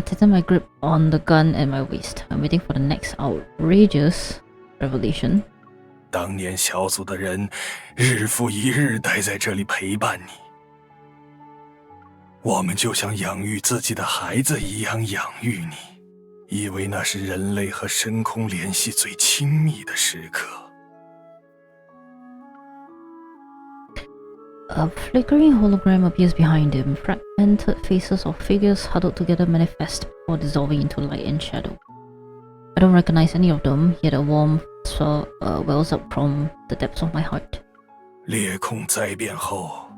tighten my grip on the gun at my waist. I'm waiting for the next outrageous revelation. 当年小组的人日复一日待在这里陪伴你，我们就像养育自己的孩子一样养育你，以为那是人类和深空联系最亲密的时刻。A flickering hologram appears behind him. Fragmented faces of figures huddled together manifest before dissolving into light and shadow. I don't recognize any of them, yet a warmth wells up from the depths of my heart. 裂空灾变后，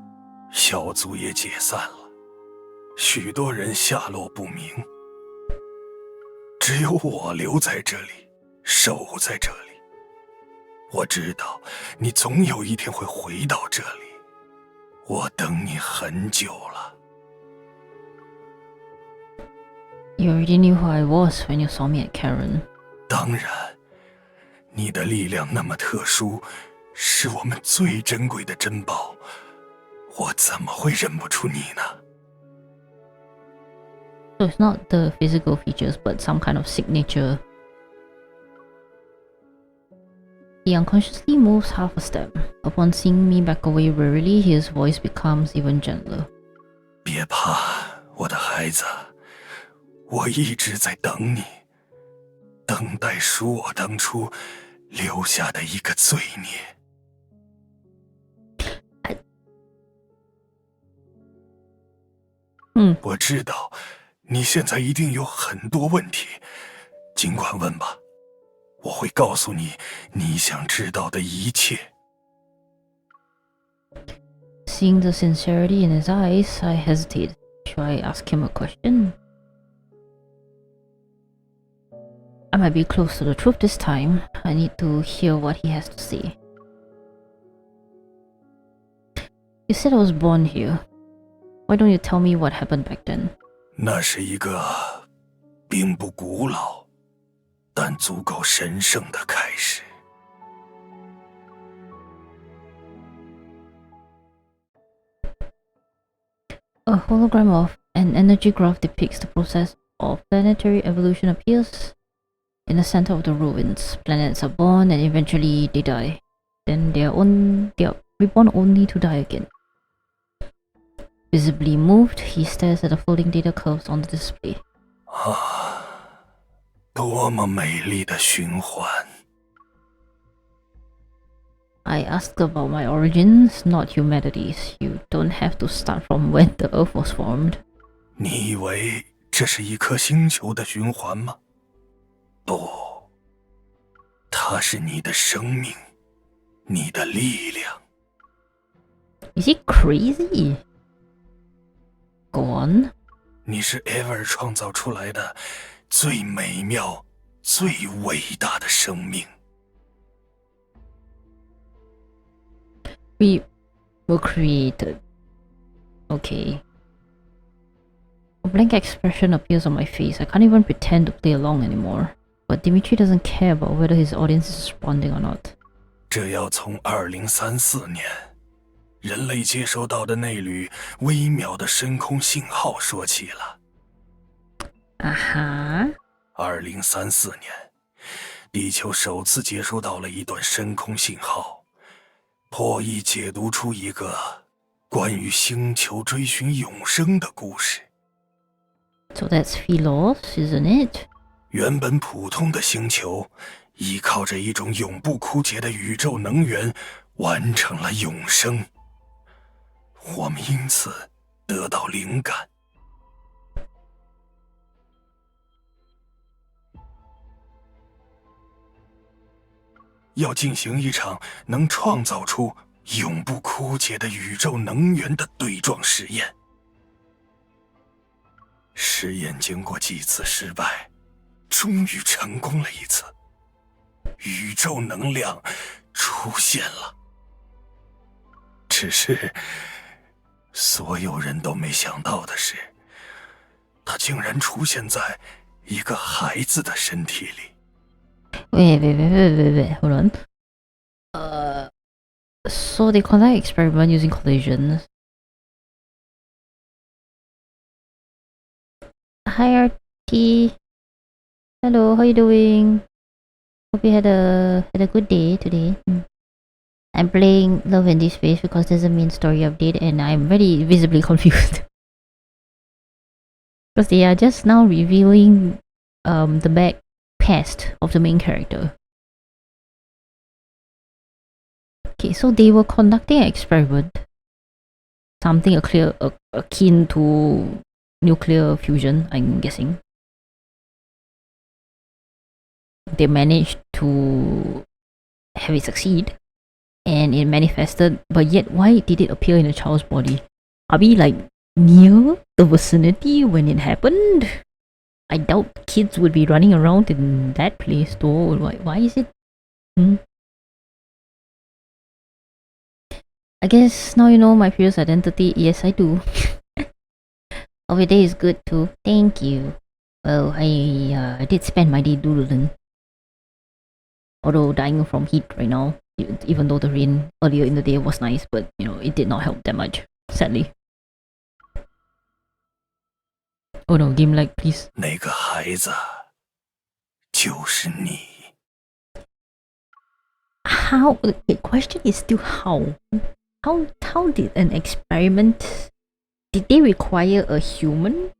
小组也解散了，许多人下落不明，只有我留在这里，守在这里。我知道你总有一天会回到这里。我等你很久了。You already knew who I was when you saw me at Karen. 当然，你的力量那么特殊，是我们最珍贵的珍宝，我怎么会认不出你呢？ So it's not the physical features, but some kind of signature. He unconsciously moves half a step. Upon seeing me back away wearily, his voice becomes even gentler. 别怕，我的孩子，我一直在等你，等待赎我当初留下的一个罪孽。我知道你现在一定有很多问题，尽管问吧，我会告诉你你想知道的一切。Seeing the sincerity in his eyes, I hesitated. Should I ask him a question? I might be close to the truth this time. I need to hear what he has to say. You said I was born here. Why don't you tell me what happened back then? 那是一个并不古老，但足够神圣的开始。A hologram of an energy graph depicts the process of planetary evolution appears. In the center of the ruins, planets are born and eventually they die. Then they are reborn only to die again. Visibly moved, he stares at the floating data curves on the display. 多么美丽的循环！ I asked about my origins, not humanity's. You don't have to start from when the Earth was formed. 你以为这是一颗星球的循环吗？不，它是你的生命，你的力量。 Is he crazy? Go on. 你是 Ever 创造出来的最美妙、最伟大的生命。 We were created. Okay. A blank expression appears on my face. I can't even pretend to play along anymore. But Dimitri doesn't care about whether his audience is responding or not. 这要从2034年人类接收到的那缕微妙的深空信号说起了。2034年，地球首次接收到了一段深空信号，破译解读出一个关于星球追寻永生的故事。So that's Philos, isn't it? 原本普通的星球，依靠着一种永不枯竭的宇宙能源，完成了永生。我们因此得到灵感。要进行一场能创造出永不枯竭的宇宙能源的对撞实验。实验经过几次失败，终于成功了一次。宇宙能量出现了，只是所有人都没想到的是，它竟然出现在一个孩子的身体里。Wait, hold on. So they conduct experiment using collisions. Hi RT. Hello, how you doing? Hope you had a good day today. I'm playing Love and Deepspace because there's a main story update and I'm very visibly confused. Because they are just now revealing the back past of the main character. Okay, so they were conducting an experiment. Something akin to nuclear fusion, I'm guessing. They managed to have it succeed. And it manifested, but yet why did it appear in a child's body? Are we like near the vicinity when it happened? I doubt kids would be running around in that place though. Why is it? I guess now you know my previous identity. Yes, I do. Hope your day is good too. Thank you. Well, I did spend my day doodling. Although dying from heat right now. Even though the rain earlier in the day was nice, but you know, it did not help that much, sadly. Oh no, game lag, please. 那个孩子就是你。 How? The question is still how? How did an experiment? Did they require a human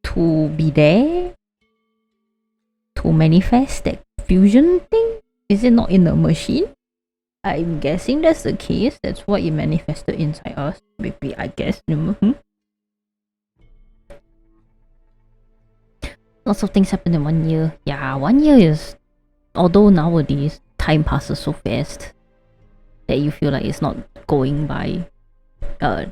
to be there to manifest that fusion thing? Is it not in the machine? I'm guessing that's the case. That's what it manifested inside us. Maybe, I guess. Lots of things happened in 1 year. Yeah, 1 year is... Although nowadays, time passes so fast that you feel like it's not going by.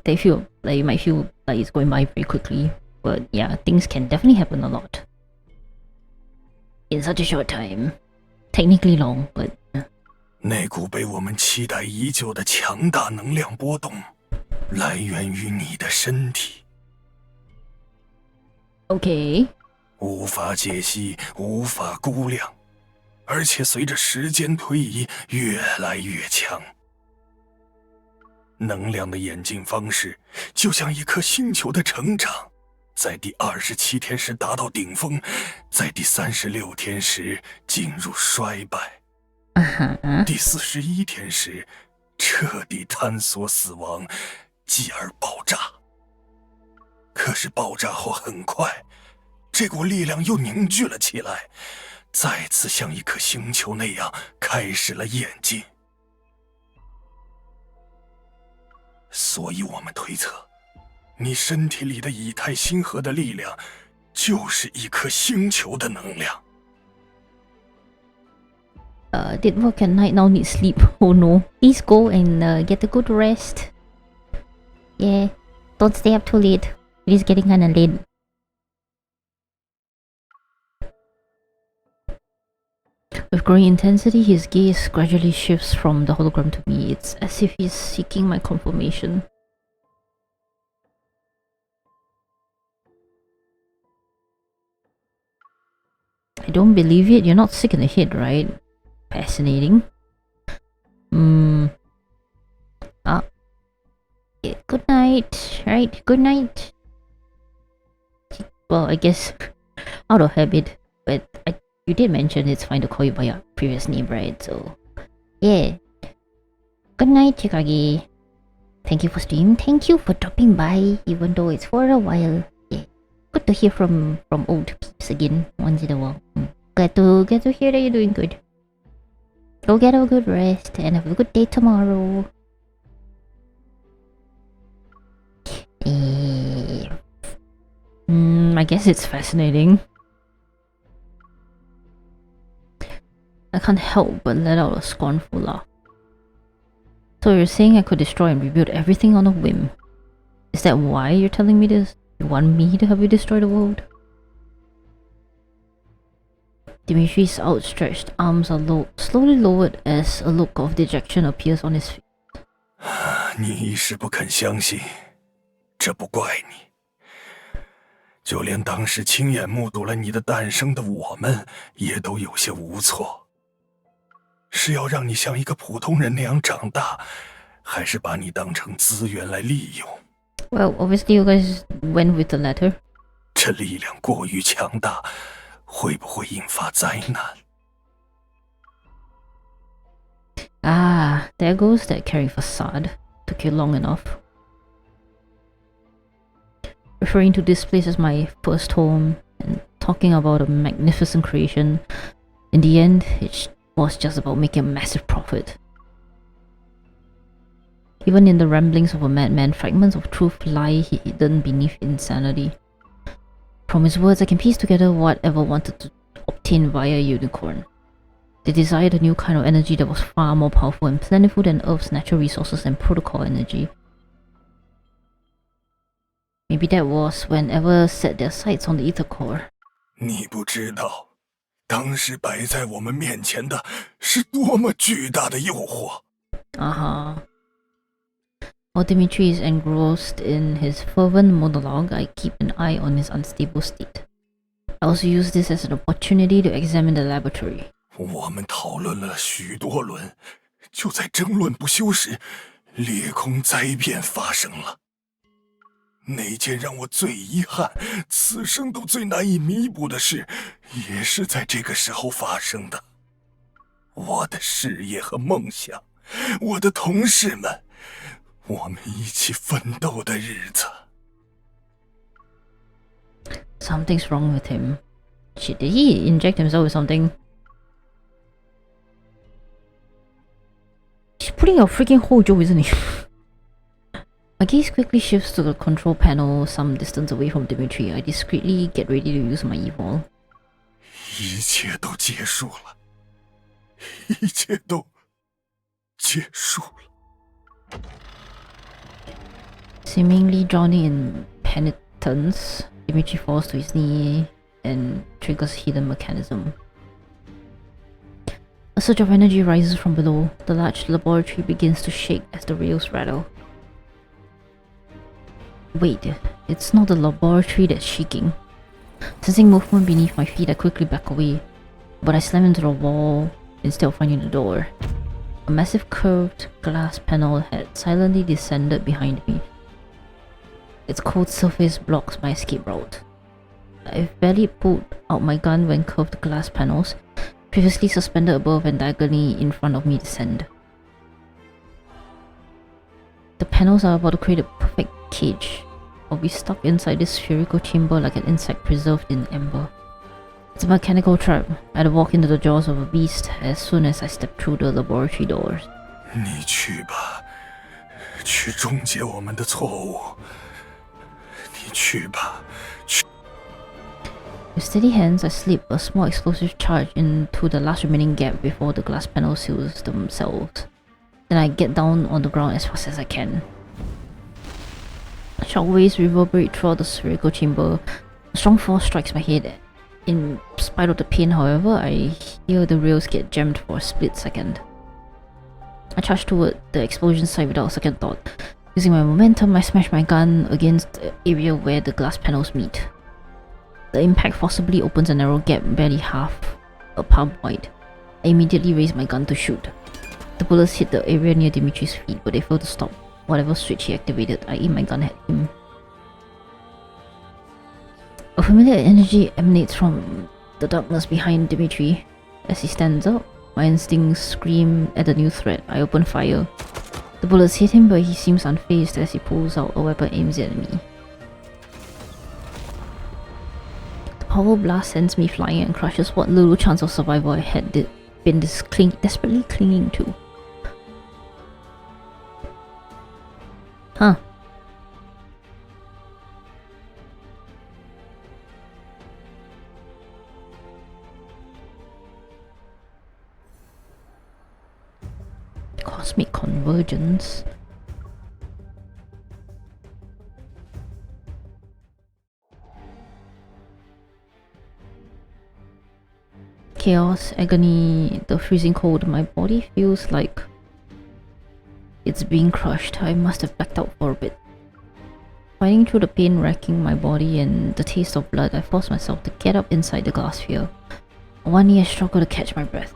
They feel like you might feel like it's going by very quickly. But yeah, things can definitely happen a lot in such a short time. Technically long, but 那股被我们期待已久的强大能量波动，来源于你的身体。Okay. 无法解析，无法估量，而且随着时间推移，越来越强。能量的演进方式，就像一颗星球的成长，在第27天时达到顶峰，在第36天时进入衰败。第41天时，彻底坍缩死亡，继而爆炸。可是爆炸后很快，这股力量又凝聚了起来，再次像一颗星球那样开始了演进。所以我们推测，你身体里的以太星河的力量，就是一颗星球的能量。Did work at night, now need sleep. Oh no. Please go and get a good rest. Yeah, don't stay up too late. It is getting kinda late. With growing intensity, his gaze gradually shifts from the hologram to me. It's as if he's seeking my confirmation. I don't believe it. You're not sick in the head, right? Fascinating. Yeah, good night. Right, good night. Well, I guess out of habit, but you did mention it's fine to call you by your previous name, right? So, yeah. Good night, Chikagi. Thank you for stream. Thank you for dropping by, even though it's for a while. Yeah, good to hear from old peeps again once in a while. Glad to hear that you're doing good. Go get a good rest and have a good day tomorrow. I guess it's fascinating. I can't help but let out a scornful laugh. So you're saying I could destroy and rebuild everything on a whim? Is that why you're telling me this? You want me to help you destroy the world? Dimitri's outstretched arms are slowly lowered as a look of dejection appears on his face. 你一时不肯相信，这不怪你。就连当时亲眼目睹了你的诞生的我们，也都有些无措。是要让你像一个普通人那样长大，还是把你当成资源来利用？ Well, obviously you guys went with the latter. 这力量过于强大。 会不会引发灾难？ Ah, there goes that caring facade. Took you long enough. Referring to this place as my first home and talking about a magnificent creation, in the end, it was just about making a massive profit. Even in the ramblings of a madman, fragments of truth lie hidden beneath insanity. From his words, I can piece together whatever wanted to obtain via unicorn. They desired a new kind of energy that was far more powerful and plentiful than Earth's natural resources and protocol energy. Maybe that was whenever set their sights on the ether core. 你不知道，当时摆在我们面前的是多么巨大的诱惑。While Dimitri is engrossed in his fervent monologue, I keep an eye on his unstable state. I also use this as an opportunity to examine the laboratory. 我们讨论了许多轮，就在争论不休时，裂空灾变发生了。那件让我最遗憾、此生都最难以弥补的事，也是在这个时候发生的。我的事业和梦想，我的同事们。 我们一起奋斗的日子。 Something's wrong with him. Shit, did he inject himself with something? putting your freaking Hojo, isn't he? My gaze quickly shifts to the control panel some distance away from Dimitri. I discreetly get ready to use my evil. 一切都结束了，一切都结束了。 Seemingly drowning in penitence, Dimitri falls to his knee and triggers a hidden mechanism. A surge of energy rises from below. The large laboratory begins to shake as the rails rattle. Wait, it's not the laboratory that's shaking. Sensing movement beneath my feet, I quickly back away, but I slam into the wall instead of finding the door. A massive curved glass panel had silently descended behind me. Its cold surface blocks my escape route. I've barely pulled out my gun when curved glass panels, previously suspended above and diagonally in front of me, descend. The panels are about to create a perfect cage. I'll be stuck inside this spherical chamber like an insect preserved in amber. It's a mechanical trap. I'd walk into the jaws of a beast as soon as I step through the laboratory doors. 你去吧，去终结我们的错误。你去吧，去。 With steady hands, I slip a small explosive charge into the last remaining gap before the glass panels seals themselves. Then I get down on the ground as fast as I can. Shockwaves reverberate throughout the spherical chamber. A strong force strikes my head. In spite of the pain, however, I hear the rails get jammed for a split second. I charge toward the explosion site without a second thought. Using my momentum, I smash my gun against the area where the glass panels meet. The impact forcibly opens a narrow gap barely half a palm wide. I immediately raise my gun to shoot. The bullets hit the area near Dimitri's feet, but they fail to stop whatever switch he activated. I aim my gun at him. A familiar energy emanates from the darkness behind Dimitri. As he stands up, my instincts scream at the new threat. I open fire. The bullets hit him, but he seems unfazed as he pulls out a weapon aimed at me. The powerful blast sends me flying and crushes what little chance of survival I had been desperately clinging to. Huh. Cosmic convergence. Chaos, agony, the freezing cold. My body feels like it's being crushed. I must have blacked out for a bit. Fighting through the pain racking my body and the taste of blood, I force myself to get up inside the glass sphere. On one knee, I struggle to catch my breath.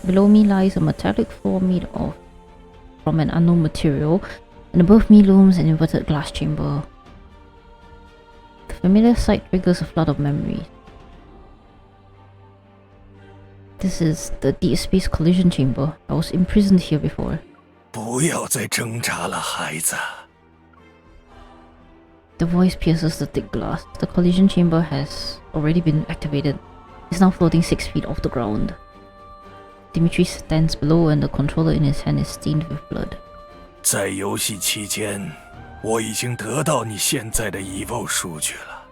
Below me lies a metallic floor made from an unknown material, and above me looms an inverted glass chamber. The familiar sight triggers a flood of memories. This is the Deepspace collision chamber. I was imprisoned here before. 不要再挣扎了，孩子。 The voice pierces the thick glass. The collision chamber has already been activated. It's now floating 6 feet off the ground. Dimitri stands below and the controller in his hand is stained with blood. 在游戏期间，我已经得到你现在的 EVO 数据了。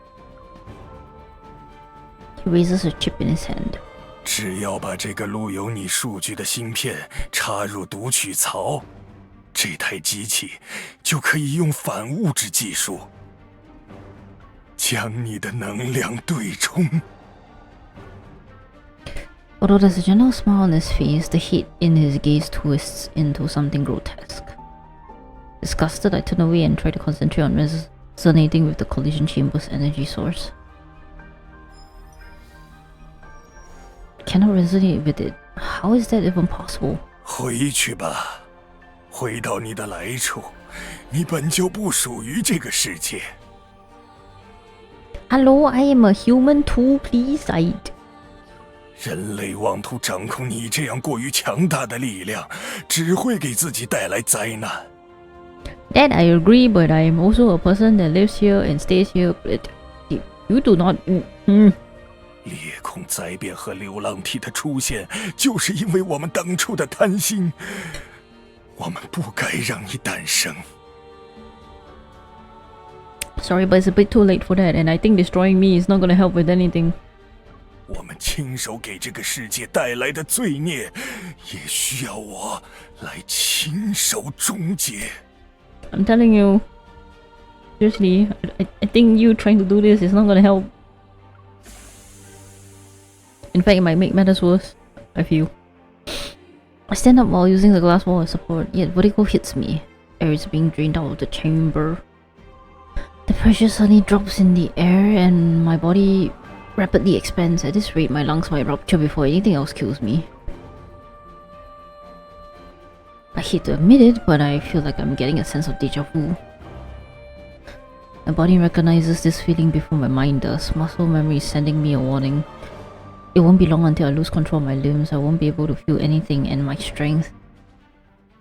He raises a chip in his hand. 只要把这个录有你数据的芯片插入读取槽，这台机器就可以用反物质技术将你的能量对冲。 Although there's a gentle smile on his face, the hate in his gaze twists into something grotesque. Disgusted, I turn away and try to concentrate on resonating with the collision chamber's energy source. Cannot resonate with it. How is that even possible? 回去吧，回到你的来处。你本就不属于这个世界。 Hello, I am a human too, please. 人类妄图掌控你这样过于强大的力量，只会给自己带来灾难。 That I agree, but I am also a person that lives here and stays here. But you do not. 裂空灾变和流浪体的出现，就是因为我们当初的贪心。我们不该让你诞生。Sorry, but it's a bit too late for that, and I think destroying me is not gonna help with anything. 我们亲手给这个世界带来的罪孽，也需要我来亲手终结。I'm telling you, seriously, I think you trying to do this is not gonna help. In fact, it might make matters worse, I feel. I stand up while using the glass wall as support, yet vertigo hits me. Air is being drained out of the chamber. The pressure suddenly drops in the air and my body rapidly expands. At this rate, my lungs might rupture before anything else kills me. I hate to admit it, but I feel like I'm getting a sense of deja vu. My body recognizes this feeling before my mind does. Muscle memory is sending me a warning. It won't be long until I lose control of my limbs. I won't be able to feel anything and my strength.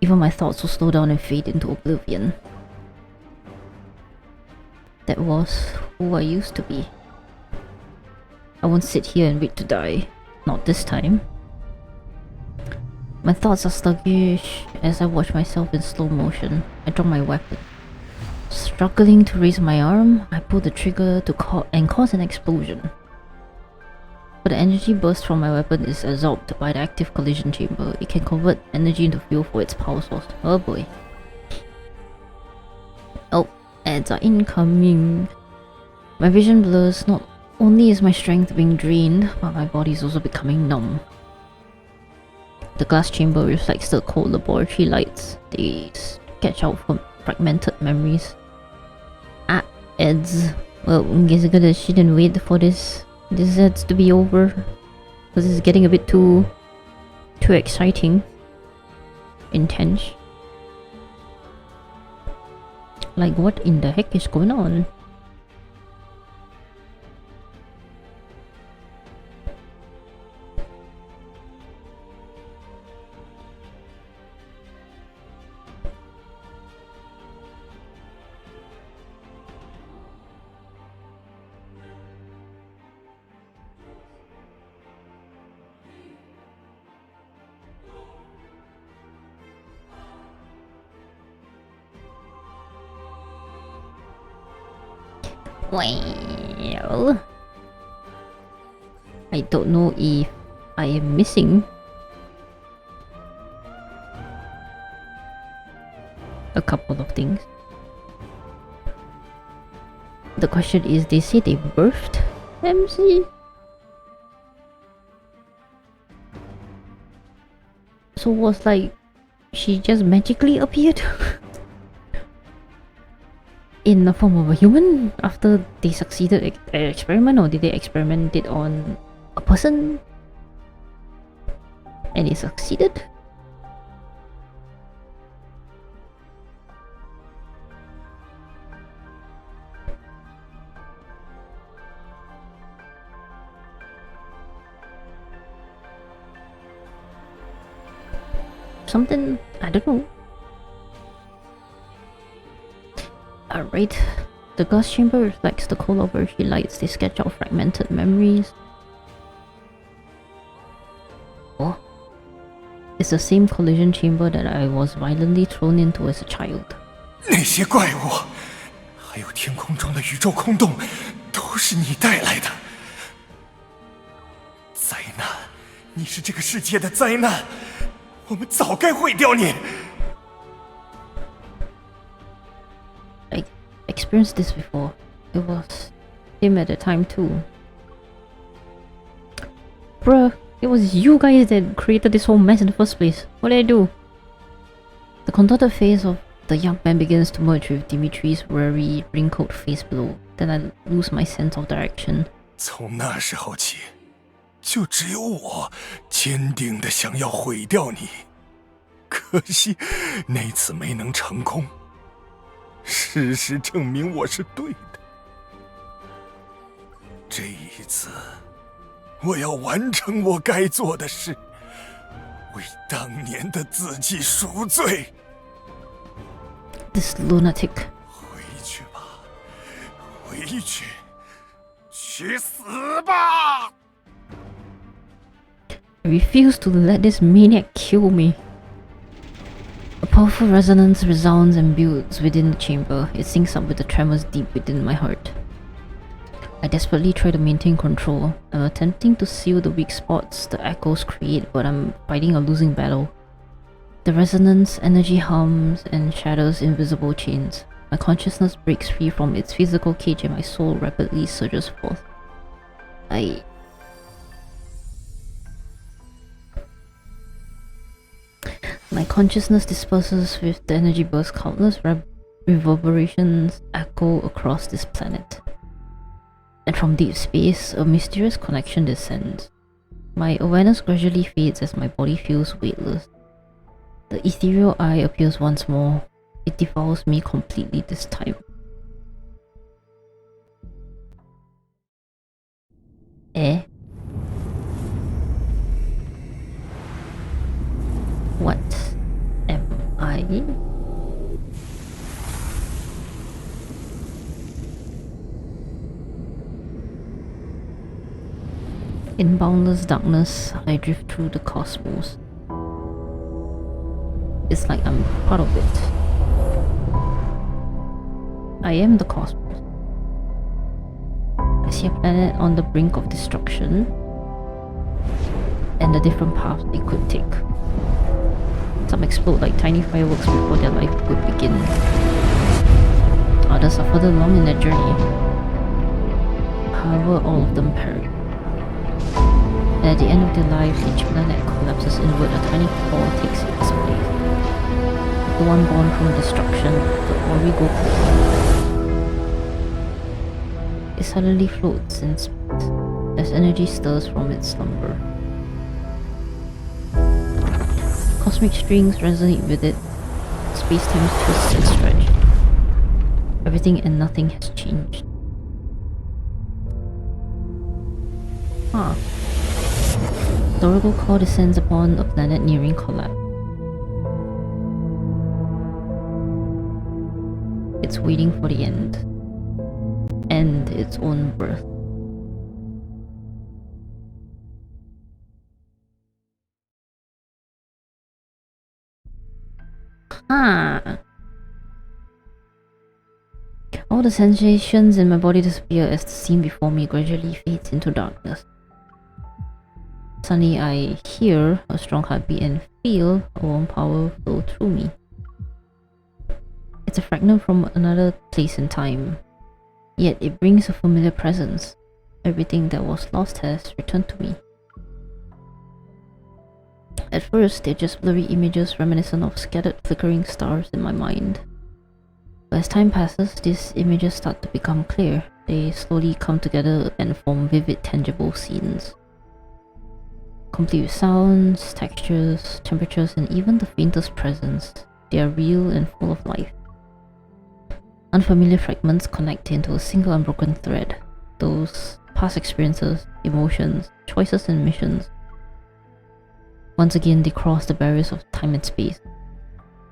Even my thoughts will slow down and fade into oblivion. That was who I used to be. I won't sit here and wait to die. Not this time. My thoughts are sluggish as I watch myself in slow motion. I draw my weapon. Struggling to raise my arm, I pull the trigger to cause an explosion. But the energy burst from my weapon is absorbed by the active collision chamber. It can convert energy into fuel for its power source. Oh boy. Oh, ads are incoming. My vision blurs. Not only is my strength being drained, but my body is also becoming numb. The glass chamber reflects the cold laboratory lights. They sketch out from fragmented memories. Ah, ads. Well, I guess I gotta sit and wait for this ads to be over, because it's getting a bit too exciting, intense. Like, what in the heck is going on? Well, I don't know if I am missing a couple of things. The question is, they say they birthed MC? So was like, she just magically appeared? In the form of a human after they succeeded at an experiment, or did they experiment it on a person and they succeeded? Something, I don't know. Alright, the glass chamber reflects the cold laboratory lights. They sketch out fragmented memories. Oh, it's the same collision chamber that I was violently thrown into as a child. 那些怪物，还有天空中的宇宙空洞，都是你带来的。灾难，你是这个世界的灾难，我们早该毁掉你。 Experienced this before. It was him at the time too. Bruh, it was you guys that created this whole mess in the first place. What did I do? The contorted face of the young man begins to merge with Dimitri's weary, wrinkled face below. Then I lose my sense of direction. 从那时候起，就只有我坚定地想要毁掉你，可惜那次没能成功。 事实证明我是对的。这一次，我要完成我该做的事，为当年的自己赎罪。This lunatic. 回去吧，回去，去死吧！ I refuse to let this maniac kill me. powerful resonance resounds and builds within the chamber. It syncs up with the tremors deep within my heart. I desperately try to maintain control. I'm attempting to seal the weak spots the echoes create, but I'm fighting a losing battle. The resonance energy hums and shatters invisible chains. My consciousness breaks free from its physical cage and my soul rapidly surges forth. My consciousness disperses with the energy burst. Countless reverberations echo across this planet. And from deep space, a mysterious connection descends. My awareness gradually fades as my body feels weightless. The ethereal eye appears once more. It devours me completely this time. What am I? In boundless darkness, I drift through the cosmos. It's like I'm part of it. I am the cosmos. I see a planet on the brink of destruction and the different paths they could take. Some explode like tiny fireworks before their life could begin. Others are further along in their journey. However, all of them perish. And at the end of their lives, each planet collapses inward. A tiny core takes its place. The one born from destruction, the Origo core. It suddenly floats in space as energy stirs from its slumber. Cosmic strings resonate with it. Space-time twists and stretch. Everything and nothing has changed. The Origo core descends upon a planet nearing collapse. It's waiting for the end. And its own birth. All the sensations in my body disappear as the scene before me gradually fades into darkness. Suddenly I hear a strong heartbeat and feel a warm power flow through me. It's a fragment from another place and time, yet it brings a familiar presence. Everything that was lost has returned to me. At first, they're just blurry images reminiscent of scattered flickering stars in my mind. But as time passes, these images start to become clear. They slowly come together and form vivid, tangible scenes. Complete with sounds, textures, temperatures, and even the faintest presence. They are real and full of life. Unfamiliar fragments connect into a single unbroken thread. Those past experiences, emotions, choices, and missions. Once again, they cross the barriers of time and space,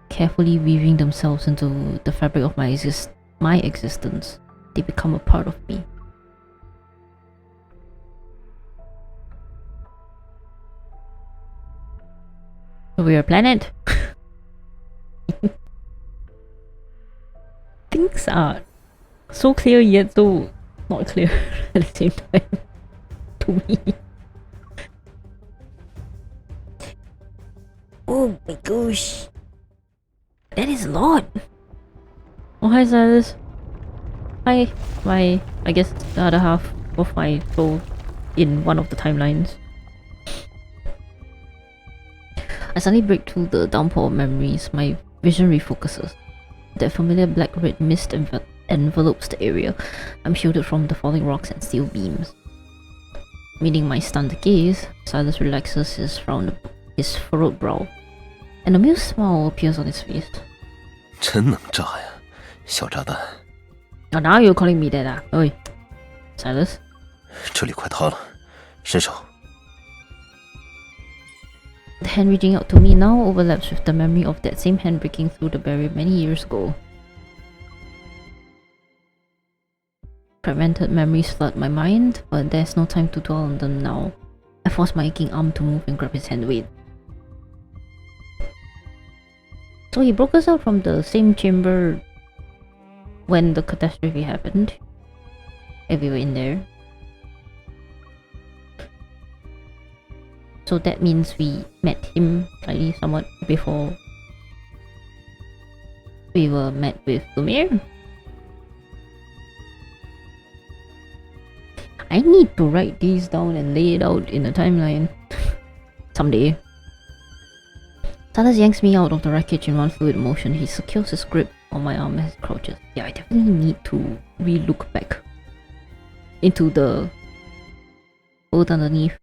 carefully weaving themselves into the fabric of my existence. They become a part of me. We're a planet. Things are so clear yet so not clear at the same time to me. Oh my gosh. That is a lot. Oh, hi Sylus. Hi. I guess the other half of my soul in one of the timelines. I suddenly break through the downpour of memories. My vision refocuses. That familiar black-red mist envelopes the area. I'm shielded from the falling rocks and steel beams. Meeting my stunned gaze, Sylus relaxes his furrowed brow, and a amused smile appears on his face. 真能炸呀，小炸弹！ Oh, now you're calling me that, ah? Oi, Sylus. 这里快塌了，伸手。 The hand reaching out to me now overlaps with the memory of that same hand breaking through the barrier many years ago. Fragmented memories flood my mind, but there's no time to dwell on them now. I force my aching arm to move and grab his hand. Wait. So he broke us out from the same chamber when the catastrophe happened. If we were in there. So that means we met him slightly somewhat before we were met with Lumiere. I need to write these down and lay it out in a timeline. Someday. Sylus yanks me out of the wreckage in one fluid motion. He secures his grip on my arm as he crouches. Yeah, I definitely need to re-look back into the boat underneath.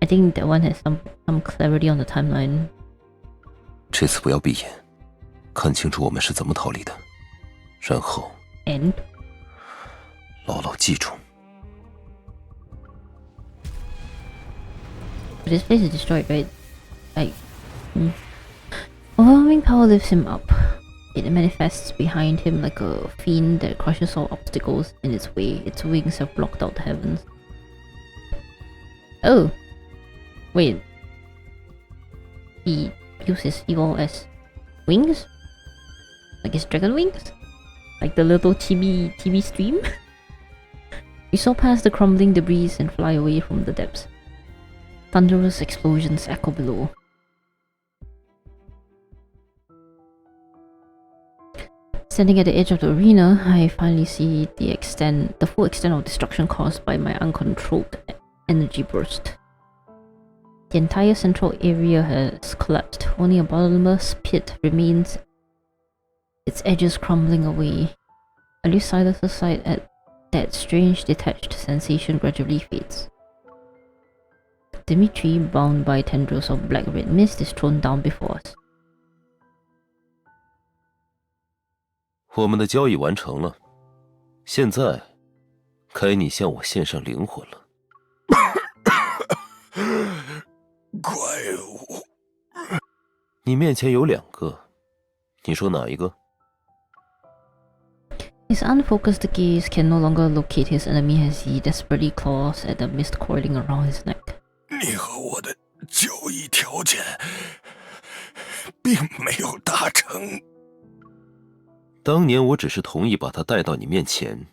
I think that one has some clarity on the timeline. 这次不要闭眼，看清楚我们是怎么逃离的，然后 And 牢牢记住。 This place is destroyed, right? Like, overwhelming power lifts him up. It manifests behind him like a fiend that crushes all obstacles in its way. Its wings have blocked out the heavens. Oh, wait. He uses evil as wings? Like his dragon wings? Like the little chibi stream? We saw past the crumbling debris and fly away from the depths. Thunderous explosions echo below. Standing at the edge of the arena, I finally see the full extent of destruction caused by my uncontrolled energy burst. The entire central area has collapsed. Only a bottomless pit remains, its edges crumbling away. I lose Sylus' sight at that strange detached sensation gradually fades. Dimitri, bound by tendrils of black-red mist, is thrown down before us. 我们的交易完成了，现在该你向我献上灵魂了。怪物，你面前有2个，你说哪一个？ His unfocused gaze can no longer locate his enemy as he desperately claws at the mist coiling around his neck. 你和我的交易条件并没有达成。当年我只是同意把他带到你面前，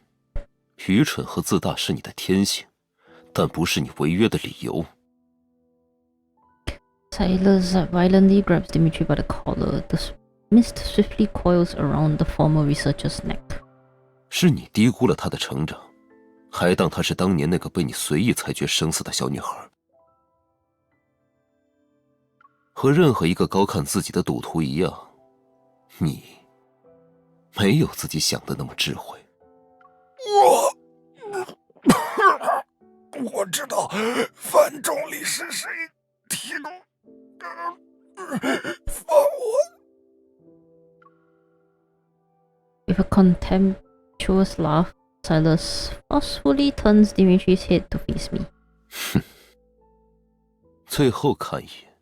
愚蠢和自大是你的天性，但不是你违约的理由。 Sylus violently grabs Dimitri by the collar. The mist swiftly coils around the former researcher's neck. 是你低估了他的成长，还当她是当年那个被你随意裁决生死的小女孩。和任何一个高看自己的赌徒一样，你没有自己想的那么智慧。我知道范总理是谁，提供放我。 With a contemptuous laugh, Sylus forcefully turns Dimitri's head to face me. 最后看一眼，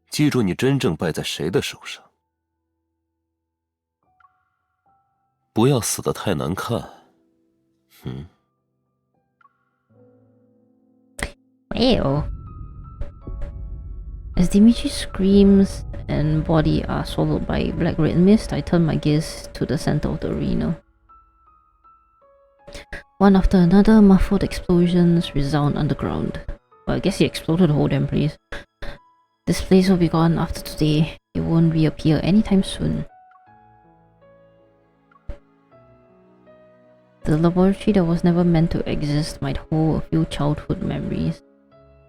记住你真正败在谁的手上。不要死得太难看。Well, as Dimitri screams and body are swallowed by black-red mist, I turn my gaze to the center of the arena. One after another, muffled explosions resound underground. Well, I guess he exploded the whole damn place. This place will be gone after today. It won't reappear anytime soon. The laboratory that was never meant to exist might hold a few childhood memories.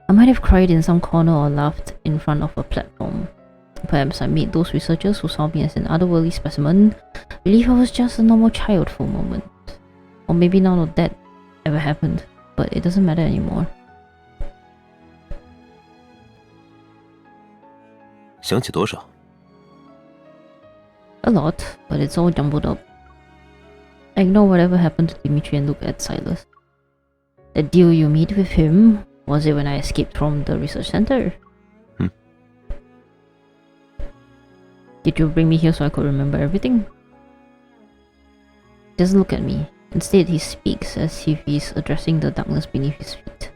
I might have cried in some corner or laughed in front of a platform. Perhaps I made those researchers who saw me as an otherworldly specimen believe I was just a normal child for a moment. Or maybe none of that ever happened, but it doesn't matter anymore. 想起多少？ A lot, but it's all jumbled up. I ignore whatever happened to Dimitri and look at Sylus. The deal you made with him, was it when I escaped from the research center? Did you bring me here so I could remember everything? He doesn't look at me. Instead, he speaks as if he's addressing the darkness beneath his feet.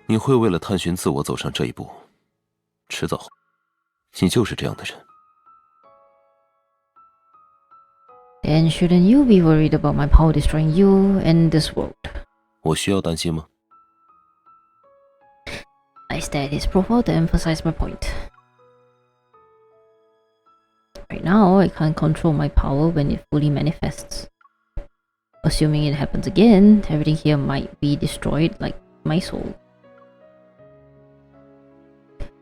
你会为了探寻自我走上这一步，迟早，你就是这样的人。Then shouldn't you be worried about my power destroying you and this world? 我需要担心吗？ I stared his profile to emphasize my point. Right now, I can't control my power when it fully manifests. Assuming it happens again, everything here might be destroyed like my soul.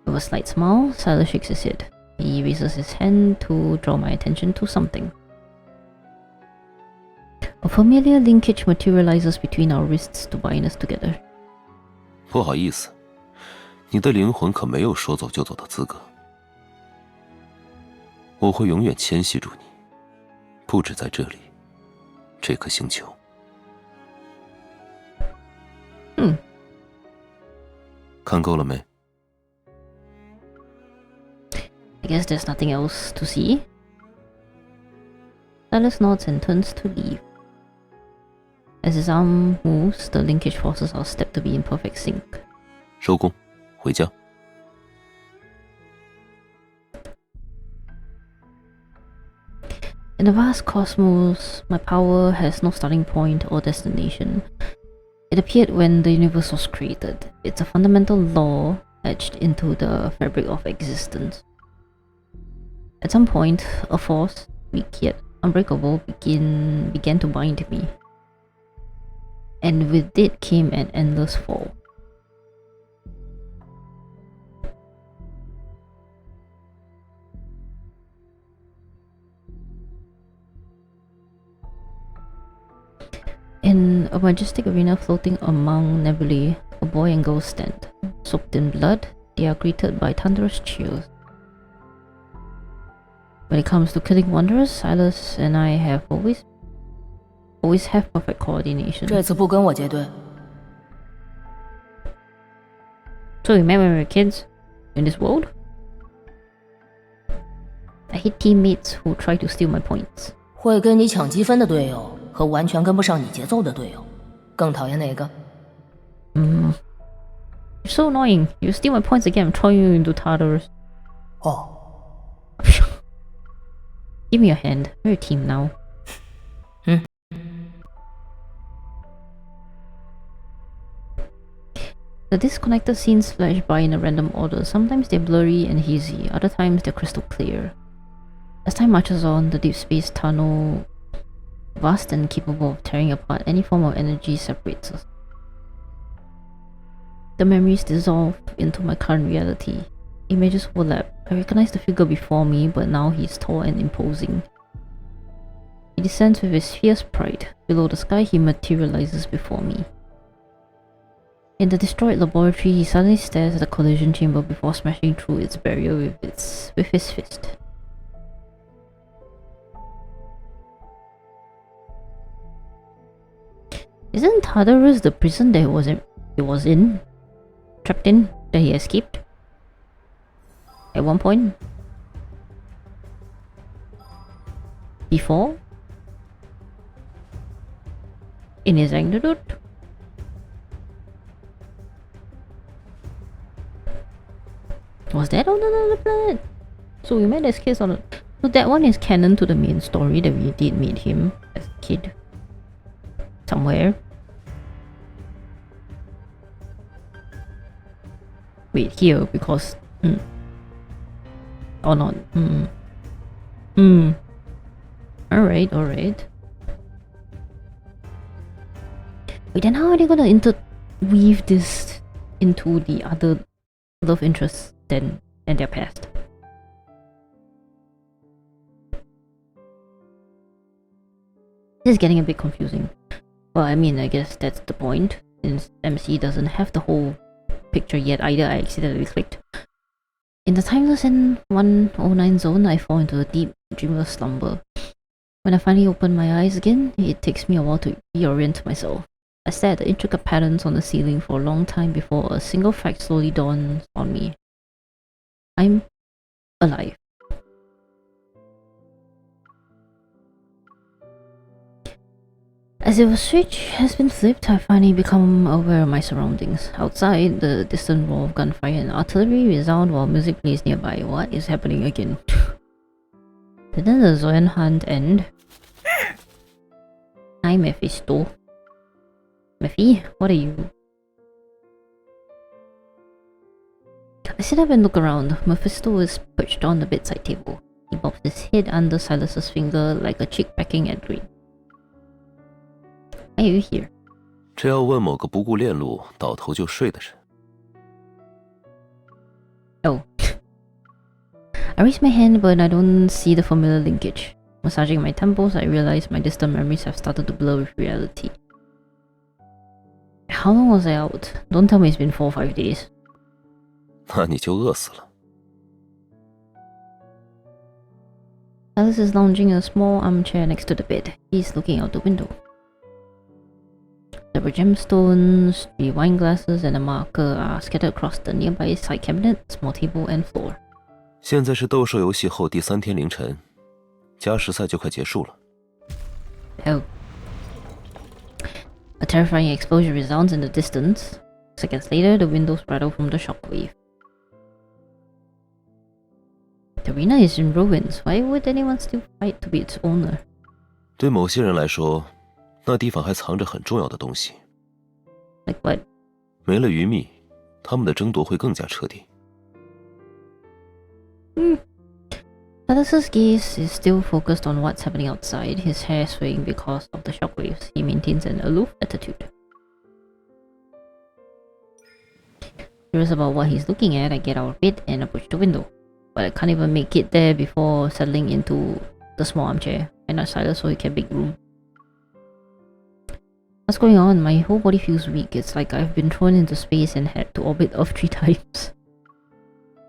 With a slight smile, Sylus shakes his head. He raises his hand to draw my attention to something. A familiar linkage materializes between our wrists to bind us together. 不好意思，你的灵魂可没有说走就走的资格。我会永远牵系住你，不止在这里，这颗星球。看够了没？ I guess there's nothing else to see. Sylus nods and turns to leave. As his arm moves, the linkage forces our step to be in perfect sync. 收工，回家。 In the vast cosmos, my power has no starting point or destination. It appeared when the universe was created. It's a fundamental law etched into the fabric of existence. At some point, a force, weak yet unbreakable, began to bind me. And with it came an endless fall. In a majestic arena floating among nebulae, a boy and girl stand. Soaked in blood, they are greeted by thunderous cheers. When it comes to killing wanderers, Sylus and I have always have perfect coordination. 这次不跟我结对。 So we met when we were kids in this world? I hate teammates who try to steal my points. 会跟你抢积分的队友和完全跟不上你节奏的队友，更讨厌哪个？ You're so annoying. You steal my points again, I'm throwing you into Tartarus. 哦。Give me your hand. We're a team now. The disconnected scenes flash by in a random order. Sometimes they're blurry and hazy, other times they're crystal clear. As time marches on, the deep space tunnel, vast and capable of tearing apart any form of energy, separates us. The memories dissolve into my current reality. Images overlap. I recognize the figure before me, but now he's tall and imposing. He descends with his fierce pride. Below the sky, he materializes before me. In the destroyed laboratory, he suddenly stares at the collision chamber before smashing through its barrier with his fist. Isn't Tartarus the prison that he was in? Trapped in? That he escaped? At one point? Before? In his anecdote? Was that on another planet? So we met as kids on a... So that one is canon to the main story that we did meet him as a kid. Somewhere. Wait, here, because... Or not. Alright, alright. Wait, then how are they gonna interweave this into the other love interests than their past? This is getting a bit confusing. Well, I mean, I guess that's the point, since MC doesn't have the whole picture yet either. I accidentally clicked. In the timeless and 109 zone, I fall into a deep, dreamless slumber. When I finally open my eyes again, it takes me a while to reorient myself. I stare at the intricate patterns on the ceiling for a long time before a single fact slowly dawns on me. I'm alive. As if a switch has been flipped, I finally become aware of my surroundings. Outside, the distant roar of gunfire and artillery resound while music plays nearby. What is happening again? Didn't the Zoyan hunt end? Hi, Mephisto. Mephi, what are you? I sit up and look around. Mephisto is perched on the bedside table. He bobs his head under Sylus's finger like a chick pecking at grain. Why are you here? 这要问某个不顾链路倒头就睡的人。Oh. I raise my hand, but I don't see the familiar linkage. Massaging my temples, I realize my distant memories have started to blur with reality. How long was I out? Don't tell me it's been 4 or 5 days. 那你就饿死了。Sylus is lounging in a small armchair next to the bed. He's looking out the window. Several gemstones, 3 wine glasses, and a marker are scattered across the nearby side cabinet, small table, and floor. 现在是斗兽游戏后第3天凌晨，加时赛就快结束了。Oh. A terrifying explosion resounds in the distance. Seconds later, the windows rattle from the shockwave. The arena is in ruins. Why would anyone still fight to be its owner? 对某些人来说，那地方还藏着很重要的东西。Like what? 没了鱼蜜，他们的争夺会更加彻底。Sylus's gaze is still focused on what's happening outside, his hair swaying because of the shockwaves. He maintains an aloof attitude. Curious about what he's looking at, I get out of bed and approach the window. But I can't even make it there before settling into the small armchair. I nudge Sylus so he can make room. What's going on? My whole body feels weak. It's like I've been thrown into space and had to orbit Earth 3 times.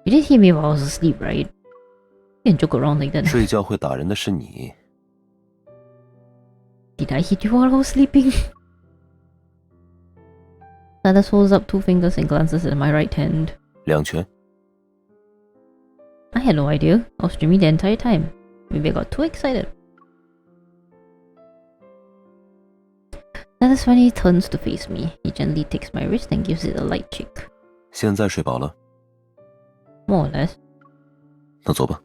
You didn't hear me while I was asleep, right? You can joke around like that. 睡觉会打人的是你。Did I hit you while I was sleeping? Sylus holds up 2 fingers and glances at my right hand. 2拳。I had no idea. I was dreaming the entire time. Maybe I got too excited. That's when he turns to face me. He gently takes my wrist and gives it a light shake. 现在睡饱了？ More or less. 那走吧。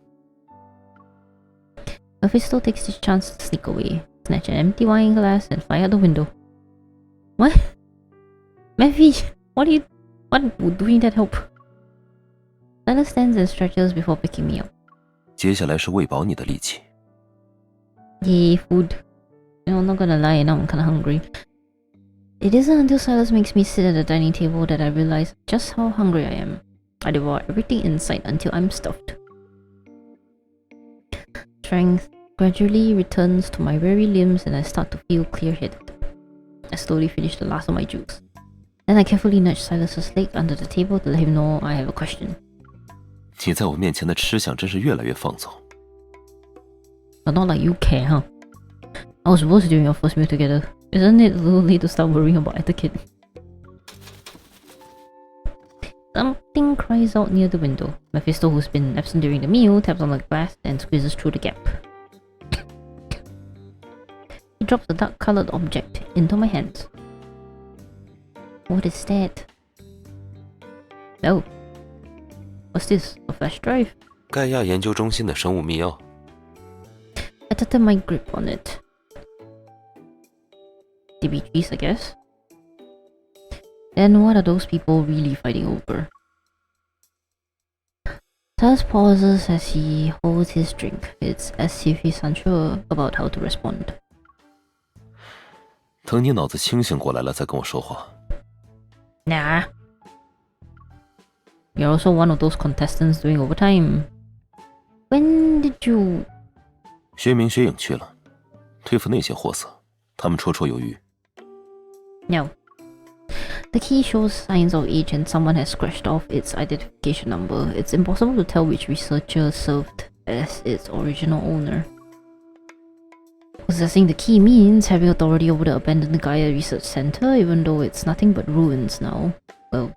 Mephisto takes his chance to sneak away, snatch an empty wine glass, and fly out the window. What? Mephi, what would doing that help? Sylus stands and stretches before picking me up. 接下来是喂饱你的力气。Yay, food. You know, I'm not gonna lie, now I'm kinda hungry. It isn't until Sylus makes me sit at the dining table that I realize just how hungry I am. I devour everything in sight until I'm stuffed. Strength gradually returns to my weary limbs and I start to feel clear-headed. I slowly finish the last of my juice. Then I carefully nudge Sylus's leg under the table to let him know I have a question. 你在我面前的吃相真是越来越放纵。 But not like you care, huh? I was worse during our first meal together. Isn't it a little late to start worrying about etiquette? Something cries out near the window. Mephisto, who's been absent during the meal, taps on the glass and squeezes through the gap. He drops a dark-colored object into my hands. What is that? Oh. What's this? A flash drive? 盖亚研究中心的生物密钥。 I tighten my grip on it. DBGs, I guess. Then what are those people really fighting over? Sylus pauses as he holds his drink. It's as if he's unsure about how to respond. 等你脑子清醒过来了再跟我说话。 Nah. You're also one of those contestants doing overtime. When did you... 薛明薛影去了，对付那些货色，他们绰绰有余。 No. The key shows signs of age and someone has scratched off its identification number. It's impossible to tell which researcher served as its original owner. Possessing the key means having authority over the abandoned Gaia Research Center, even though it's nothing but ruins now. Well,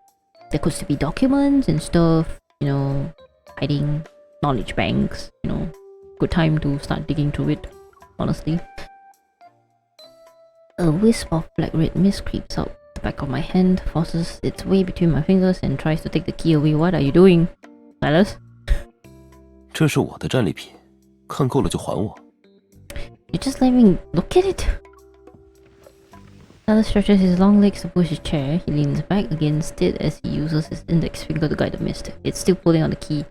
there could still be documents and stuff, you know, hiding knowledge banks, you know. Good time to start digging through it, honestly. A wisp of black-red mist creeps out the back of my hand, forces its way between my fingers and tries to take the key away. What are you doing, Sylus? 这是我的战利品，看够了就还我。 You just let me look at it? Sylus stretches his long legs to push his chair. He leans back against it as he uses his index finger to guide the mist. It's still pulling on the key.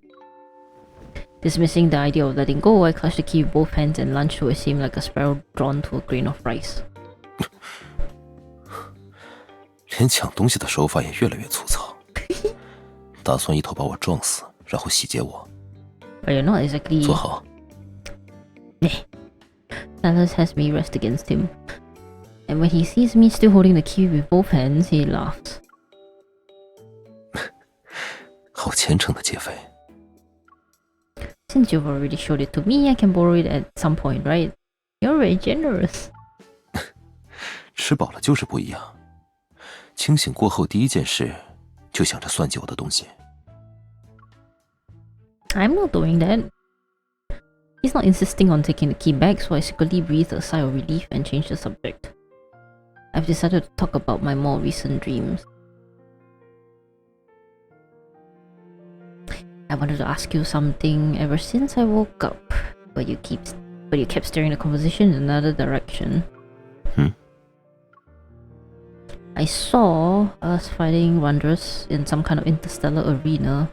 Dismissing the idea of letting go, I clutch the key with both hands and lunge towards him like a sparrow drawn to a grain of rice. 连抢东西的手法也越来越粗糙，打算一头把我撞死，然后洗劫我。But you're not exactly. 坐好。Sylus has me rest against him, and when he sees me still holding the key with both hands, he laughs. 好虔诚的劫匪。Since you've already showed it to me, I can borrow it at some point, right? You're very generous. 吃饱了就是不一样。清醒过后，第一件事就想着算计我的东西。I'm not doing that. He's not insisting on taking the key back, so I secretly breathe a sigh of relief and change the subject. I've decided to talk about my more recent dreams. I wanted to ask you something ever since I woke up, but you kept steering the conversation in another direction. I saw us fighting Wanderers in some kind of interstellar arena.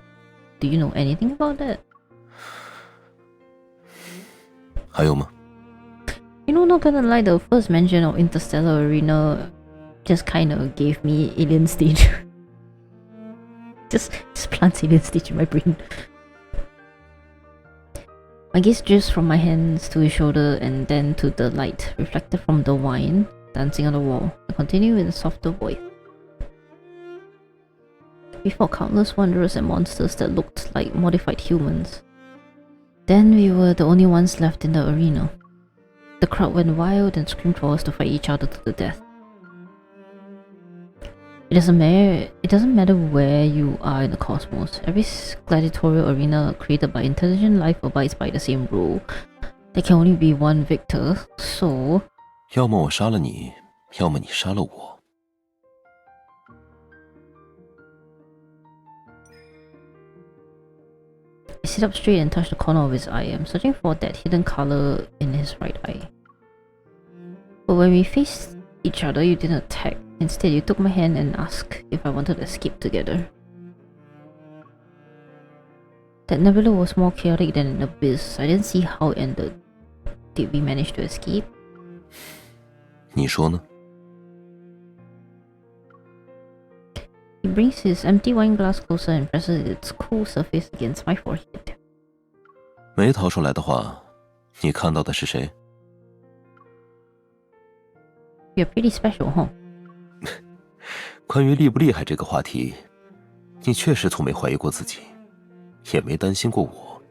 Do you know anything about that? 还有吗？ You know, not gonna lie, the first mention of interstellar arena just kind of gave me alien stage. just plants alien stage in my brain. My gaze drifts from my hands to his shoulder and then to the light reflected from the wine dancing on the wall. I continue with a softer voice. We fought countless wanderers and monsters that looked like modified humans. Then we were the only ones left in the arena. The crowd went wild and screamed for us to fight each other to the death. It doesn't matter where you are in the cosmos. Every gladiatorial arena created by intelligent life abides by the same rule. There can only be one victor, so... 要么我杀了你，要么你杀了我。I sit up straight and touch the corner of his eye. I'm searching for that hidden color in his right eye. But when we faced each other, you didn't attack. Instead, you took my hand and asked if I wanted to escape together. That nebula was more chaotic than an abyss. I didn't see how it ended. Did we manage to escape? 你说呢？ He brings his empty wine glass closer and presses its cool surface against my forehead. 没逃出来的话，你看到的是谁？ You're pretty special, huh? 关于厉不厉害这个话题，你确实从没怀疑过自己，也没担心过我。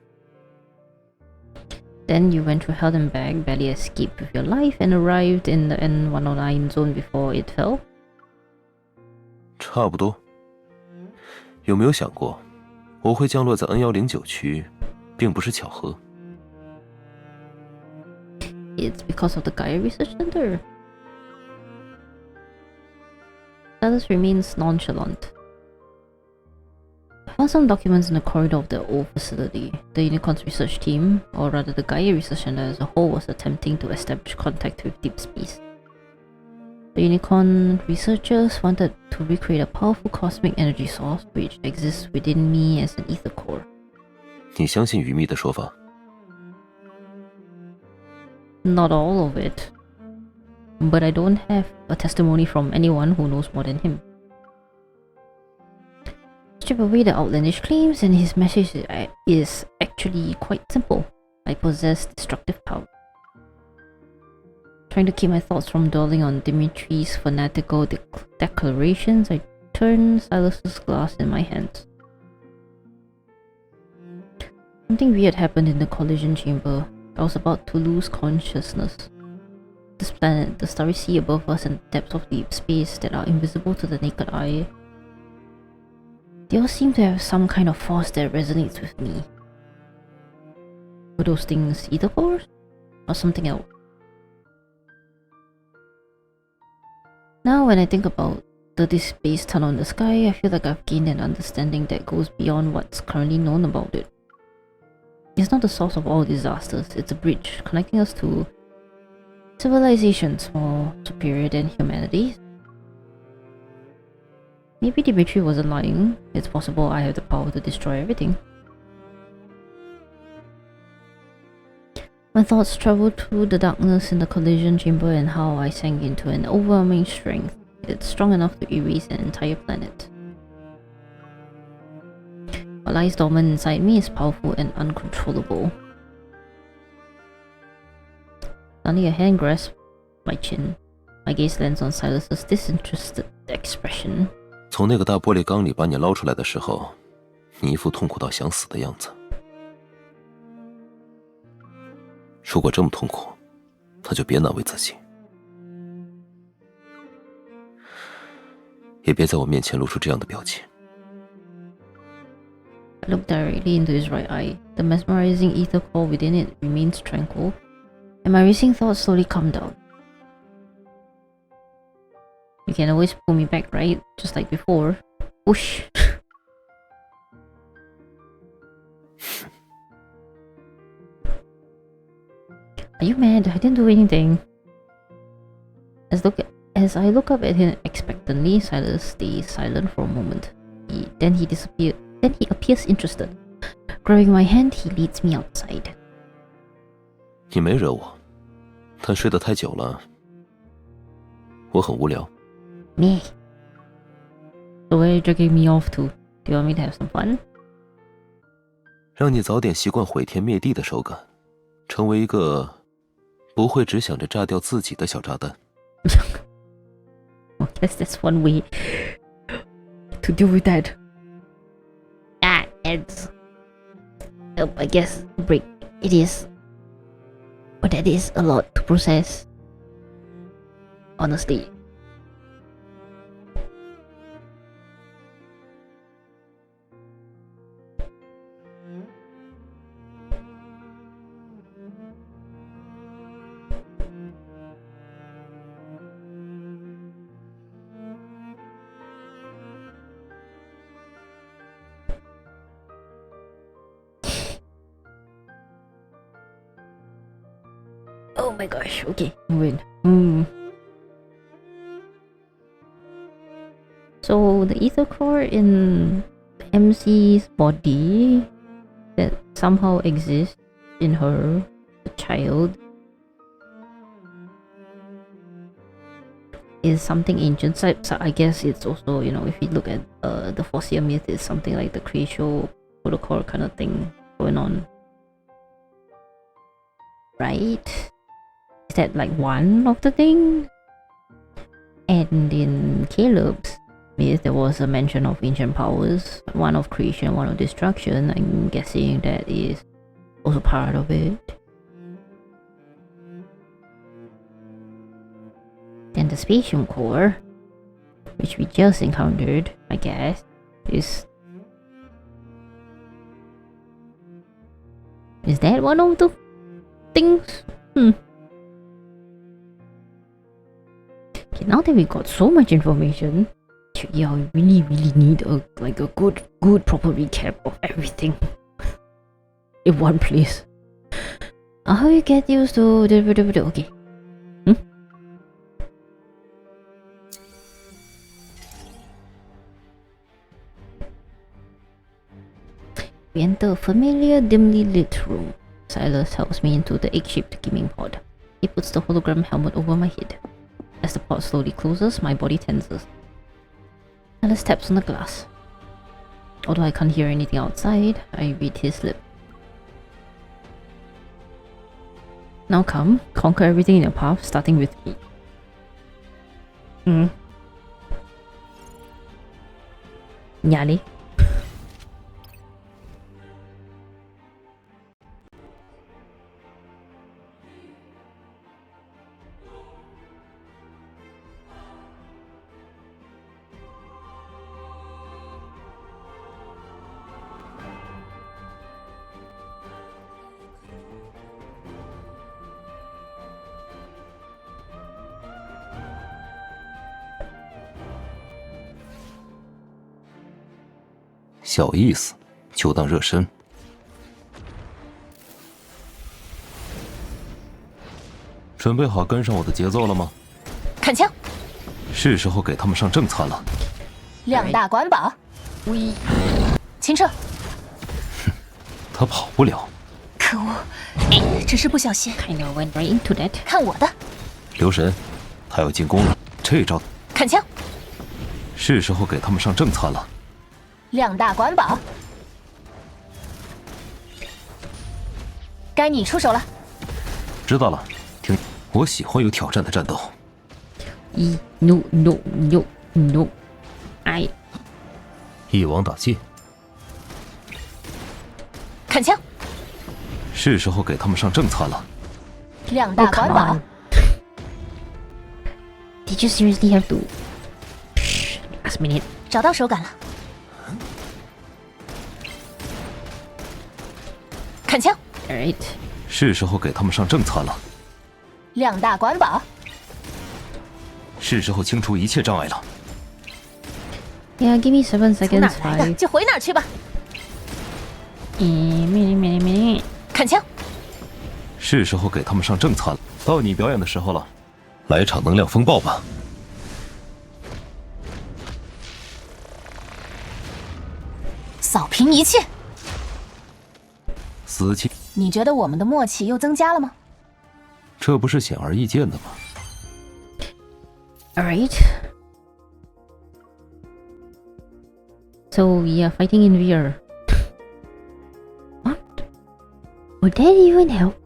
Then you went through hell and back, barely escaped with your life, and arrived in the N109 zone before it fell? 差不多。有没有想过，我会降落在 N109 区，并不是巧合。It's because of the Gaia Research Center. Sylus remains nonchalant. I found some documents in the corridor of the old facility. The Unicorn's research team, or rather the Gaia Research Center as a whole, was attempting to establish contact with Deepspace. The Unicorn researchers wanted to recreate a powerful cosmic energy source which exists within me as an ether core. 你相信鱼蜜的说法？ Not all of it. But I don't have a testimony from anyone who knows more than him. Strip away the outlandish claims and his message is actually quite simple. I possess destructive power. Trying to keep my thoughts from dwelling on Dimitri's fanatical declarations, I turn Sylus's glass in my hands. Something weird happened in the collision chamber. I was about to lose consciousness. This planet, the starry sea above us, and the depths of deep space that are invisible to the naked eye. They all seem to have some kind of force that resonates with me. Were those things ether cores? Or something else? Now when I think about the Deepspace tunnel in the sky, I feel like I've gained an understanding that goes beyond what's currently known about it. It's not the source of all disasters, it's a bridge connecting us to civilizations more superior than humanity, Maybe Dimitri wasn't lying. It's possible I have the power to destroy everything. My thoughts traveled through the darkness in the collision chamber and how I sank into an overwhelming strength. It's strong enough to erase an entire planet. What lies dormant inside me is powerful and uncontrollable. Suddenly a hand grasps my chin. My gaze lands on Sylus's disinterested expression. 从那个大玻璃缸里把你捞出来的时候，你一副痛苦到想死的样子。如果这么痛苦，那就别难为自己，也别在我面前露出这样的表情。I look directly into his right eye. The mesmerizing ether core within it remains tranquil, and my racing thoughts slowly calm down. You can always pull me back, right? Just like before. Whoosh! Are you mad? I didn't do anything. As I look up at him expectantly, Sylus stays silent for a moment. Then he appears interested. Grabbing my hand, he leads me outside. 你没惹我，但睡得太久了，我很无聊。Me. So where are you dragging me off to? Do you want me to have some fun? 让你早点习惯毁天灭地的手感，成为一个不会只想着炸掉自己的小炸弹。I guess that's one way to deal with that. It's... I guess break. It is. But that is a lot to process. Honestly. Oh my gosh, okay, wait. So the ether core in MC's body that somehow exists in her, the child, is something ancient. So I guess it's also, you know, if you look at the Fossia myth, it's something like the Creatio protocol kind of thing going on. Right? Is that like one of the things? And in Caleb's myth, there was a mention of ancient powers, one of creation, one of destruction. I'm guessing that is also part of it. Then the spatium core, which we just encountered, I guess, is that one of the things? Okay, now that we got so much information, yeah, we really need a good proper recap of everything in one place. How you get used to okay. We enter a familiar, dimly lit room. Sylus helps me into the egg-shaped gaming pod. He puts the hologram helmet over my head. As the pod slowly closes, my body tenses. Sylus taps on the glass. Although I can't hear anything outside, I read his lip. Now come, conquer everything in your path, starting with me. Nyali.小意思，就当热身。准备好跟上我的节奏了吗？砍枪！是时候给他们上正餐了。2大管堡。秦彻。他跑不了。可恶，只是不小心。Kind of went right into that. 看我的。留神，他要进攻了。这招。砍枪。是时候给他们上正餐了。2大管堡。该你出手了。知道了，听，我喜欢有挑战的战斗。No no no no， 哎，一网打尽。砍枪。是时候给他们上正餐了。2大管堡。Did you seriously have to? Last minute. 找到手感了。砍枪。Alright. 是时候给他们上正餐了。2大管堡。是时候清除一切障碍了。Yeah, give me 7 seconds. 哪来的就回哪儿去吧。砍枪。是时候给他们上正餐了。到你表演的时候了，来场能量风暴吧。扫平一切。死气。你觉得我们的默契又增加了吗？这不是显而易见的吗？ Alright. So we are fighting in VR. What? Would that even help?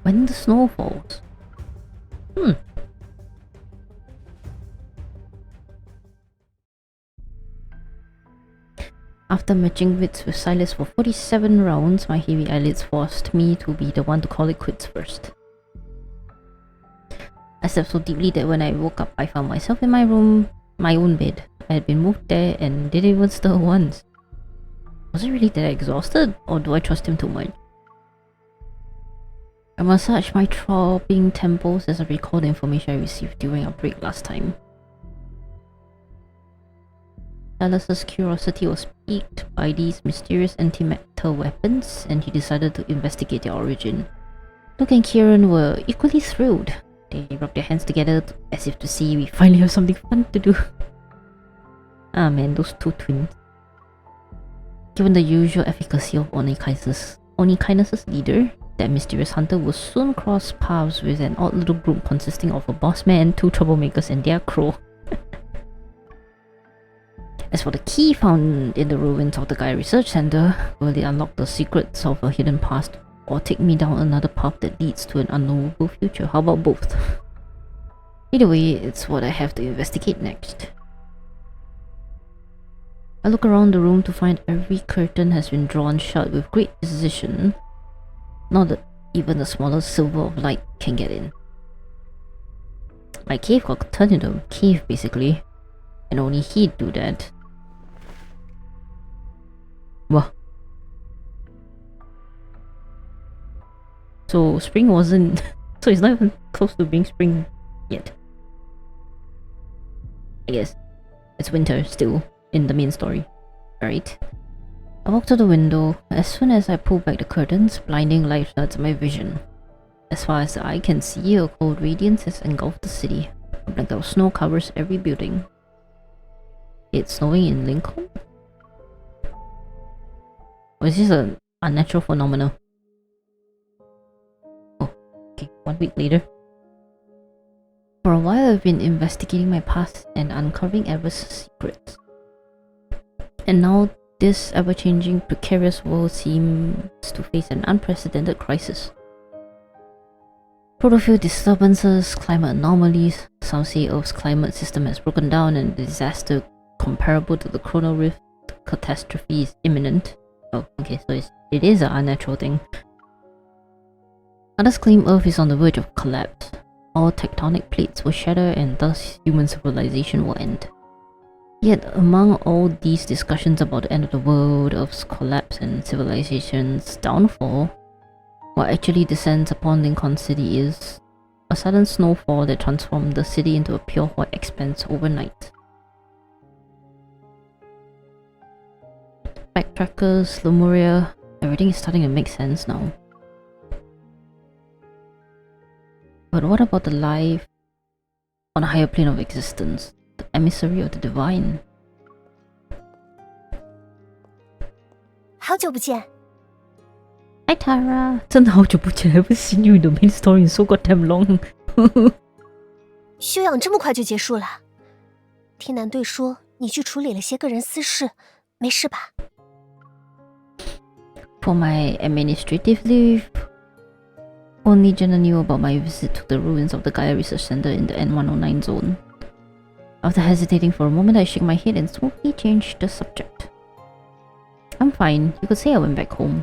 When the snow falls. After matching wits with Sylus for 47 rounds, my heavy eyelids forced me to be the one to call it quits first. I slept so deeply that when I woke up, I found myself in my room, my own bed. I had been moved there and didn't even stir once. Was I really that exhausted, or do I trust him too much? I massaged my throbbing temples as I recalled the information I received during our break last time. Sylus's curiosity was piqued by these mysterious antimatter weapons, and he decided to investigate their origin. Luke and Kieran were equally thrilled. They rubbed their hands together as if to say, we finally have something fun to do. Ah man, those two twins. Given the usual efficacy of Onikainer's leader, that mysterious hunter will soon cross paths with an odd little group consisting of a boss man, 2 troublemakers, and their crow. As for the key found in the ruins of the Gaia Research Center, will it unlock the secrets of a hidden past, or take me down another path that leads to an unknowable future? How about both? Either way, it's what I have to investigate next. I look around the room to find every curtain has been drawn shut with great precision, not that even the smallest sliver of light can get in. My cave got turned into a cave basically, and only he'd do that. Wow. So spring wasn't... so it's not even close to being spring yet. I guess. It's winter still, in the main story. Alright. I walked to the window. As soon as I pulled back the curtains, blinding light floods my vision. As far as the eye can see, a cold radiance has engulfed the city. A blanket of snow covers every building. It's snowing in Lincoln? Or is this an unnatural phenomenon? Oh, okay, 1 week later. For a while I've been investigating my past and uncovering Ever's secrets. And now this ever-changing, precarious world seems to face an unprecedented crisis. Protofield disturbances, climate anomalies, some say Earth's climate system has broken down and a disaster comparable to the Chrono Rift catastrophe is imminent. Oh, okay, so it is an unnatural thing. Others claim Earth is on the verge of collapse. All tectonic plates will shatter and thus human civilization will end. Yet among all these discussions about the end of the world, Earth's collapse and civilization's downfall, what actually descends upon Lincoln City is a sudden snowfall that transformed the city into a pure white expanse overnight. Backtrackers, Lemuria, Everything is starting to make sense now. But what about the life on a higher plane of existence? The emissary of the divine? 好久不见。Hi Tara， 真的好久不见 I haven't seen you in the main story in so goddamn long 。休养这么快就结束了？听男队说你去处理了些个人私事，没事吧？ For my administrative leave, only Jenna knew about my visit to the ruins of the Gaia Research Center in the N109 zone. After hesitating for a moment, I shook my head and smoothly changed the subject. I'm fine. You could say I went back home.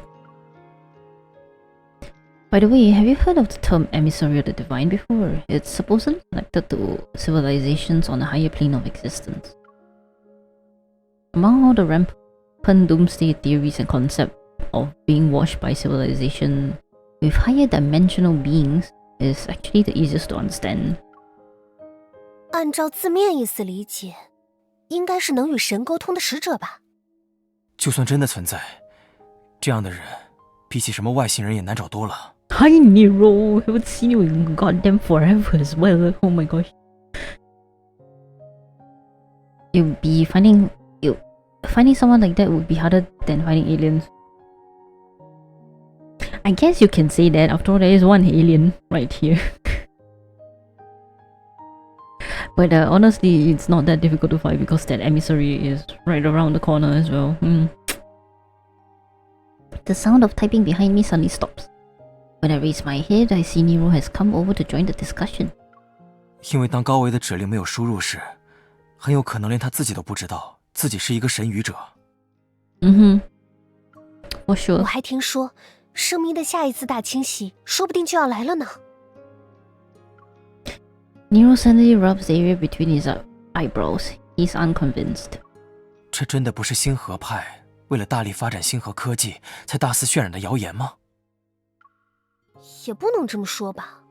By the way, have you heard of the term emissary of the divine before? It's supposedly connected to civilizations on a higher plane of existence. Among all the rampant doomsday theories and concepts of being watched by civilization with higher dimensional beings is actually the easiest to understand. 按照字面意思理解，应该是能与神沟通的使者吧？就算真的存在，这样的人，比起什么外星人也难找多了。Hi Nero, I haven't seen you in goddamn forever as well. Oh my gosh. Finding someone like that would be harder than finding aliens. I guess you can say that. After all, there is one alien right here. But honestly, it's not that difficult to find because that emissary is right around the corner as well. The sound of typing behind me suddenly stops. When I raise my head, I see Nero has come over to join the discussion. 因为当高维的指令没有输入时，很有可能连他自己都不知道自己是一个神语者。For sure. 我还听说，生命的下一次大清洗说不定就要来了呢。Nero suddenly rubs the area between his eyebrows. He's unconvinced. 这真的不是星河派为了大力发展星河科技才大肆渲染的谣言吗？也不能这么说吧，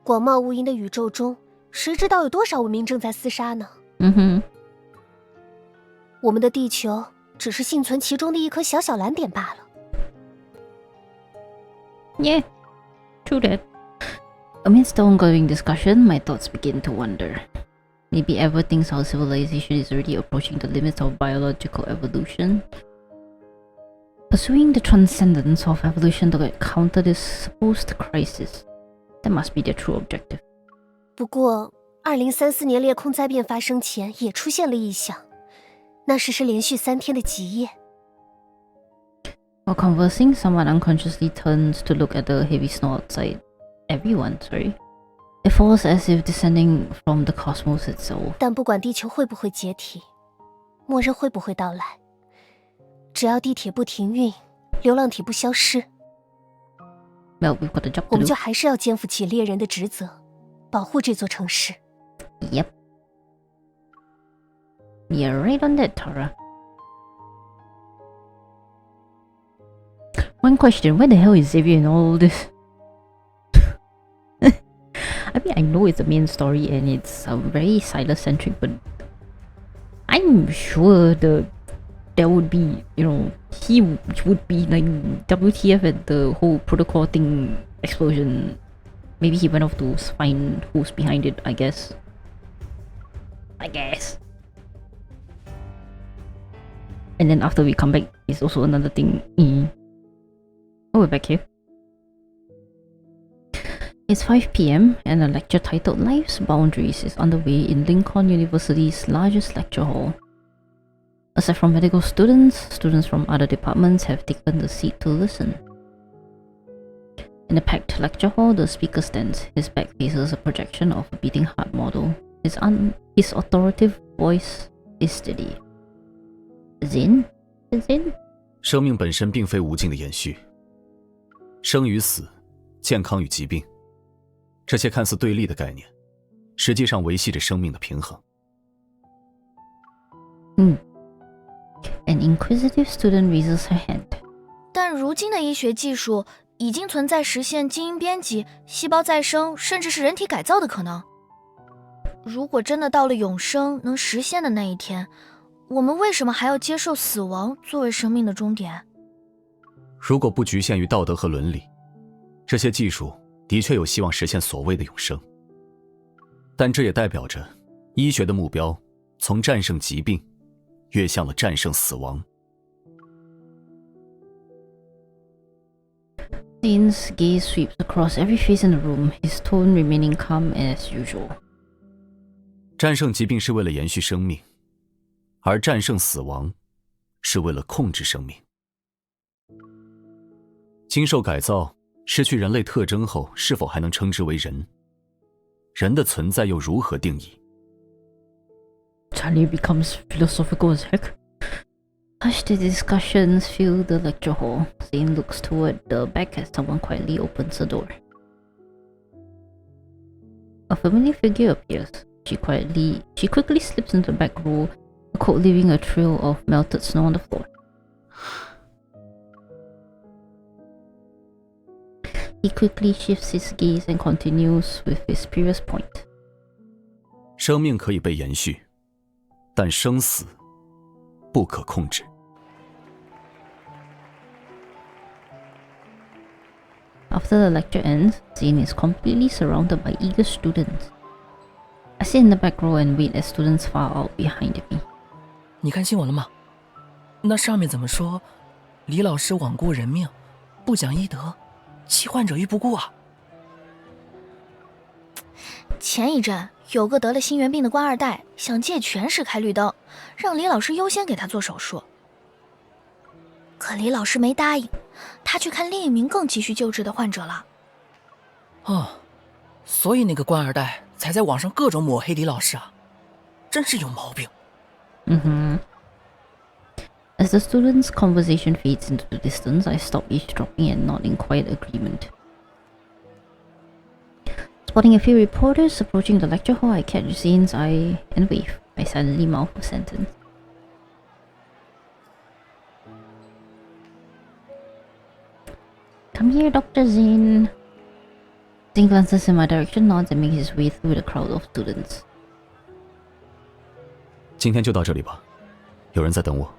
广袤无垠的宇宙中，谁知道有多少文明正在厮杀呢？我们的地球只是幸存其中的一颗小小蓝点罢了。Yeah, true that. Amidst the ongoing discussion, my thoughts begin to wander. Maybe Ever thinks our civilization is already approaching the limits of biological evolution. Pursuing the transcendence of evolution to counter this supposed crisis. That must be their true objective. 不过，2034年裂空灾变发生前也出现了异象，那时是连续3天的极夜。While conversing, someone unconsciously turns to look at the heavy snow outside. Everyone, sorry. It falls as if descending from the cosmos itself. 但不管地球会不会解体，末日会不会到来，只要地铁不停运，流浪体不消失， Well, we've got a job to do. 我们就还是要肩负起猎人的职责，保护这座城市。Yep. You're right on that, Tara. One question, where the hell is Xavier in all this? I mean, I know it's a main story and it's very Sylus-centric, but I'm sure there would be, he would be like WTF at the whole protocol thing explosion. Maybe he went off to find who's behind it, I guess. And then after we come back, it's also another thing. Oh, we're back here. It's 5 p.m. and a lecture titled Life's Boundaries is underway in Lincoln University's largest lecture hall. Aside from medical students from other departments have taken the seat to listen. In the packed lecture hall, the speaker stands. His back faces a projection of a beating heart model. His authoritative voice is steady. Zin? Zin? 生命本身并非无尽的延续，生与死，健康与疾病，这些看似对立的概念，实际上维系着生命的平衡。An inquisitive student raises her hand. 但如今的医学技术已经存在实现基因编辑、细胞再生，甚至是人体改造的可能。如果真的到了永生能实现的那一天，我们为什么还要接受死亡作为生命的终点？如果不局限于道德和伦理，这些技术的确有希望实现所谓的永生。但这也代表着医学的目标从战胜疾病跃向了战胜死亡。Zane's gaze sweeps across every face in the room, his tone remaining calm as usual. 战胜疾病是为了延续生命，而战胜死亡是为了控制生命。经受改造，失去人类特征后，是否还能称之为人？人的存在又如何定义？ Charlie becomes philosophical as heck. Hushed discussions fill the lecture hall. Zane looks toward the back as someone quietly opens the door. A familiar figure appears. She quickly slips into the back row, a coat leaving a trail of melted snow on the floor. He quickly shifts his gaze and continues with his previous point. 生命可以被延续，但生死不可控制。After the lecture ends, Zane is completely surrounded by eager students. I sit in the back row and wait as students file out behind me. 你看新闻了吗？那上面怎么说？李老师罔顾人命，不讲医德，弃患者于不顾啊！前一阵有个得了心源病的官二代，想借全市开绿灯，让李老师优先给他做手术。可李老师没答应，他去看另一名更急需救治的患者了。哦，所以那个官二代才在网上各种抹黑李老师啊，真是有毛病。As the students' conversation fades into the distance, I stop eavesdropping and nod in quiet agreement. Spotting a few reporters approaching the lecture hall, I catch Zane's eye and wave. I silently mouth a sentence. Come here, Dr. Zane. Zane glances in my direction, nods and makes his way through the crowd of students. 今天就到这里吧，有人在等我。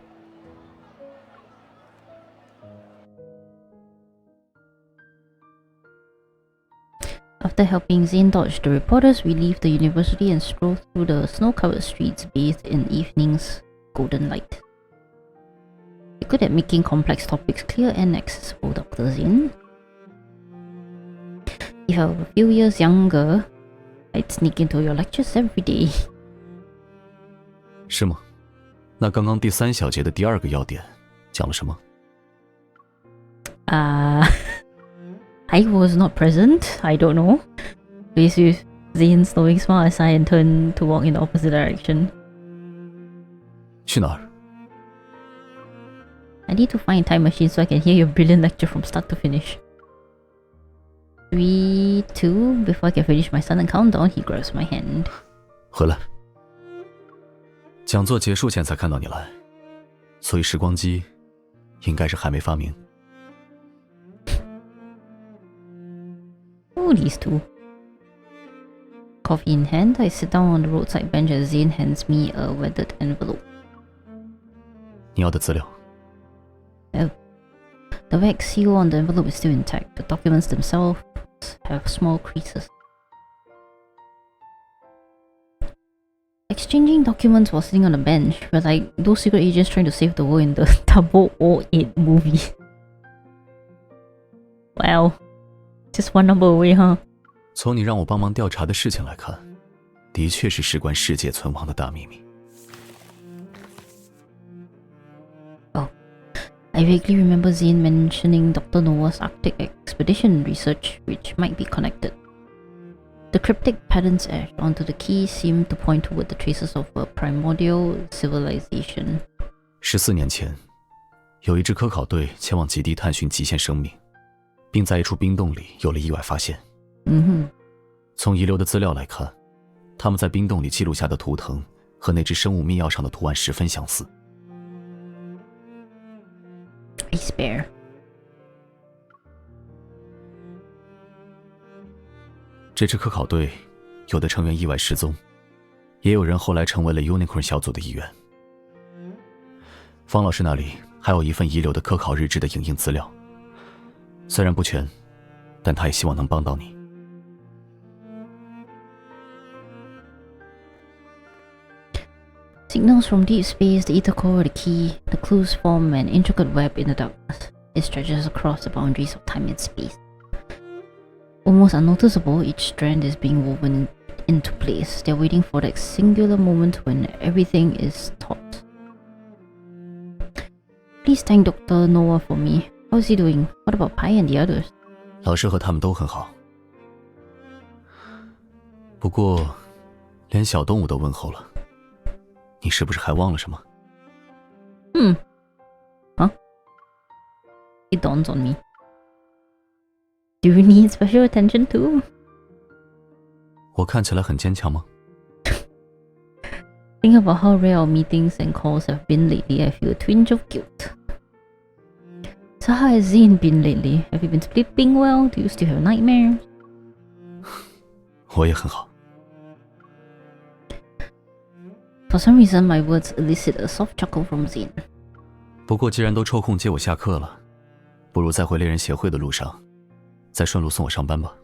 After helping Zane dodge the reporters, we leave the university and stroll through the snow-covered streets bathed in evening's golden light. You're good at making complex topics clear and accessible, Dr. Zane. If I were a few years younger, I'd sneak into your lectures every day. 是吗？那刚刚第3小节的第2个要点讲了什么？ I was not present. I don't know. Faced with Zane's knowing smile, I sigh and turn to walk in the opposite direction. 去哪儿？ I need to find a time machine so I can hear your brilliant lecture from start to finish. 3, 2, before I can finish my sudden countdown, he grabs my hand. 回来。讲座结束前才看到你来，所以时光机应该是还没发明。Oh, these two. Coffee in hand, I sit down on the roadside bench as Zane hands me a weathered envelope. 你要的资料。Oh. The wax seal on the envelope is still intact. The documents themselves have small creases. Exchanging documents while sitting on a bench. We're like those secret agents trying to save the world in the 008 movie. Wow. Just one number away, huh? 从你让我帮忙调查的事情来看，的确是事关世界存亡的大秘密。Oh. I vaguely remember Zane mentioning Dr. Noah's Arctic expedition research, which might be connected. The cryptic patterns etched onto the keys seem to point toward the traces of a primordial civilization. 14年前，有一支科考队前往极地探寻极限生命，并在一处冰洞里有了意外发现。从遗留的资料来看，他们在冰洞里记录下的图腾和那只生物密钥上的图案十分相似。Ice bear. 这支科考队有的成员意外失踪，也有人后来成为了 Unicorn 小组的一员。方老师那里还有一份遗留的科考日志的影印资料，虽然不全，但他也希望能帮到你。Signals from deep space, the ether core, the key, the clues form an intricate web in the darkness. It stretches across the boundaries of time and space. Almost unnoticeable, each strand is being woven into place. They're waiting for that singular moment when everything is taut. Please thank Dr. Noah for me. How's he doing? What about Pai and the others? 老师和他们都很好，不过连小动物都问候了，你是不是还忘了什么？Huh? It dawns on me. Do you need special attention too? 我看起来很坚强吗？ Think about how rare our meetings and calls have been lately. I feel a twinge of guilt. So how has Zane been lately? Have you been sleeping well? Do you still have nightmares? 我也很好。For some reason, my words elicit a soft chuckle from Zane. 不过既然都抽空接我下课了，不如在回猎人协会的路上，再顺路送我上班吧。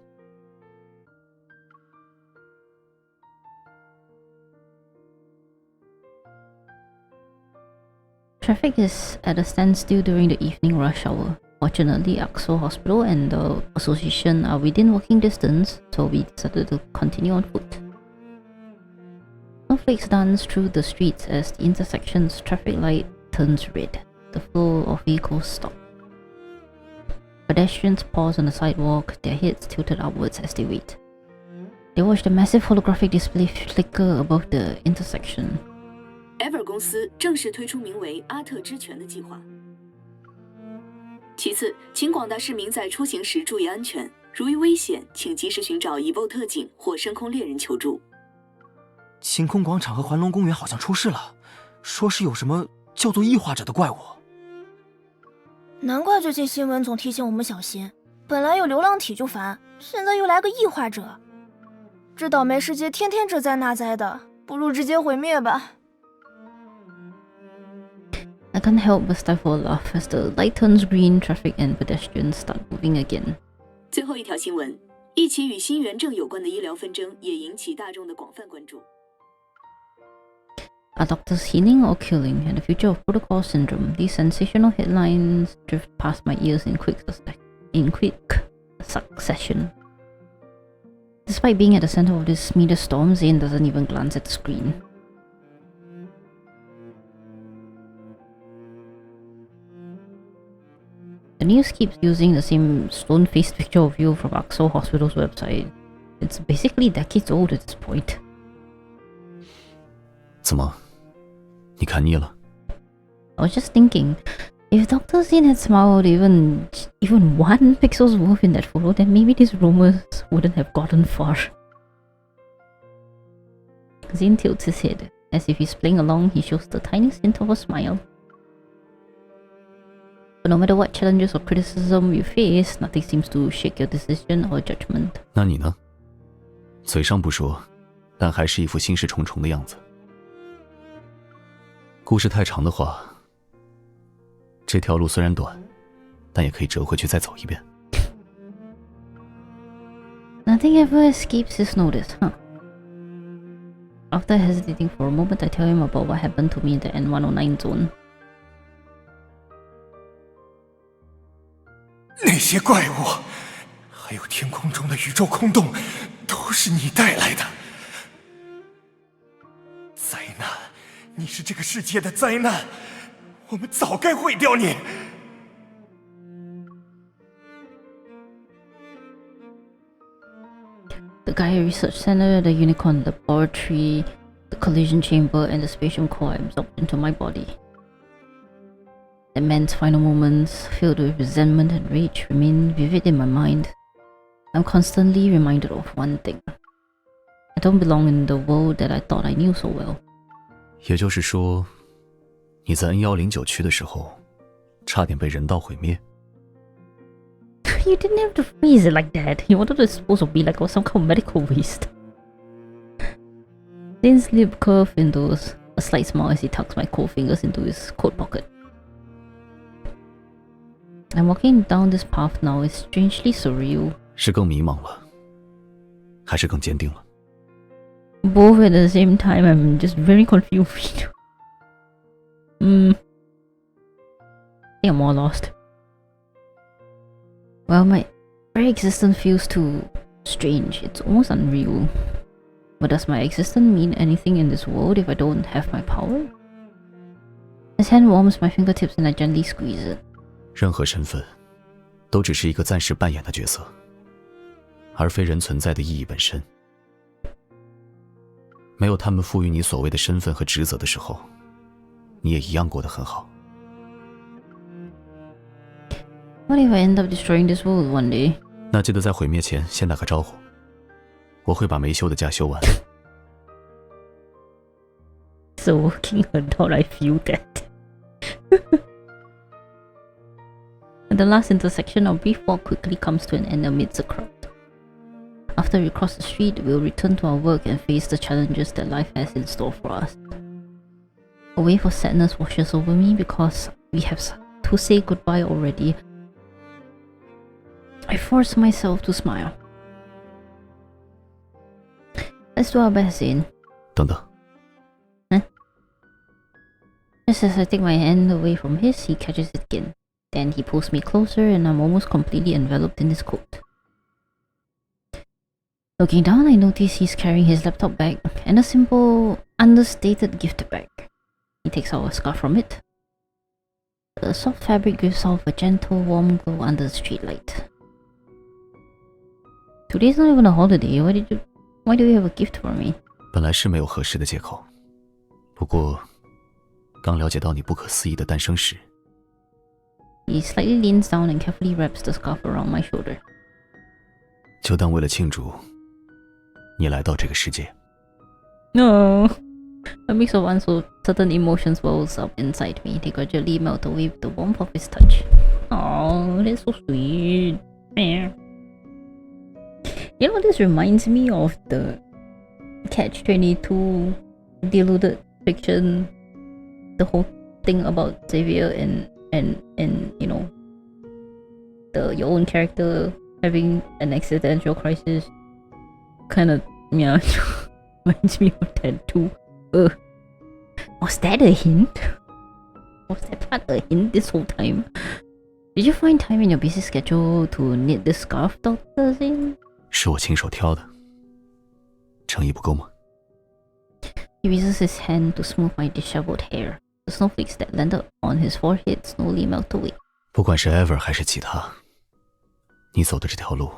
Traffic is at a standstill during the evening rush hour. Fortunately, Axel Hospital and the association are within walking distance, so we decided to continue on foot. Snowflakes dance through the streets as the intersection's traffic light turns red. The flow of vehicles stops. Pedestrians pause on the sidewalk, their heads tilted upwards as they wait. They watch the massive holographic display flicker above the intersection. Ever 公司正式推出名为阿特之泉的计划。其次，请广大市民在出行时注意安全，如遇危险，请及时寻找以暴特警或深空猎人求助。晴空广场和环龙公园好像出事了，说是有什么叫做异化者的怪物。难怪最近新闻总提醒我们小心，本来有流浪体就烦，现在又来个异化者，这倒霉世界天天这灾那灾的，不如直接毁灭吧。I can't help but stifle a laugh as the light turns green, traffic and pedestrians start moving again. 最后一条新闻，一起与心源症有关的医疗纷争也引起大众的广泛关注。Are doctors healing or killing? And the future of protocol syndrome. These sensational headlines drift past my ears in quick succession. Despite being at the center of this media storm, Zane doesn't even glance at the screen. The news keeps using the same stone-faced picture of you from Axel Hospital's website. It's basically decades old at this point. 怎么？你看腻了？ I was just thinking, if Dr. Zane had smiled even 1 pixel's worth in that photo, then maybe these rumors wouldn't have gotten far. Zane tilts his head. As if he's playing along, he shows the tiniest hint of a smile. But no matter what challenges or criticism you face, nothing seems to shake your decision or judgment. 那你呢？嘴上不说，但还是一副心事重重的样子。故事太长的话，这条路虽然短，但也可以折回去再走一遍。Nothing ever escapes his notice, huh? After hesitating for a moment, I tell him about what happened to me in the N109 zone. 那些怪物，还有天空中的宇宙空洞，都是你带来的。灾难，你是这个世界的灾难，我们早该毁掉你。The Gaia Research Center, the Unicorn Laboratory, the Collision Chamber, and the Spatium Core absorbed into my body. That man's final moments, filled with resentment and rage, remain vivid in my mind. I'm constantly reminded of one thing. I don't belong in the world that I thought I knew so well. 也就是说，你在 N109 区的时候，差点被人道毁灭。You didn't have to phrase it like that. You wanted it supposed to be like some kind of medical waste. Zane's lip curved into a slight smile as he tucks my cold fingers into his coat pocket. I'm walking down this path now. It's strangely surreal. 是更迷茫了，还是更坚定了？ Both at the same time. I'm just very confused. I think I'm more lost. Well, my very existence feels too strange. It's almost unreal. But does my existence mean anything in this world if I don't have my power? His hand warms my fingertips and I gently squeeze it. 任何身份，都只是一个暂时扮演的角色，而非人存在的意义本身。没有他们赋予你所谓的身份和职责的时候，你也一样过得很好。What if I end up destroying this world one day? 那记得在毁灭前先打个招呼，我会把没休的假休完。As a working adult, I feel that. At the last intersection, our brief walk quickly comes to an end amidst the crowd. After we cross the street, we'll return to our work and face the challenges that life has in store for us. A wave of sadness washes over me because we have to say goodbye already. I force myself to smile. Let's do our best, Zane. 等等。Just as I take my hand away from his, he catches it again. Then he pulls me closer and I'm almost completely enveloped in his coat. Looking down, I notice he's carrying his laptop bag and a simple, understated gift bag. He takes out a scarf from it. The soft fabric gives off a gentle, warm glow under the streetlight. Today's not even a holiday. Why do you have a gift for me? 本来是没有合适的借口，不过刚了解到你不可思议的诞生时。He slightly leans down and carefully wraps the scarf around my shoulder. 就当为了庆祝你来到这个世界。No. A mix of uncertain emotions wells up inside me. They gradually melt away with the warmth of his touch. Oh, that's so sweet. You know, this reminds me of the Catch-22 deluded fiction. The whole thing about Xavier and you know, your own character having an existential crisis. Kind of, yeah, reminds me of that too. Was that a hint? Was that part a hint this whole time? Did you find time in your busy schedule to knit this scarf, Dr. Zane? 是我亲手挑的，诚意不够吗？ He raises his hand to smooth my disheveled hair. The snowflakes that landed on his forehead slowly melt away. 不管是 Ever 还是其他，你走的这条路，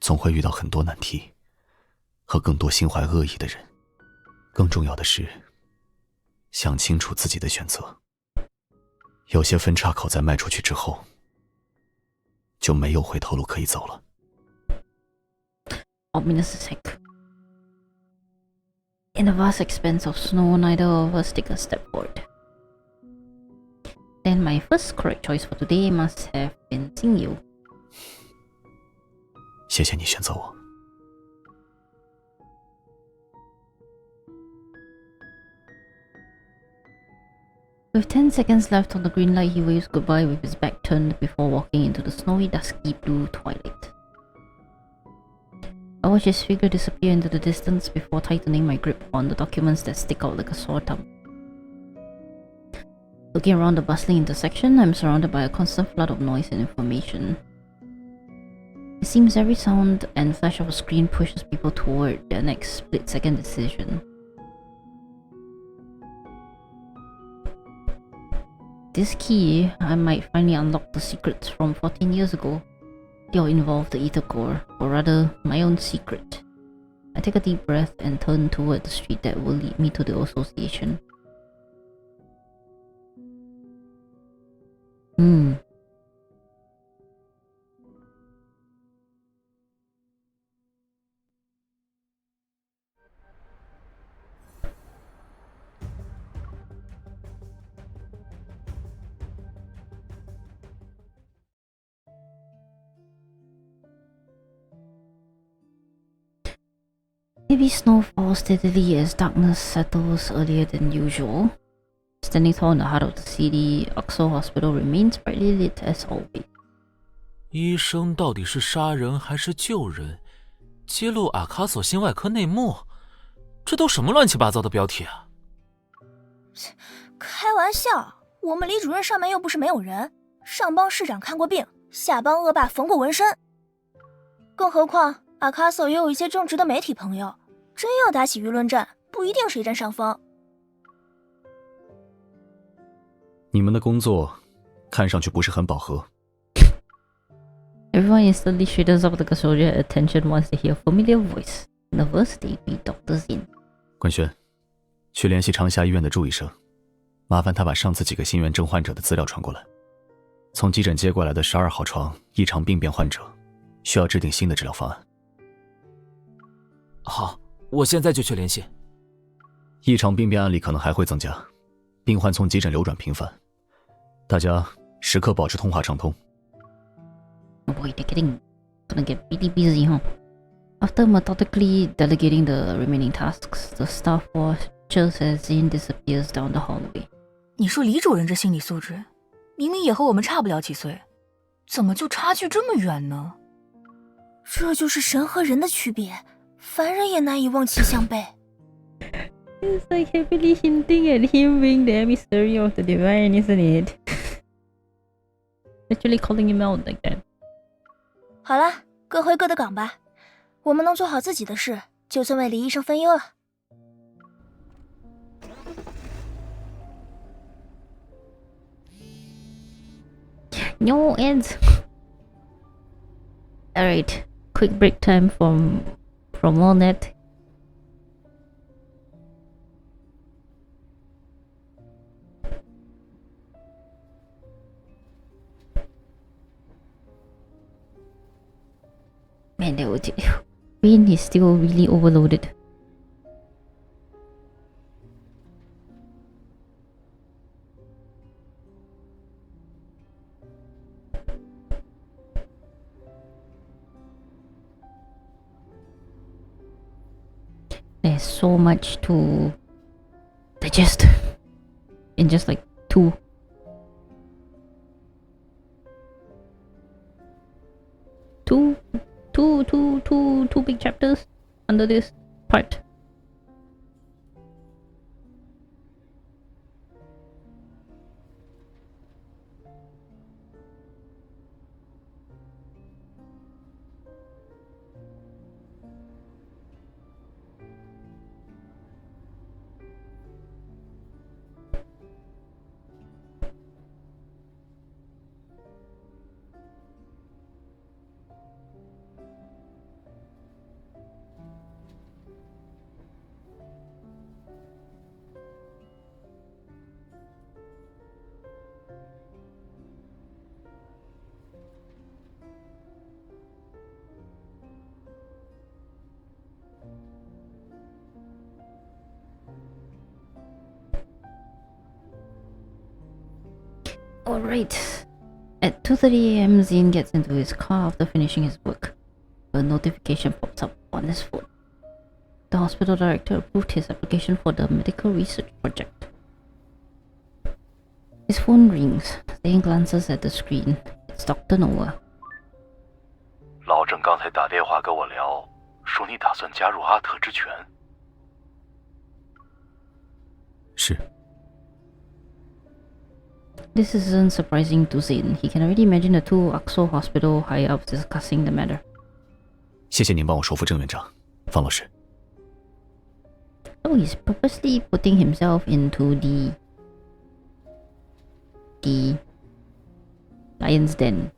总会遇到很多难题，和更多心怀恶意的人。更重要的是，想清楚自己的选择。有些分岔口在迈出去之后，就没有回头路可以走了。Ominous sec. In the vast expanse of snow, neither of us take a step forward. Then my first correct choice for today must have been seeing you. 谢谢你选择我。With 10 seconds left on the green light, he waves goodbye with his back turned before walking into the snowy, dusky blue twilight. I watch his figure disappear into the distance before tightening my grip on the documents that stick out like a sore thumb. Looking around the bustling intersection, I'm surrounded by a constant flood of noise and information. It seems every sound and flash of a screen pushes people toward their next split-second decision. This key, I might finally unlock the secrets from 14 years ago. They all involve the ether core, or rather, my own secret. I take a deep breath and turn toward the street that will lead me to the association. Heavy snow falls steadily as darkness settles earlier than usual. Standing tall in the heart of the city, Oxo Hospital remains brightly lit as always. 医生到底是杀人还是救人？揭露阿卡索心外科内幕，这都什么乱七八糟的标题啊！开玩笑，我们李主任上面又不是没有人，上帮市长看过病，下帮恶霸缝过纹身。更何况阿卡索也有一些正直的媒体朋友，真要打起舆论战，不一定谁占上风。你们的工作看上去不是很饱和。Everyone instantly straightens up like a soldier at attention once they hear a familiar voice. Nervously beat doctors in. 冠轩，去联系长夏医院的朱医生，麻烦他把上次几个心源症患者的资料传过来。从急诊接过来的12号床异常病变患者，需要制定新的治疗方案。好，我现在就去联系。异常病变案例可能还会增加，病患从急诊流转频繁，大家时刻保持通话畅通。Oh boy, they're gonna get really busy, huh? After methodically delegating the remaining tasks, the staff watches as Zin disappears down the hallway. 你说李主任这心理素质，明明也和我们差不了几岁，怎么就差距这么远呢？这就是神和人的区别，凡人也难以望其项背。It's like heavily hinting at him being the emissary of the divine, isn't it? Actually calling him out like that. 好了，各回各的岗吧。我们能做好自己的事，就算为李医生分忧了。No ends. Alright, quick break time from all that. Man, brain is still really overloaded. There's so much to digest in just like two big chapters under this part. Alright. At 2:30 AM, Zin gets into his car after finishing his work. A notification pops up on his phone. The hospital director approved his application for the medical research project. His phone rings. Zin glances at the screen. It's Dr. Noah. 老郑刚才打电话跟我聊，说你打算加入阿特之拳。是。This isn't surprising to Zin. He can already imagine the two Axo Hospital high-ups discussing the matter. 谢谢您帮我说服郑院长，方老师。So he's purposely putting himself into the lion's den.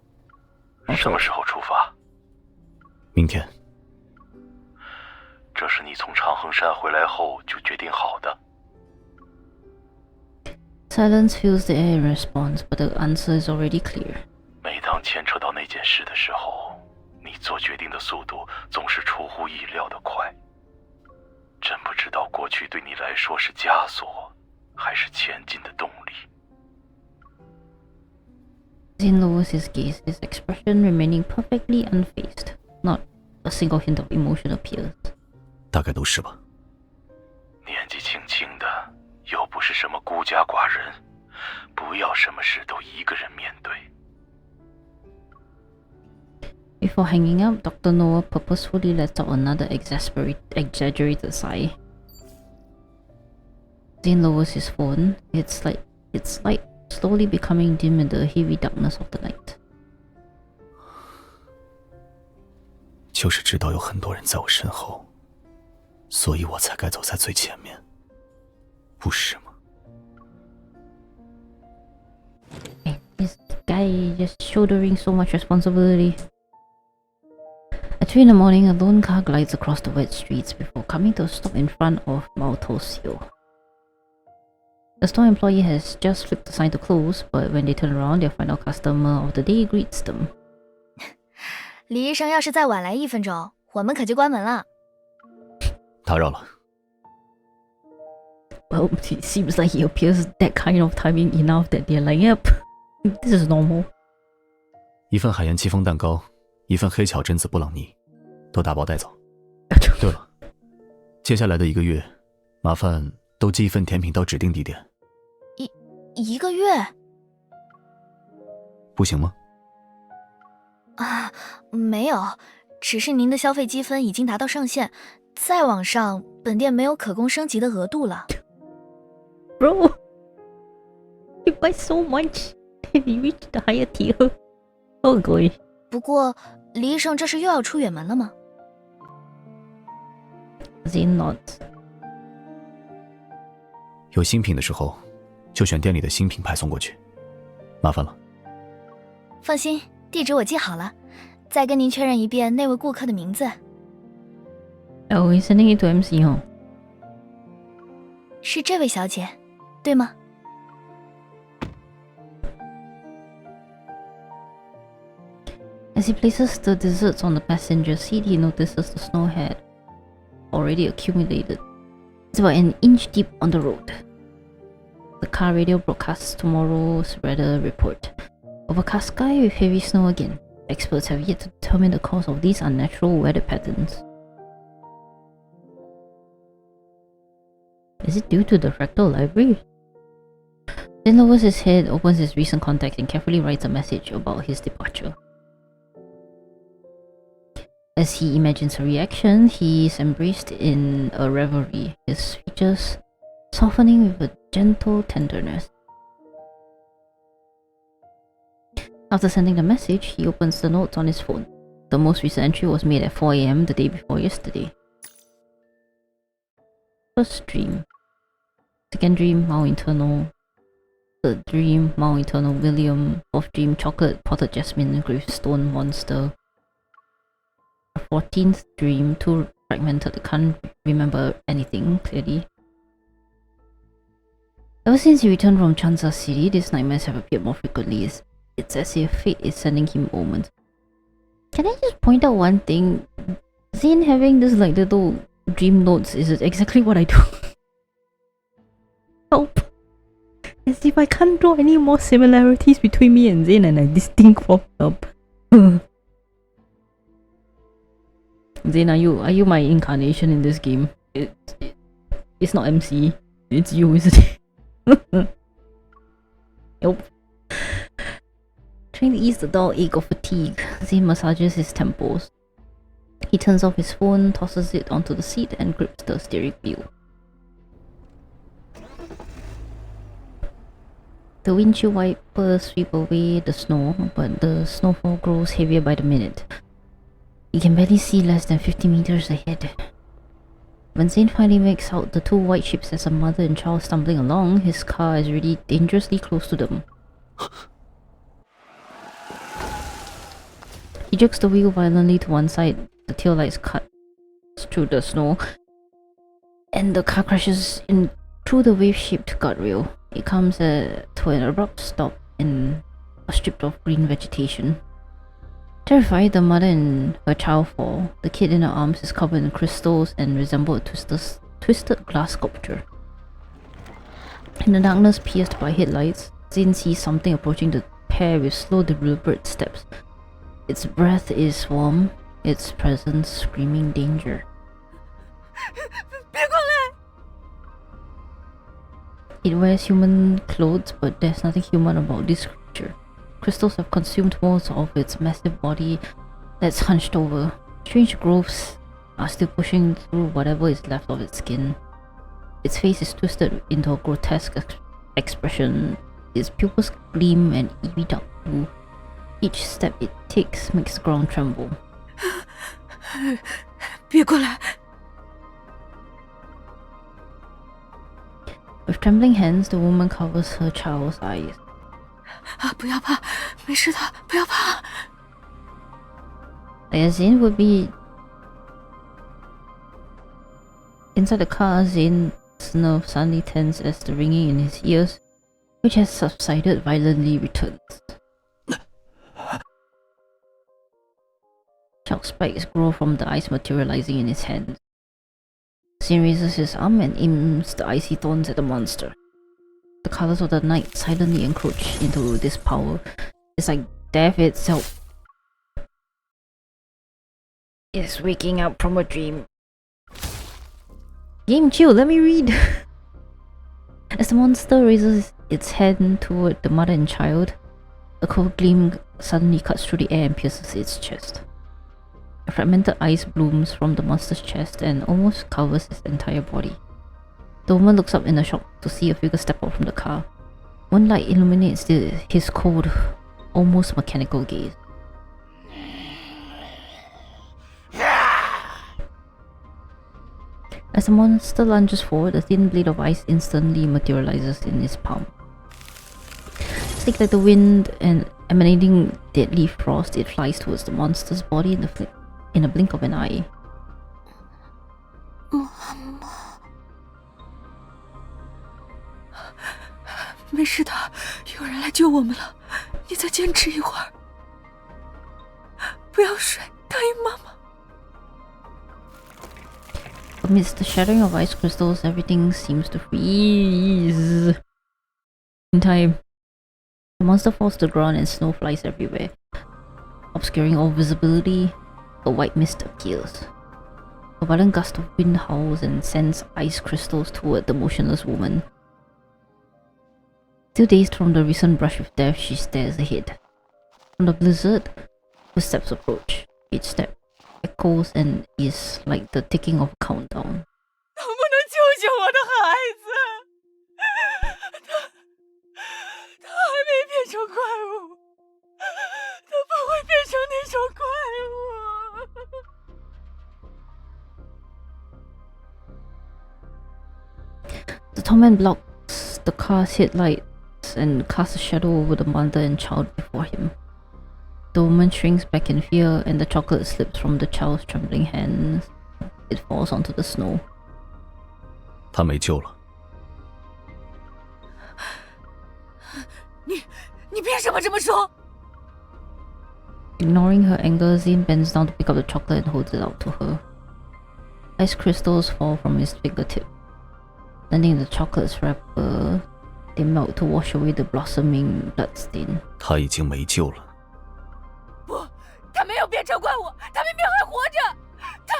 什么时候出发？明天。这是你从长衡山回来后就决定好的。Silence fills the air in response, but the answer is already clear. 每当牵扯到那件事的时候，你做决定的速度总是出乎意料的快。真不知道过去对你来说是枷锁，还是前进的动力。Zin lowers his gaze, his expression remaining perfectly unfazed. Not a single hint of emotion appears. 大概都是吧。年纪轻轻的，又不是什么孤家寡人，不要什么事都一个人面对。Before hanging up, Dr. Noah purposefully lets out another exaggerated sigh. Zane lowers his phone. Its light slowly becoming dim in the heavy darkness of the night. 就是知道有很多人在我身后，所以我才该走在最前面，不是吗？ This guy just shouldering so much responsibility. At 3 in the morning, a lone car glides across the wet streets before coming to a stop in front of Maltosio. The store employee has just flipped the sign to close, but when they turn around, their final customer of the day greets them. 李医生要是再晚来1分钟，我们可就关门了。打扰了。Well, it seems like he appears that kind of timing enough that they're like, yep, this is normal. 一份海盐戚风蛋糕，一份黑巧榛子布朗尼，都打包带走。对了，接下来的1个月，麻烦都寄一份甜品到指定地点。一个月？不行吗？啊，没有，只是您的消费积分已经达到上限，再往上，本店没有可供升级的额度了。Bro, you buy so much, and you reach the higher tier. Oh god. 不过，李医生这是又要出远门了吗？ Zane nods. 有新品的时候，就选店里的新品派送过去，麻烦了。放心。地址我记好了，再跟您确认一遍那位顾客的名字。Oh, he's sending it to MC, huh? 是这位小姐，对吗？ As he places the desserts on the passenger seat, he notices the snow had already accumulated. It's about an inch deep on the road. The car radio broadcasts tomorrow's weather report. Overcast sky with heavy snow again. Experts have yet to determine the cause of these unnatural weather patterns. Is it due to the fractal library? Then lowers his head, opens his recent contacts, and carefully writes a message about his departure. As he imagines her reaction, he is embraced in a reverie, his features softening with a gentle tenderness. After sending the message, he opens the notes on his phone. The most recent entry was made at 4 AM the day before yesterday. First dream. Second dream, Mount Eternal. Third dream, Mount Eternal William. Fourth dream, chocolate potted jasmine gravestone monster. 14th dream, too fragmented, can't remember anything clearly. Ever since he returned from Chansa City, these nightmares have appeared more frequently. It's as if fate is sending him omens. Can I just point out one thing? Zane having this like little dream notes is exactly what I do. Help! As if I can't draw any more similarities between me and Zane, and I distinct popped up. Zane, are you my incarnation in this game? It's not MC. It's you, isn't it? Nope. Trying to ease the dull ache of fatigue, Zane massages his temples. He turns off his phone, tosses it onto the seat, and grips the steering wheel. The windshield wipers sweep away the snow, but the snowfall grows heavier by the minute. He can barely see less than 50 meters ahead. When Zane finally makes out the two white ships as a mother and child stumbling along, his car is already dangerously close to them. He jerks the wheel violently to one side, the taillights cut through the snow, and the car crashes in through the wave-shaped guardrail. It comes to an abrupt stop in a strip of green vegetation. Terrified, the mother and her child fall. The kid in her arms is covered in crystals and resembles a twisted glass sculpture. In the darkness pierced by headlights, Zane sees something approaching the pair with slow, deliberate steps. Its breath is warm, its presence screaming danger. It wears human clothes, but there's nothing human about this creature. Crystals have consumed most of its massive body, that's hunched over. Strange growths are still pushing through whatever is left of its skin. Its face is twisted into a grotesque expression. Its pupils gleam an eerie dark blue. Each step it takes makes the ground tremble. 别过来！ With trembling hands, the woman covers her child's eyes. 不要怕，没事的，不要怕。 Zane would be inside the car. Zane's nerves suddenly tense as the ringing in his ears, which has subsided, violently returns. Sharp spikes grow from the ice materializing in his hands. Zane raises his arm and aims the icy thorns at the monster. The colors of the night silently encroach into this power. It's like death itself is waking up from a dream. Game chill, let me read! As the monster raises its hand toward the mother and child, a cold gleam suddenly cuts through the air and pierces its chest. A fragmented ice blooms from the monster's chest and almost covers its entire body. The woman looks up in a shock to see a figure step out from the car. One light illuminates his cold, almost mechanical gaze. As the monster lunges forward, a thin blade of ice instantly materializes in his palm. Slick like the wind and emanating deadly frost, it flies towards the monster's body in a blink of an eye. 没事的，有人来救我们了。你再坚持一会儿，不要睡，答应妈妈。 Amidst the shattering of ice crystals, everything seems to freeze. In time, the monster falls to the ground and snow flies everywhere. Obscuring all visibility, a white mist appears. A violent gust of wind howls and sends ice crystals toward the motionless woman. Still dazed from the recent brush with death, she stares ahead. From the blizzard, footsteps approach. Each step echoes and is like the ticking of a countdown. 能不能救救我的孩子？他还没变成怪物，他不会变成那种怪物。 The torment blocks the car's headlights and casts a shadow over the mother and child before him. The woman shrinks back in fear, and the chocolate slips from the child's trembling hands. It falls onto the snow. 他没救了。你凭什么这么说？ Ignoring her anger, Zane bends down to pick up the chocolate and holds it out to her. Ice crystals fall from his fingertip. Landing in the chocolate's wrapper, they melt to wash away the blossoming bloodstain. 他已经没救了。 不，他没有变成怪物，他明明还活着。他。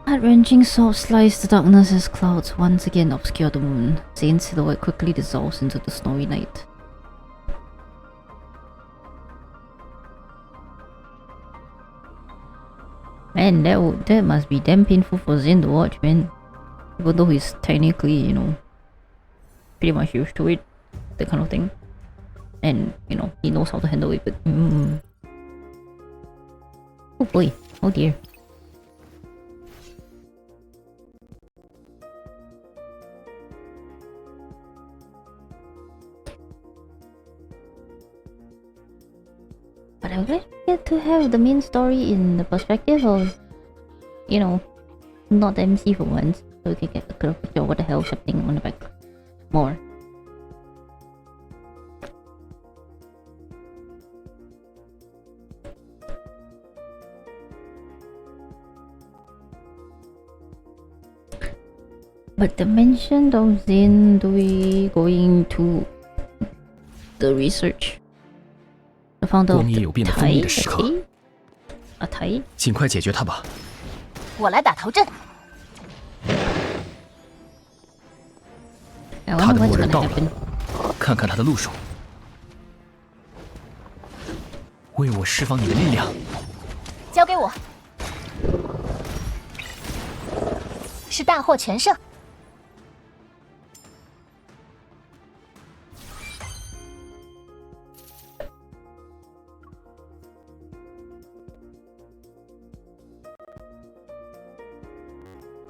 Heart-wrenching sobs slice the darkness as clouds once again obscure the moon. Zane's silhouette quickly dissolves into the snowy night. Man, that must be damn painful for Zane to watch, man. Even though he's technically, you know, pretty much used to it, that kind of thing. And, you know, he knows how to handle it, but... Oh boy, oh dear. But I would get to have the main story in the perspective of, you know, not the MC for once, so we can get a clear picture of what the hell is happening on the back more. But the mention of Zane going to the research. The founder of the Tai? 尽快解决他吧。我来打头阵。他的末日到了，看看他的路数。为我释放你的力量。交给我，是大获全胜。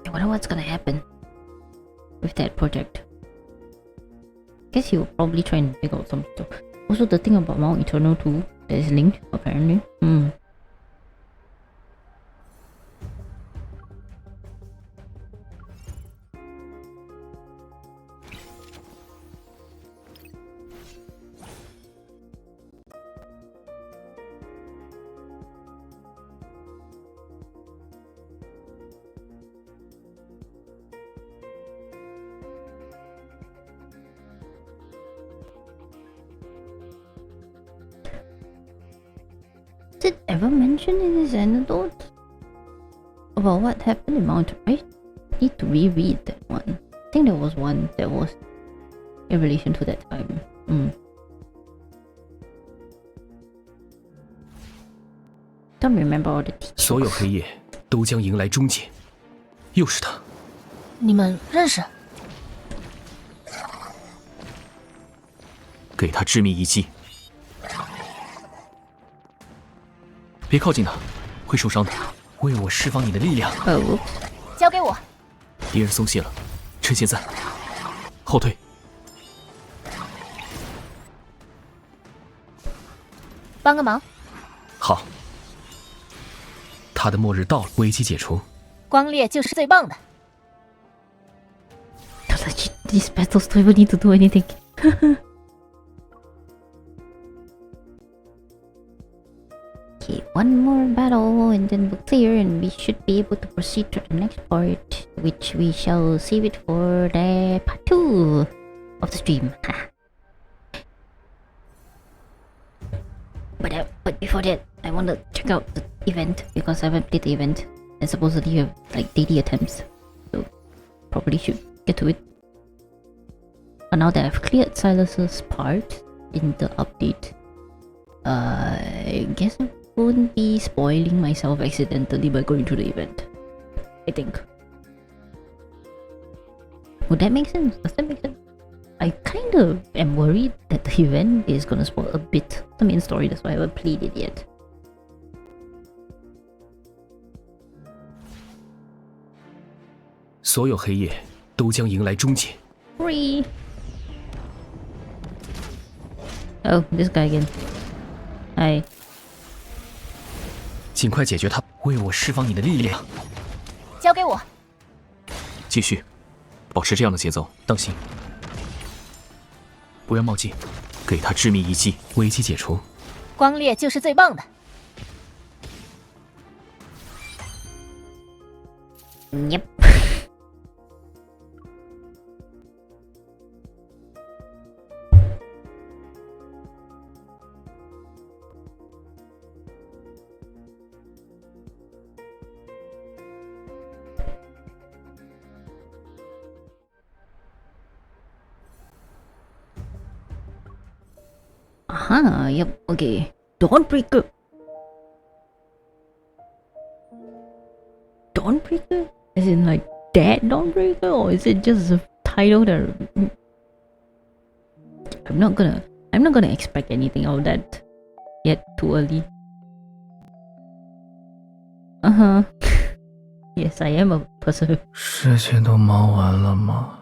I wonder what's gonna happen with that project. Guess he will probably try and figure out some stuff. Also, the thing about Mount Eternal too, that is linked apparently. Did it ever mention in his anecdote about what happened in Mount? I need to reread that one. I think there was one that was in relation to that time. Don't remember all the details. 所有黑夜都将迎来终结。又是他。你们认识？给他致命一击。别靠近他，会受伤的。为我释放你的力量。交给我。敌人松懈了，趁现在，后退。帮个忙。好。他的末日到了，危机解除。光烈就是最棒的。These battles don't even need to do anything. Okay, one more battle and then we're clear and we should be able to proceed to the next part, which we shall save it for the part 2 of the stream. But before that, I want to check out the event because I haven't played the event and supposedly you have like daily attempts, so probably should get to it. But now that I've cleared Sylus's part in the update, I guess I won't be spoiling myself accidentally by going through the event. I think. Would that make sense? Does that make sense? I kind of am worried that the event is gonna spoil a bit the main story, that's why I haven't played it yet. Free. Oh, this guy again. Hi. 尽快解决他，为我释放你的力量。交给我。继续，保持这样的节奏，当心，不要冒进，给他致命一击，危机解除。光烈就是最棒的。Yep. Yep, okay. Dawnbreaker. Dawnbreaker? As in like that Dawnbreaker? Or is it just a title that... I'm not gonna expect anything out of that yet too early. Yes, I am a person. 事情都忙完了吗？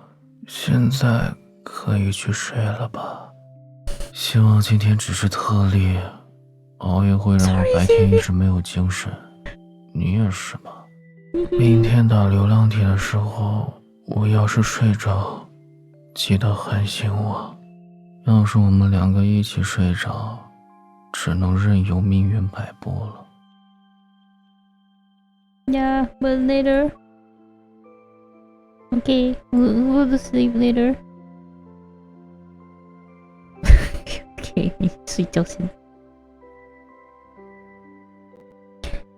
现在可以去睡了吧。希望今天只是特例，熬夜会让我白天一直没有精神。你也是吧？明天打流浪体的时候，我要是睡着，记得喊醒我。要是我们两个一起睡着，只能任由命运摆布了。Yeah, but later. Okay, we'll sleep later. Okay, 你睡觉先。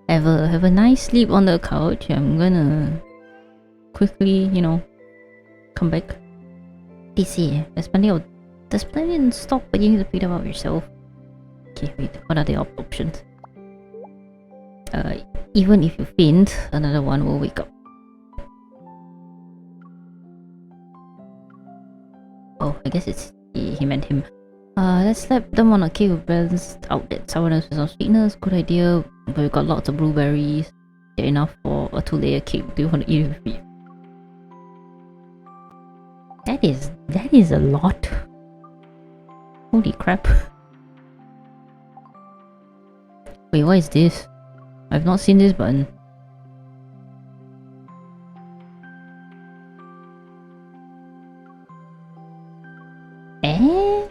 Have a nice sleep on the couch. I'm gonna quickly, come back. DC, there's plenty in stock, but you need to read about yourself. Okay, wait. What are the options? Even if you faint, another one will wake up. Oh, I guess he meant him. Let's slap them on a cake with balanced outlets. Someone else with some sweetness. Good idea. But we've got lots of blueberries. They're enough for a 2-layer cake. Do you want to eat it with me? That is a lot. Holy crap. Wait, what is this? I've not seen this button. Eh?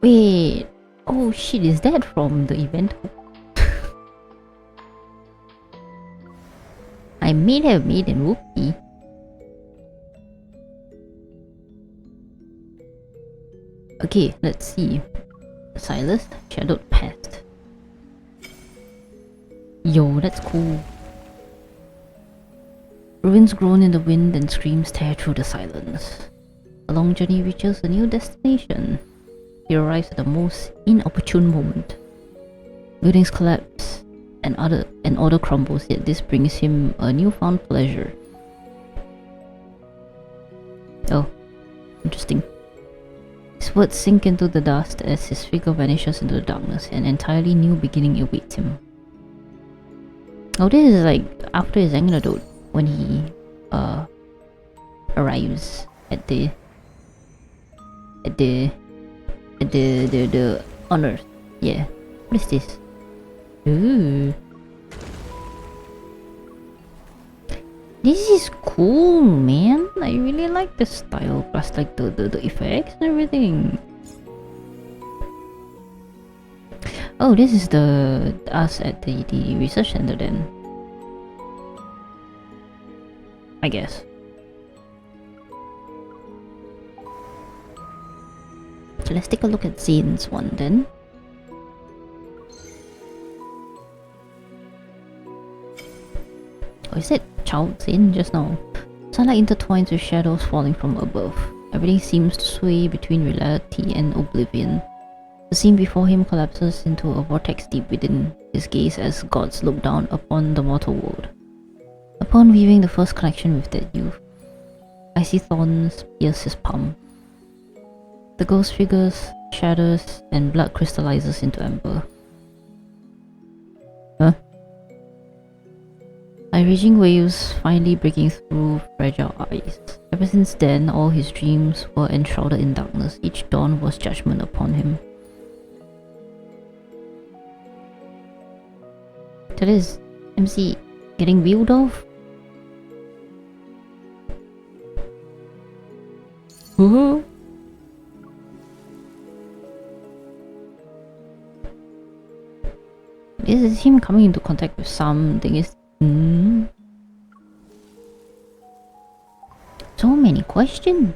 Wait. Oh shit, is that from the event? I may have made an whoopie. Okay, let's see. Sylus, shadowed past. Yo, that's cool. Ruins groan in the wind and screams tear through the silence. The long journey reaches a new destination. He arrives at the most inopportune moment. Buildings collapse and order crumbles, yet this brings him a newfound pleasure. Oh, interesting. His words sink into the dust as his figure vanishes into the darkness. An entirely new beginning awaits him. Oh, this is like after his anecdote when he arrives at the on Earth. Yeah. What is this? Ooh. This is cool, man. I really like the style, plus like the effects and everything. Oh, this is the us at the research center then. I guess. So let's take a look at Zane's one then. Oh, is it Child Zane just now? Sunlight intertwines with shadows falling from above. Everything seems to sway between reality and oblivion. The scene before him collapses into a vortex deep within his gaze as gods look down upon the mortal world. Upon weaving the first connection with that youth, icy thorns pierce his palm. The ghost figures, shatters, and blood crystallizes into ember. Huh? Like raging waves finally breaking through fragile ice. Ever since then, all his dreams were enshrouded in darkness. Each dawn was judgment upon him. That is MC getting wheeled off? Woohoo! This is him coming into contact with something. So many questions.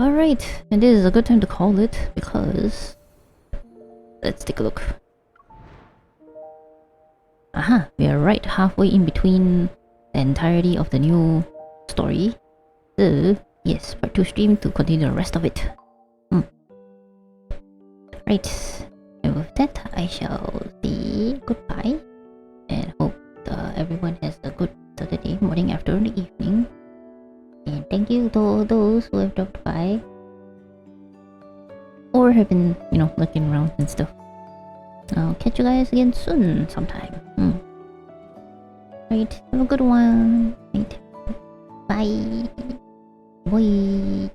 Alright, and this is a good time to call it because let's take a look. Aha, we are right halfway in between the entirety of the new story. Yes, part 2 stream to continue the rest of it. Right, and with that, I shall say goodbye and hope everyone has a good Saturday morning, afternoon, evening. And thank you to all those who have dropped by or have been, looking around and stuff. I'll catch you guys again soon sometime. Right, have a good one. Right. Bye. Bye.